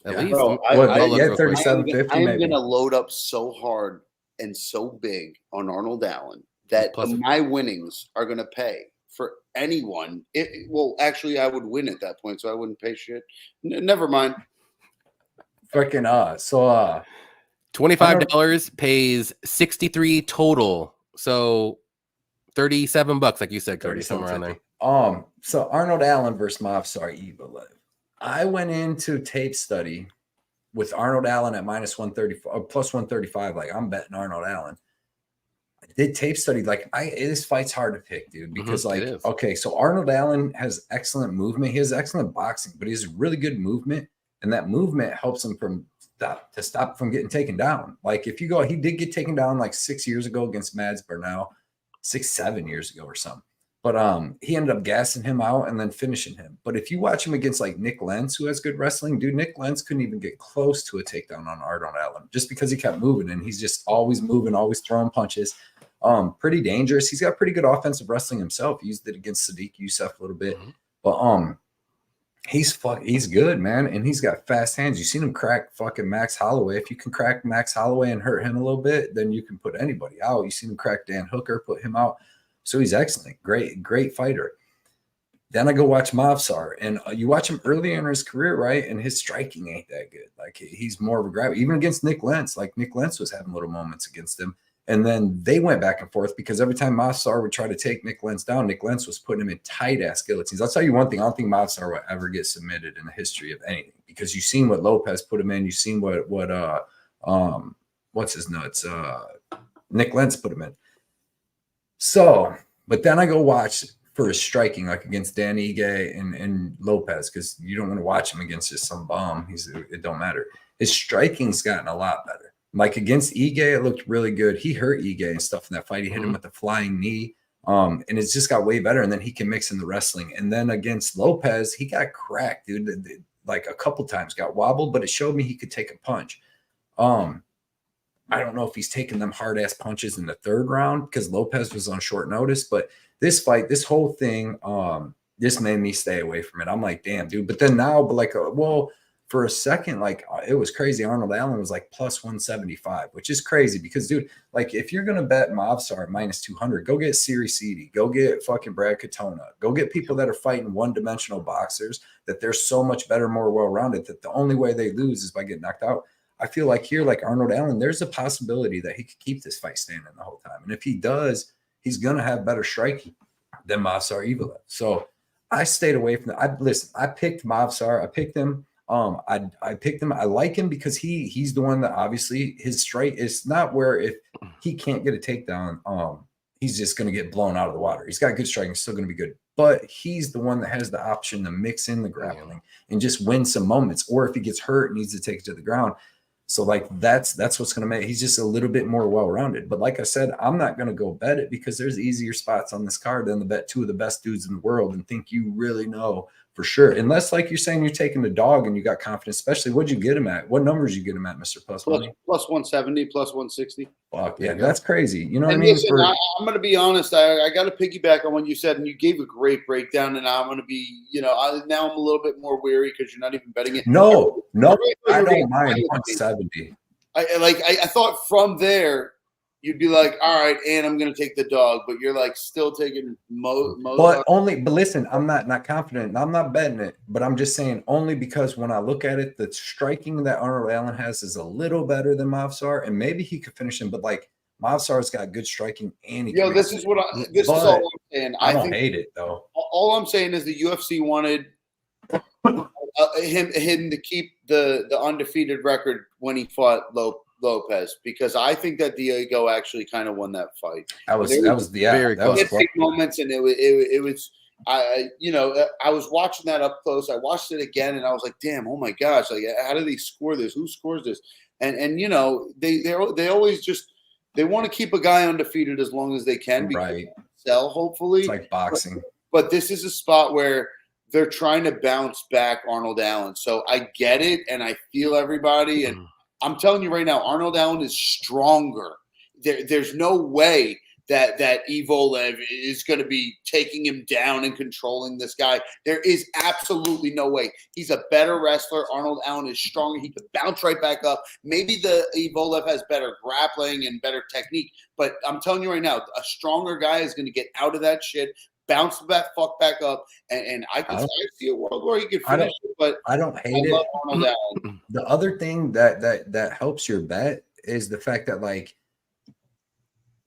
At least. Bro, yeah, 37.50. I am maybe. going to load up so hard and so big on Arnold Allen that Plus- my winnings are going to pay for anyone. Well, actually, I would win at that point, so I wouldn't pay shit. Never mind. Freaking $25 pays 63 total. So $37, like you said, Cody, somewhere around there. So Arnold Allen versus Movsar Evalev. I went into tape study with Arnold Allen at minus 135 or plus 135. Like, I'm betting Arnold Allen. I did tape study. Like, this fight's hard to pick, dude, because okay, so Arnold Allen has excellent movement. He has excellent boxing, but he has really good movement, and that movement helps him stop from getting taken down. Like, if you go, he did get taken down like 6 years ago against Mads Bernal, 7 years ago or something. But he ended up gassing him out and then finishing him. But if you watch him against like Nick Lentz, who has good wrestling, dude, Nick Lentz couldn't even get close to a takedown on Arnold Allen just because he kept moving, and he's just always moving, always throwing punches. Pretty dangerous. He's got pretty good offensive wrestling himself. He used it against Sadiq Youssef a little bit. But he's good, man, and he's got fast hands. You seen him crack fucking Max Holloway. If you can crack Max Holloway and hurt him a little bit, then you can put anybody out. You seen him crack Dan Hooker, put him out. So he's excellent. Great fighter. Then I go watch Movsar, and you watch him early in his career, right? And his striking ain't that good. Like, he's more of a grab. Even against Nick Lentz, like Nick Lentz was having little moments against him. And then they went back and forth because every time Movsar would try to take Nick Lentz down, Nick Lentz was putting him in tight-ass guillotines. I'll tell you one thing. I don't think Movsar will ever get submitted in the history of anything, because you've seen what Lopez put him in. You've seen what what's his nuts? Nick Lentz put him in. So, but then I go watch for his striking, like against Dan Ige and Lopez, because you don't want to watch him against just some bum. It don't matter. His striking's gotten a lot better. Like against Ige, it looked really good. He hurt Ige and stuff in that fight. He hit him with the flying knee. And it's just got way better. And then he can mix in the wrestling. And then against Lopez, he got cracked, dude. Like a couple times got wobbled, but it showed me he could take a punch. I don't know if he's taking them hard ass punches in the third round because Lopez was on short notice, but this fight, this whole thing, this made me stay away from it. I'm like, damn, dude. But then now, for a second, like, it was crazy. Arnold Allen was like plus 175, which is crazy because, dude, like, if you're going to bet Movsar at minus 200, go get Siri Seedy, go get fucking Brad Katona, go get people that are fighting one-dimensional boxers, that they're so much better, more well-rounded, that the only way they lose is by getting knocked out. I feel like here, like Arnold Allen, there's a possibility that he could keep this fight standing the whole time. And if he does, he's going to have better striking than Movsar Evil. So I stayed away from that. I picked Movsar. I picked him. I picked him. I like him because he's the one that obviously his strike is not where if he can't get a takedown, he's just going to get blown out of the water. He's got good striking, still going to be good. But he's the one that has the option to mix in the grappling and just win some moments. Or if he gets hurt and needs to take it to the ground. So like that's what's going to make he's just a little bit more well-rounded. But like I said, I'm not going to go bet it because there's easier spots on this card than to bet two of the best dudes in the world and think you really know for sure. Unless, like you're saying, you're taking the dog and you got confidence, especially what'd you get him at? What numbers you get him at, Mr. Plus 170, plus 160. Fuck yeah, that's crazy. You know what I and mean? Listen, I'm going to be honest. I got to piggyback on what you said, and you gave a great breakdown. And I'm going to be, now I'm a little bit more weary because you're not even betting it. No, I don't mind 170. I thought from there you'd be like, all right, and I'm going to take the dog, but you're like still taking But listen, I'm not confident. I'm not betting it, but I'm just saying only because when I look at it, the striking that Arnold Allen has is a little better than Movsar, and maybe he could finish him. But like Movsar's got good striking, and this is all I'm saying. I don't hate it though. All I'm saying is the UFC wanted him to keep the undefeated record when he fought Lopez, because I think that Diego actually kind of won that fight. That was very close. Big moments, and it was. I was watching that up close. I watched it again, and I was like, "Damn! Oh my gosh! Like, how do they score this? Who scores this?" And they always just they want to keep a guy undefeated as long as they can, because sell hopefully. It's like boxing, but this is a spot where they're trying to bounce back Arnold Allen. So I get it, and I feel everybody, and I'm telling you right now, Arnold Allen is stronger. There's no way that Evolev is going to be taking him down and controlling this guy. There is absolutely no way. He's a better wrestler. Arnold Allen is stronger. He could bounce right back up. Maybe the Evolev has better grappling and better technique, but I'm telling you right now, a stronger guy is going to get out of that shit, bounce back up, and I see a world where he could finish it, but I don't hate it. The other thing that helps your bet is the fact that like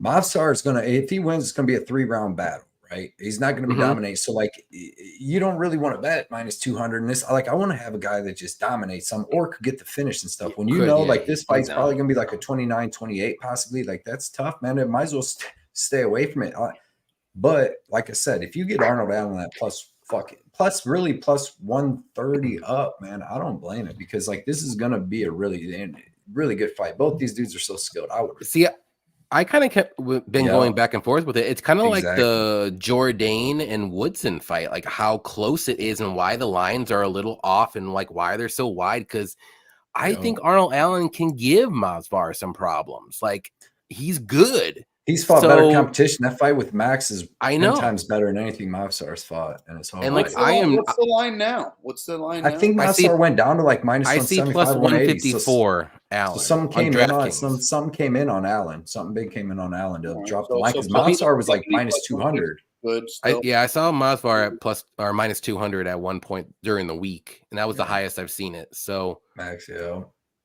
Movsar is gonna, if he wins, it's gonna be a 3-round battle, right? He's not going to be dominating. So like, you don't really want to bet minus 200 in this. Like, I want to have a guy that just dominates some or could get the finish and stuff. When you know, like this fight's probably going to be like a 29-28, possibly. Like that's tough, man. It might as well stay away from it. But like I said, if you get Arnold Allen at plus 130 up, man, I don't blame it because like this is going to be a really good fight. Both these dudes are so skilled. I would see. I kind of been going back and forth with it. It's kind of like the Jourdain and Woodson fight, like how close it is and why the lines are a little off and like why they're so wide. Because I think Arnold Allen can give Movsar some problems. Like he's good. He's fought better competition. That fight with Max is 10 times better than anything Movsar's fought in his whole life. What's the line now? I think Movsar went down to like minus 175, plus 154. Allen. So some came in on Allen. Something big came in on Allen to drop the line because Movsar was like minus 200. Good. I saw Movsar at plus or minus 200 at one point during the week, and that was the highest I've seen it. So Max,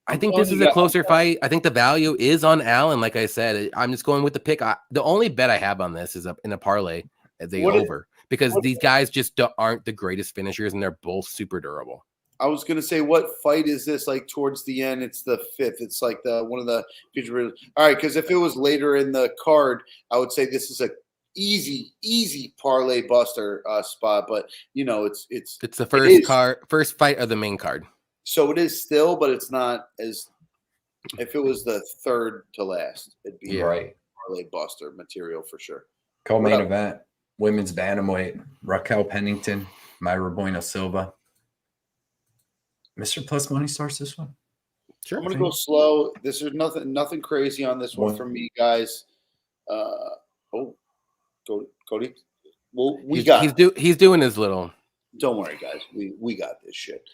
I think this is a closer fight. I think the value is on Allen. Like I said, I'm just going with the pick. The only bet I have on this is in a parlay at the over because these guys just aren't the greatest finishers, and they're both super durable. I was gonna say, what fight is this? Like towards the end, it's the 5th. It's like one of the future. All right, because if it was later in the card, I would say this is a easy parlay buster spot. But it's the first fight of the main card. So it is still, but it's not as if it was the third to last. It'd be parlay buster material for sure. Co-main event, women's bantamweight, Raquel Pennington, Mayra Bueno Silva. Mr. Plus Money starts this one. Sure. I'm gonna go slow. This is nothing crazy on this one for me, guys. Cody. Well, he's doing his little. Don't worry, guys. We got this shit.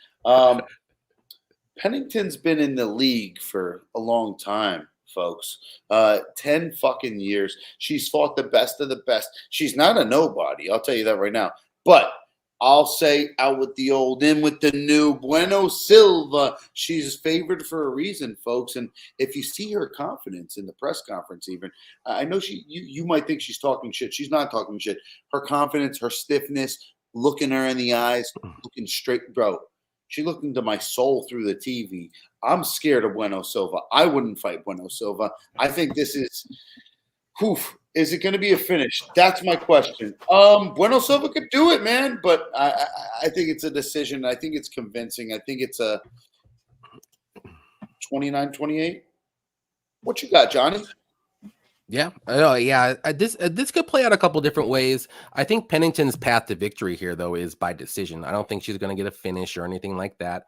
Pennington's been in the league for a long time, folks. 10 fucking years. She's fought the best of the best. She's not a nobody. I'll tell you that right now. But I'll say out with the old, in with the new. Bueno Silva. She's favored for a reason, folks. And if you see her confidence in the press conference, even I know you might think she's talking shit. She's not talking shit. Her confidence, her stiffness, looking her in the eyes, looking straight, bro. She looked into my soul through the TV. I'm scared of Bueno Silva. I wouldn't fight Bueno Silva. I think this is. Is it going to be a finish? That's my question. Bueno Silva could do it, man, but I think it's a decision. I think it's convincing. I think it's a 29-28. What you got, Johnny? Yeah. This could play out a couple different ways. I think Pennington's path to victory here, though, is by decision. I don't think she's going to get a finish or anything like that.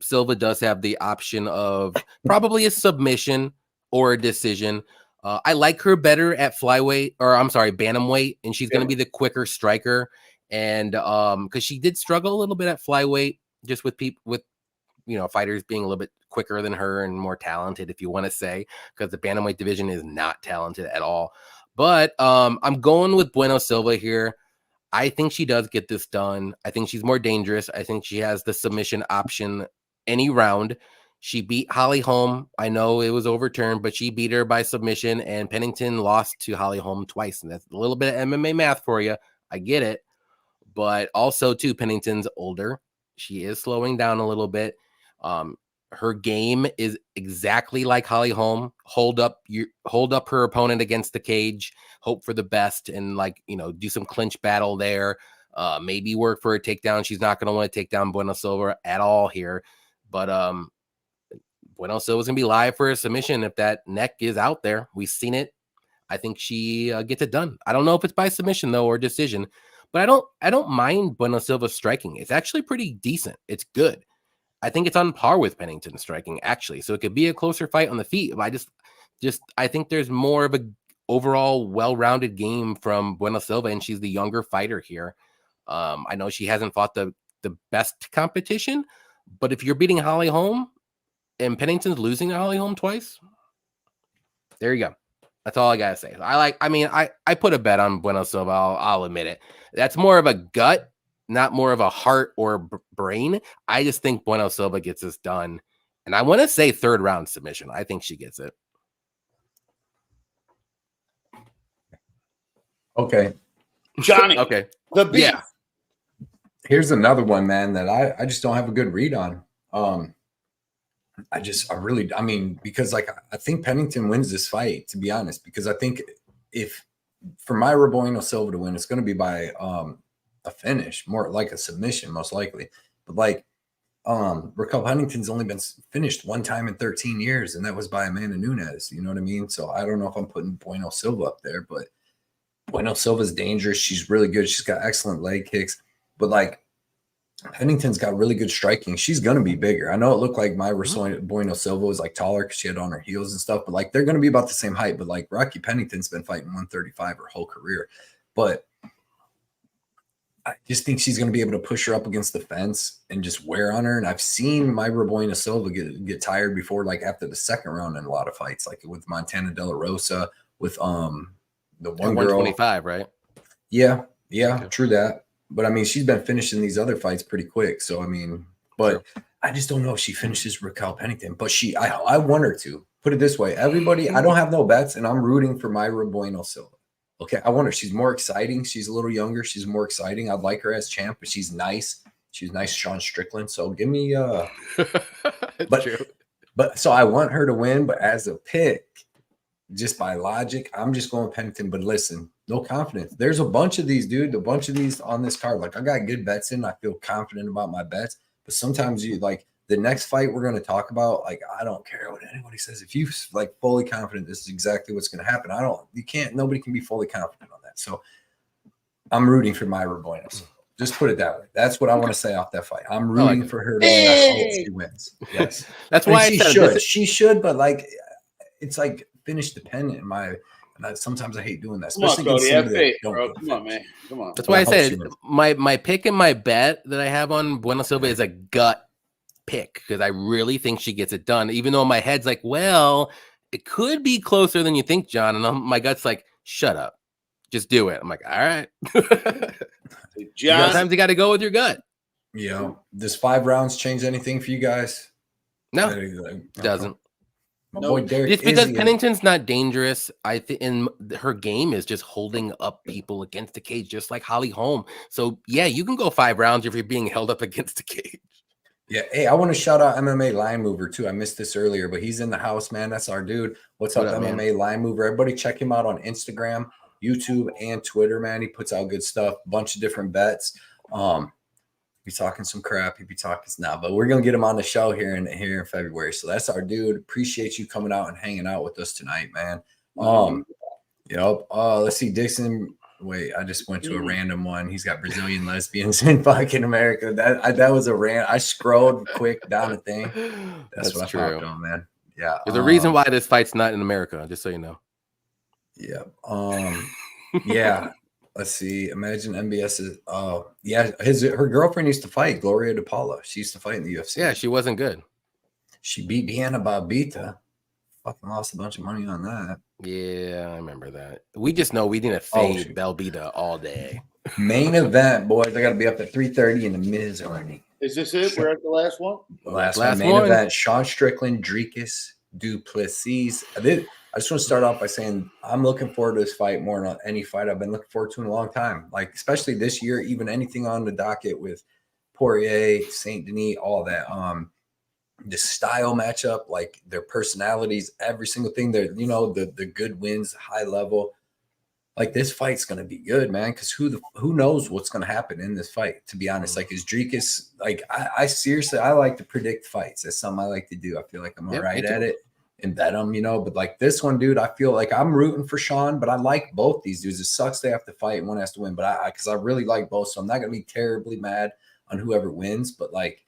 Silva does have the option of probably a submission or a decision. I like her better at bantamweight, and she's going to be the quicker striker. And because she did struggle a little bit at flyweight, just with fighters being a little bit quicker than her and more talented, if you want to say, because the bantamweight division is not talented at all. But I'm going with Bueno Silva here. I think she does get this done. I think she's more dangerous. I think she has the submission option any round. She beat Holly Holm. I know it was overturned, but she beat her by submission, and Pennington lost to Holly Holm twice. And that's a little bit of MMA math for you. I get it. But also, too, Pennington's older. She is slowing down a little bit. Her game is exactly like Holly Holm. Hold up her opponent against the cage, hope for the best, and do some clinch battle there. Maybe work for a takedown. She's not going to want to take down Bueno Silva at all here. But Bueno Silva's going to be live for a submission if that neck is out there. We've seen it. I think she gets it done. I don't know if it's by submission, though, or decision. But I don't mind Bueno Silva striking. It's actually pretty decent. It's good. I think it's on par with Pennington striking, actually. So it could be a closer fight on the feet. But I think there's more of a overall well-rounded game from Bueno Silva, and she's the younger fighter here. I know she hasn't fought the best competition, but if you're beating Holly Holm and Pennington's losing to Holly Holm twice, there you go. That's all I gotta say. I put a bet on Bueno Silva. I'll admit it. That's more of a gut, not more of a heart or brain. I just think Bueno Silva gets this done, and I want to say third round submission. I think she gets it. Okay. Johnny. Okay. The beef. Yeah. Here's another one, man, that I just don't have a good read on. I mean, because like I think Pennington wins this fight, to be honest, because I think if for Mayra Bueno Silva to win, it's going to be by a finish, more like a submission, most likely. But like Raquel Pennington's only been finished one time in 13 years, and that was by Amanda Nunes. You know what I mean? So I don't know if I'm putting Bueno Silva up there, but Bueno Silva's dangerous. She's really good. She's got excellent leg kicks, but like Pennington's got really good striking. She's going to be bigger. I know it looked like Mayra Bueno Silva was like taller because she had on her heels and stuff, but like they're going to be about the same height. But like Rocky Pennington's been fighting 135 her whole career. But I just think she's going to be able to push her up against the fence and just wear on her. And I've seen Mayra Bueno Silva get tired before, like after the second round in a lot of fights, like with Montana De La Rosa, with the one girl. 125, right? Yeah, Okay. True that. But I mean, she's been finishing these other fights pretty quick. So I mean, but True. I just don't know if she finishes Raquel Pennington. But I want her to. Put it this way, everybody, I don't have no bets, and I'm rooting for Mayra Bueno Silva. Okay, I want her. She's more exciting. She's a little younger. She's more exciting. I'd like her as champ, but she's nice. She's nice, Sean Strickland. So give me but so I want her to win, but as a pick, just by logic, I'm just going Pennington. But listen, no confidence. There's a bunch of these, dude. A bunch of these on this card. Like I got good bets in. I feel confident about my bets. But sometimes you like the next fight we're going to talk about. Like I don't care what anybody says. If you like fully confident, this is exactly what's going to happen. Nobody can be fully confident on that. So I'm rooting for Mayra Bueno. Just put it that way. That's what I want to say off that fight. I'm rooting for her to win. I hope she wins. Yes, That's why she should. She should, but like it's like finish dependent. Sometimes I hate doing that. Come on, Cody. Have faith, bro. Come on, man. Come on. That's why I said my pick and my bet that I have on Bueno Silva is a gut pick because I really think she gets it done. Even though my head's like, well, it could be closer than you think, John. And my gut's like, shut up. Just do it. I'm like, all right. John, sometimes you got to go with your gut. Yeah. Does 5 rounds change anything for you guys? No, it doesn't. My boy Derek Just because Izzy, Pennington's not dangerous, I think, and her game is just holding up people against the cage, just like Holly Holm. So yeah, you can go 5 rounds if you're being held up against the cage. Yeah. Hey, I want to shout out MMA Line Mover too. I missed this earlier, but he's in the house, man. That's our dude. What's up, MMA man? Line Mover? Everybody check him out on Instagram, YouTube, and Twitter, man. He puts out good stuff, bunch of different bets. Be talking some crap. He'd be talking now, but we're gonna get him on the show here in February. So that's our dude. Appreciate you coming out and hanging out with us tonight, man. Let's see, Dixon. Wait, I just went to a random one. He's got Brazilian lesbians in fucking America. That was a rant. I scrolled quick down the thing. That's what I popped on, man. Yeah. There's a reason why this fight's not in America, just so you know. Yeah. Yeah. Let's see. Imagine MBS is her girlfriend used to fight, Gloria DePaula. She used to fight in the UFC. Yeah, she wasn't good. She beat Diana Babita. Fucking lost a bunch of money on that. Yeah, I remember that. We just know we didn't fade Belbita all day. Main event, boys. I gotta be up at 3:30 in the Miz earning. Is this it? We're at the last one? The last one. Main event. Sean Strickland, Dricus, Plessis. I just want to start off by saying I'm looking forward to this fight more than any fight I've been looking forward to in a long time. Like, especially this year, even anything on the docket with Poirier, Saint Denis, all that. The style matchup, like their personalities, every single thing. They're, the good wins, high level. Like this fight's gonna be good, man. Because who knows what's gonna happen in this fight? To be honest, like is Dricus? Like I seriously, I like to predict fights. That's something I like to do. I feel like I'm all right at it. And bet them, but like this one, dude, I feel like I'm rooting for Sean, but I like both these dudes. It sucks they have to fight and one has to win, but because I really like both, so I'm not gonna be terribly mad on whoever wins. But like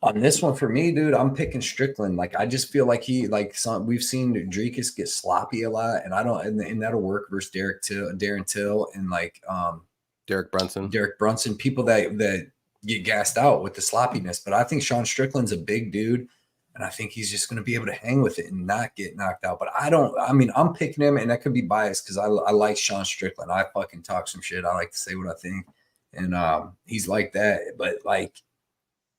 on this one for me, dude, I'm picking Strickland. Like I just feel like we've seen Dricus get sloppy a lot, and I don't, and that'll work versus Darren Till, and like Derek Brunson, people that get gassed out with the sloppiness. But I think Sean Strickland's a big dude. And I think he's just going to be able to hang with it and not get knocked out. But I'm picking him, and that could be biased because I like Sean Strickland. I fucking talk some shit. I like to say what I think. And he's like that. But, like,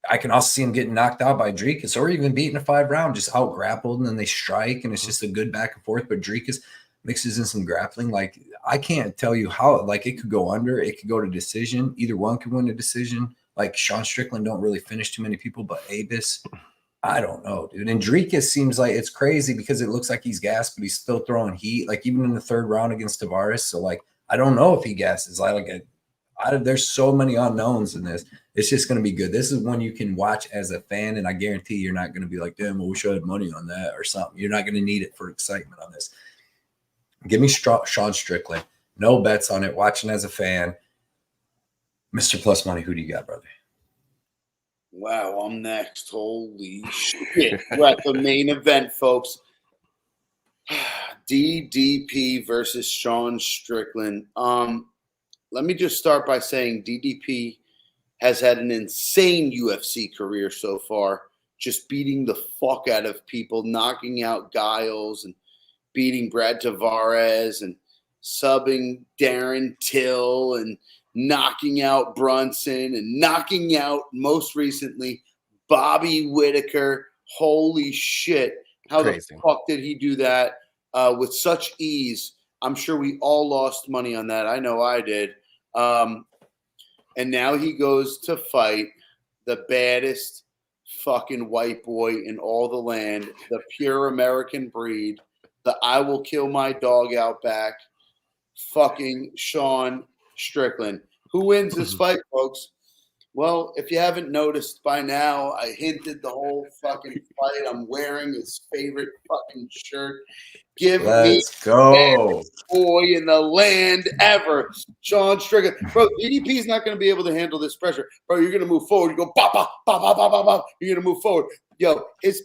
I can also see him getting knocked out by Dricus or even beating a 5 round, just out grappled, and then they strike, and it's just a good back and forth. But Dricus, mixes in some grappling. Like, I can't tell you how, like, it could go under, it could go to decision. Either one could win a decision. Like, Sean Strickland don't really finish too many people, but Abus, I don't know, dude. And Dricus seems like it's crazy because it looks like he's gassed, but he's still throwing heat, like even in the third round against Tavares. So, like, I don't know if he gasses. There's so many unknowns in this. It's just going to be good. This is one you can watch as a fan, and I guarantee you're not going to be like, damn, I wish I had money on that or something. You're not going to need it for excitement on this. Give me Sean Strickland. No bets on it. Watching as a fan. Mr. Plus Money, who do you got, brother? Wow, I'm next. Holy shit. We're at the main event, folks. DDP versus Sean Strickland. Let me just start by saying DDP has had an insane UFC career so far, just beating the fuck out of people, knocking out Giles and beating Brad Tavares and subbing Darren Till and knocking out Brunson and knocking out, most recently, Bobby Whitaker. Holy shit. How Crazy. The fuck did he do that with such ease? I'm sure we all lost money on that. I know I did. And now he goes to fight the baddest fucking white boy in all the land, the pure American breed, the I will kill my dog out back, fucking Sean Strickland. Who wins this fight, folks? Well, if you haven't noticed by now, I hinted the whole fucking fight. I'm wearing his favorite fucking shirt. Let's go. Boy in the land ever, Sean Strickland. Bro, DDP's not going to be able to handle this pressure. Bro, you're going to move forward. You go, bop, bop, bop, bop, bop, bop, bop. You're going to move forward. Yo, his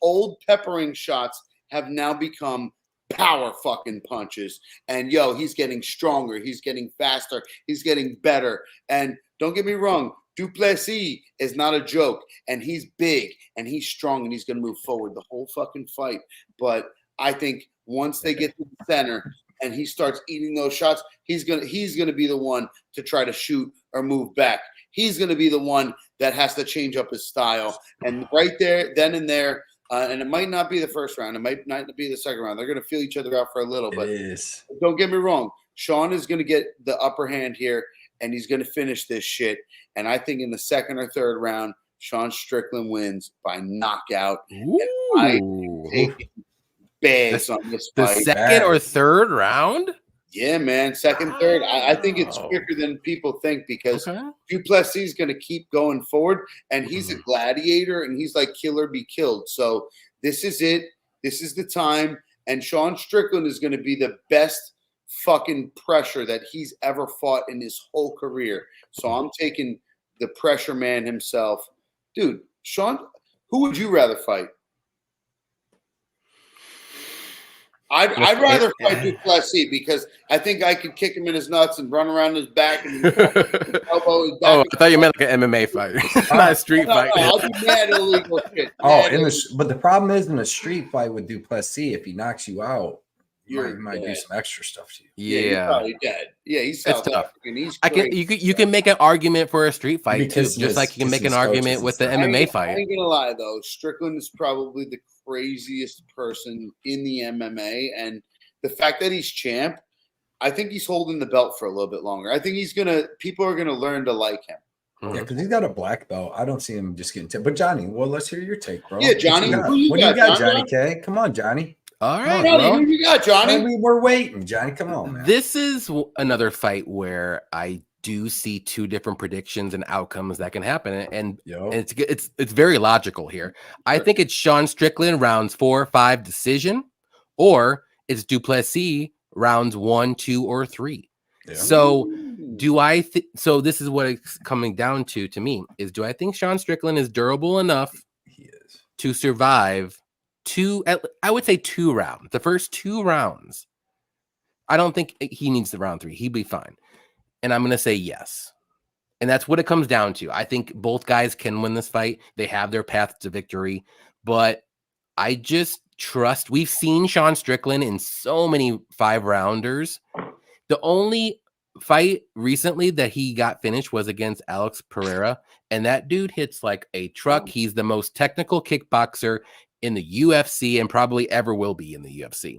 old peppering shots have now become power fucking punches. And yo, he's getting stronger. He's getting faster. He's getting better. And don't get me wrong, Plessis is not a joke. And he's big and he's strong and he's going to move forward the whole fucking fight. But I think once they get to the center and he starts eating those shots, he's gonna be the one to try to shoot or move back. He's gonna be the one that has to change up his style. And right there, then and there, and it might not be the first round, it might not be the second round. They're gonna feel each other out for a little, but don't get me wrong. Sean is gonna get the upper hand here, and he's gonna finish this shit. And I think in the second or third round, Sean Strickland wins by knockout. I take bags on this fight. The second or third round? Yeah, man. Second, third. I think it's quicker than people think because Plessis is going to keep going forward, and he's a gladiator, and he's like kill or be killed. So this is it. This is the time, and Sean Strickland is going to be the best fucking pressure that he's ever fought in his whole career. So I'm taking the pressure man himself. Dude, Sean, who would you rather fight? I'd rather fight Plessis because I think I could kick him in his nuts and run around his back and elbow his back. Oh, I thought you meant like an MMA fight, not a street fight. No, I'll do mad illegal shit. But the problem is in a street fight with Plessis, if he knocks you out, he might do some extra stuff to you. Yeah, he's probably dead. Yeah, he's South African. He's you can make an argument for a street fight too, just like you can make an argument with the MMA fight. I ain't gonna lie though, Strickland is probably the craziest person in the MMA, and the fact that he's champ, I think he's holding the belt for a little bit longer. I think people are gonna learn to like him. Yeah, because he's got a black belt. I don't see him just getting But Johnny, well, let's hear your take, bro. Yeah, Johnny, what do you got, Johnny K? Come on, Johnny. All right, Johnny, who you got, Johnny? We're waiting, Johnny. Come on, man. This is another fight where I do see two different predictions and outcomes that can happen, and it's very logical here. I think it's Sean Strickland rounds 4 or 5 decision, or it's Plessis rounds 1, 2, or 3. Yeah. So so this is what it's coming down to me is, do I think Sean Strickland is durable enough to survive I would say 2 rounds, the first 2 rounds? I don't think he needs the round 3. He'd be fine. And I'm going to say yes. And that's what it comes down to. I think both guys can win this fight. They have their path to victory. But I just trust. We've seen Sean Strickland in so many 5-rounders. The only fight recently that he got finished was against Alex Pereira. And that dude hits like a truck. He's the most technical kickboxer in the UFC and probably ever will be in the UFC.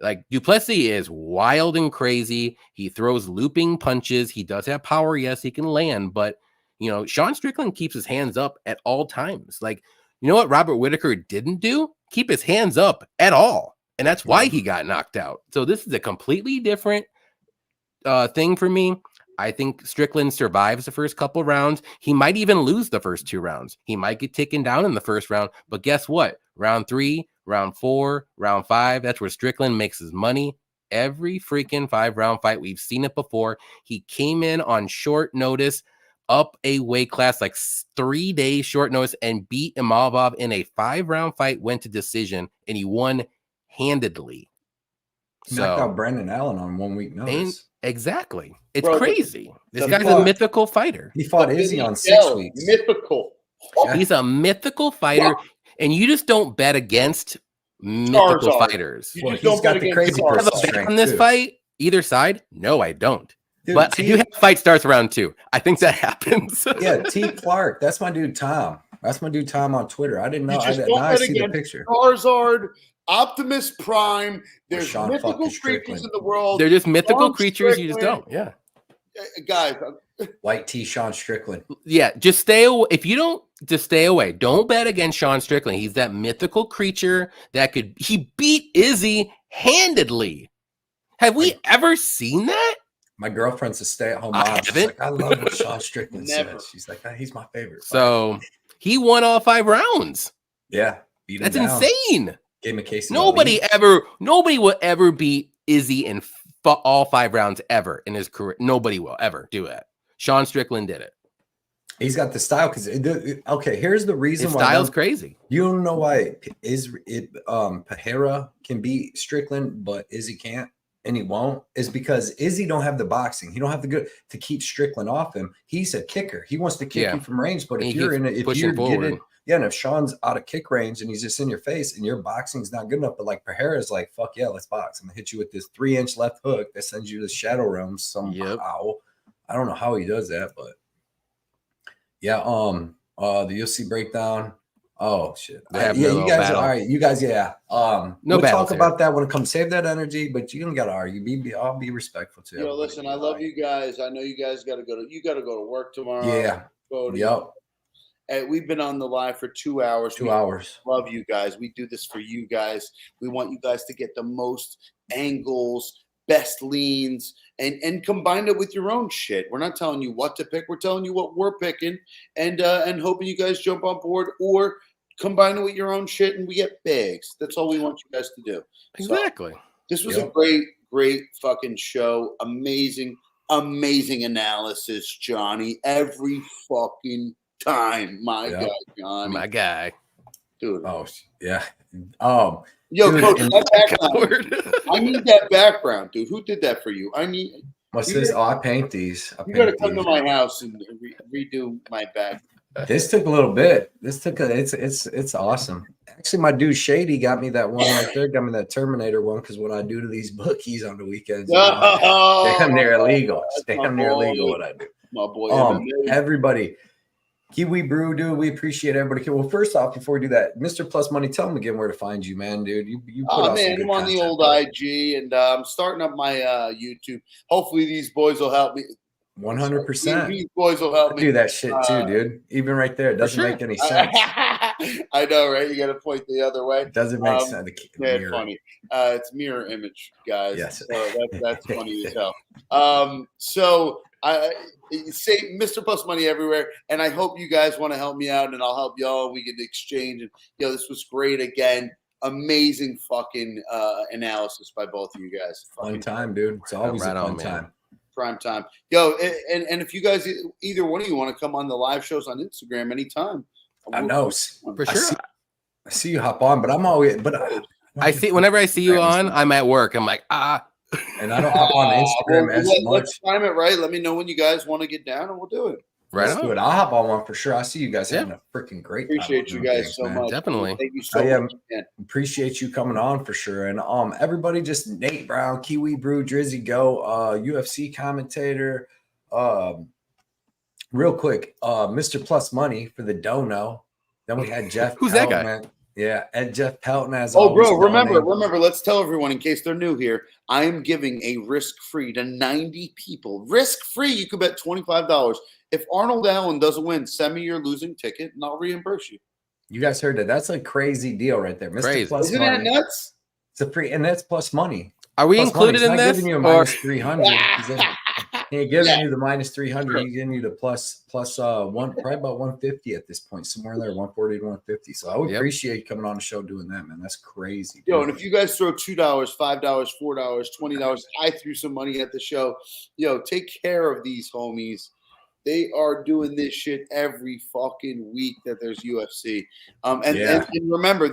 Like Duplessis is wild and crazy. He throws looping punches. He does have power. Yes, he can land, but you know, Sean Strickland keeps his hands up at all times. Like, you know what Robert Whitaker didn't do? Keep his hands up at all. And that's why he got knocked out. So this is a completely different thing for me. I think Strickland survives the first couple rounds. He might even lose the first 2 rounds. He might get taken down in the first round. But guess what? Round 3, round 4, round 5, that's where Strickland makes his money. Every freaking 5-round fight. We've seen it before. He came in on short notice, up a weight class, like 3 days short notice, and beat Imavov in a 5-round fight, went to decision, and he won handedly. Knocked out Brendan Allen on 1 week notice. Exactly. It's Bro, crazy. This guy's a mythical fighter. He fought Izzy on 6 weeks. Mythical. Yeah. He's a mythical fighter, and you just don't bet against mythical Charizard. fighters. You Well, just he's don't got bet the against crazy Charizard. Have a person bet on this too. fight, either side? No, I don't. Dude, But I do have fight starts round 2. I think that happens. Yeah, T. Clark. That's my dude Tom. That's my dude Tom on Twitter. I didn't know. You just Now don't I bet see the against picture. Charizard, Optimus Prime. There's Sean mythical fucking creatures Strickland. in the world. They're just mythical Sean creatures. You just Strickland. don't. Yeah. Guys, White T. Sean Strickland. Yeah. Just stay away. If you don't, just stay away. Don't bet against Sean Strickland. He's that mythical creature that he beat Izzy handedly. Have we ever seen that? My girlfriend's a stay-at-home I mom. She's haven't. like, I love what Sean Strickland Never. says. She's like, he's my favorite. So he won all 5 rounds. Yeah, beat him That's down. insane. Gave him a case. Nobody will ever beat Izzy in all 5 rounds ever in his career. Nobody will ever do that. Sean Strickland did it. He's got the style because okay. Here's the reason His why. style's crazy. You don't know why Pereira can beat Strickland, but Izzy can't, and he won't. Is because Izzy don't have the boxing. He don't have the good to keep Strickland off him. He's a kicker. He wants to kick you from range. But And if he you're keeps in it, if pushing you're forward. getting and if Sean's out of kick range and he's just in your face and your boxing's not good enough, but like Pereira's like, fuck yeah, let's box. I'm gonna hit you with this 3-inch left hook that sends you to the shadow realm somehow. Yep. I don't know how he does that, but yeah. The UFC breakdown. Oh shit. They have Yeah, no you guys. battle. All right, you guys. Yeah. No we'll battles talk about that when it comes. Save that energy, but you don't gotta argue. I'll be respectful to you. yo, listen, I love you guys. I know you guys got to go to work tomorrow. Yeah. Yep. Hey, we've been on the live for 2 hours. 2 hours. Love you guys. We do this for you guys. We want you guys to get the most angles, best leans, and combine it with your own shit. We're not telling you what to pick. We're telling you what we're picking, and hoping you guys jump on board or combine it with your own shit, and we get bags. That's all we want you guys to do. Exactly. So, this was a great fucking show. Amazing analysis, Johnny. Every fucking time, my guy, Johnny. My guy. Dude. Oh yeah. Yo, dude, coach, and- that background. I need that background, dude. Who did that for you? What's this? I paint these. You gotta come to my house and redo my back. This took a little bit. It's awesome. Actually, my dude Shady got me that one right there. Got me that Terminator one because what I do to these bookies on the weekends, damn near illegal. It's damn near illegal what I do. My boy, everybody, Kiwi Brew, dude. We appreciate everybody. Well, first off, before we do that, Mr. Plus Money, tell them again where to find you, man, dude. You put out some good I'm on the content, old bro. IG, and I'm starting up my YouTube. Hopefully, these boys will help me. 100%. These boys will help I me. do that shit too, dude. Even right there, it doesn't make any sense. I know, right? You got to point the other way. It doesn't make sense. Yeah, it's funny. It's mirror image, guys. Yes. So that's funny as hell. So I say Mr. Plus Money everywhere, and I hope you guys want to help me out, and I'll help y'all. We can exchange, and this was great again. Amazing fucking analysis by both of you guys. Fun time, dude. It's always Right a fun on, man. time. Prime time. Yo, and if you guys, either one of you want to come on the live shows on Instagram anytime. I know. For sure. I see you hop on, but I'm always, I see whenever I see you on, I'm at work. I'm like, and I don't hop on Instagram as much. Let's time it right. Let me know when you guys want to get down, and we'll do it. right Let's do on. it. I'll hop on one for sure. I see you guys having a freaking great time. Appreciate you guys so much. Definitely. Thank you so much. Man. Appreciate you coming on for sure. And everybody, just Nate Brown, Kiwi Brew, Drizzy Go, UFC commentator. Real quick, Mr. Plus Money for the dono. Then we had Jeff. Who's that Hellman. guy? Yeah, and Jeff Pelton as Oh, always. bro, remember, let's tell everyone in case they're new here, I am giving a risk-free to 90 people. Risk-free, you could bet $25. If Arnold Allen doesn't win, send me your losing ticket and I'll reimburse you. You guys heard that? That's a crazy deal right there, Mr. Crazy. Plus Isn't money. that nuts? It's a free, and that's plus money. Are we Plus included money. in He's not this? giving you a Or minus 300. He ain't giving you the minus 300. He's giving you the plus one, probably about 150 at this point, somewhere in there, 140 to 150. So I would appreciate you coming on the show doing that, man. That's crazy. Yo, and if you guys throw $2, $5, $4, $20, I threw some money at the show. Yo, take care of these homies. They are doing this shit every fucking week that there's UFC. And remember,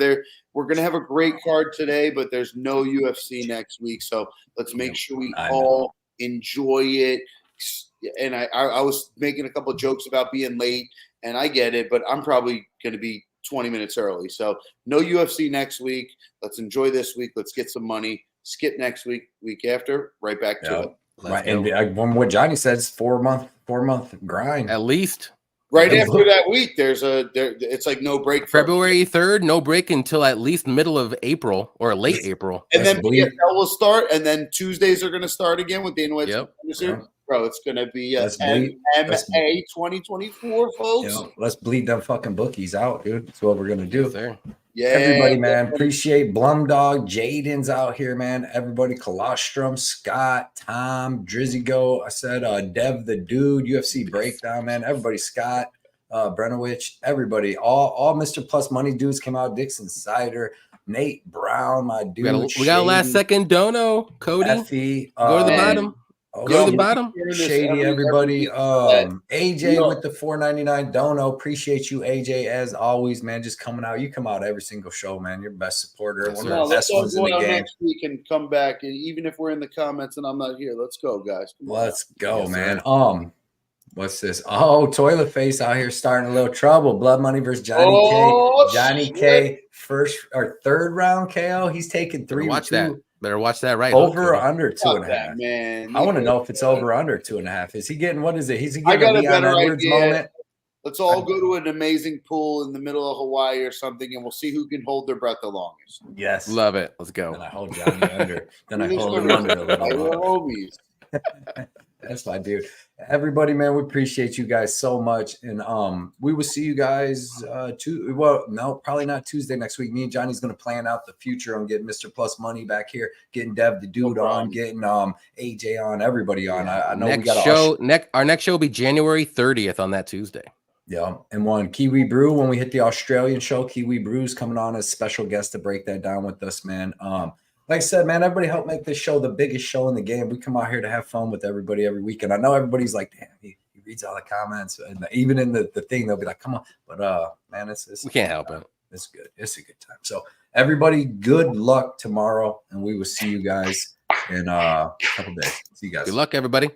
we're going to have a great card today, but there's no UFC next week. So let's make sure we all enjoy it. And I was making a couple of jokes about being late, and I get it, but I'm probably going to be 20 minutes early. So no UFC next week. Let's enjoy this week. Let's get some money. Skip next week, week after, right back to it. Right, and what Johnny says, 4 month grind at least. Right after that week, it's like no break. February 3rd, no break until at least middle of April or late April. And then PFL will start, and then Tuesdays are going to start again with Dana White. Bro, it's going to be MMA 2024, folks. Let's bleed them fucking bookies out, dude. That's what we're going to do. Yes, yeah, everybody, man. Appreciate Blumdog. Jaden's out here, man. Everybody, Colostrum, Scott, Tom, Drizzy Go. I said Dev the Dude, UFC Breakdown, man. Everybody, Scott, Brenowich, everybody. All Mr. Plus Money dudes came out. Dixon Sider, Nate Brown, my dude. We got a last second dono, Cody. Effie, go to the bottom. Go to the bottom. Shady, everybody. AJ with the $4.99 dono. Appreciate you, AJ, as always, man. Just coming out. You come out every single show, man. You're best supporter. One of the best ones in the game. Next week and come back, and even if we're in the comments and I'm not here, let's go, guys. Let's go, man. What's this? Oh, Toilet Face out here starting a little trouble. Blood Money versus Johnny K. Johnny K. First or third round KO. He's taking 3. Watch that. Better watch that right. Over or under 2.5. Man, I want to know if it's over or under 2.5. Is he getting, what is it? He's getting a Viviane Edwards moment. Let's all go to an amazing pool in the middle of Hawaii or something, and we'll see who can hold their breath the longest. Yes. Love it. Let's go. Then I hold Johnny under. Then I hold him under a little. That's my dude. Everybody, man, we appreciate you guys so much. And we will see you guys probably not Tuesday next week. Me and Johnny's going to plan out the future on getting Mr. Plus Money back here, getting Dev the Dude on, getting AJ on, everybody on. I know next we got show. Our next show will be January 30th on that Tuesday. Yeah, and one Kiwi Brew when we hit the Australian show. Kiwi Brew's coming on as special guest to break that down with us, man. Like I said, man, everybody help make this show the biggest show in the game. We come out here to have fun with everybody every week. And I know everybody's like, damn, he reads all the comments. And even in the thing, they'll be like, come on. But, man, we can't help it. It's good. It's a good time. So, everybody, good luck tomorrow. And we will see you guys in a couple days. See you guys. Good luck, everybody.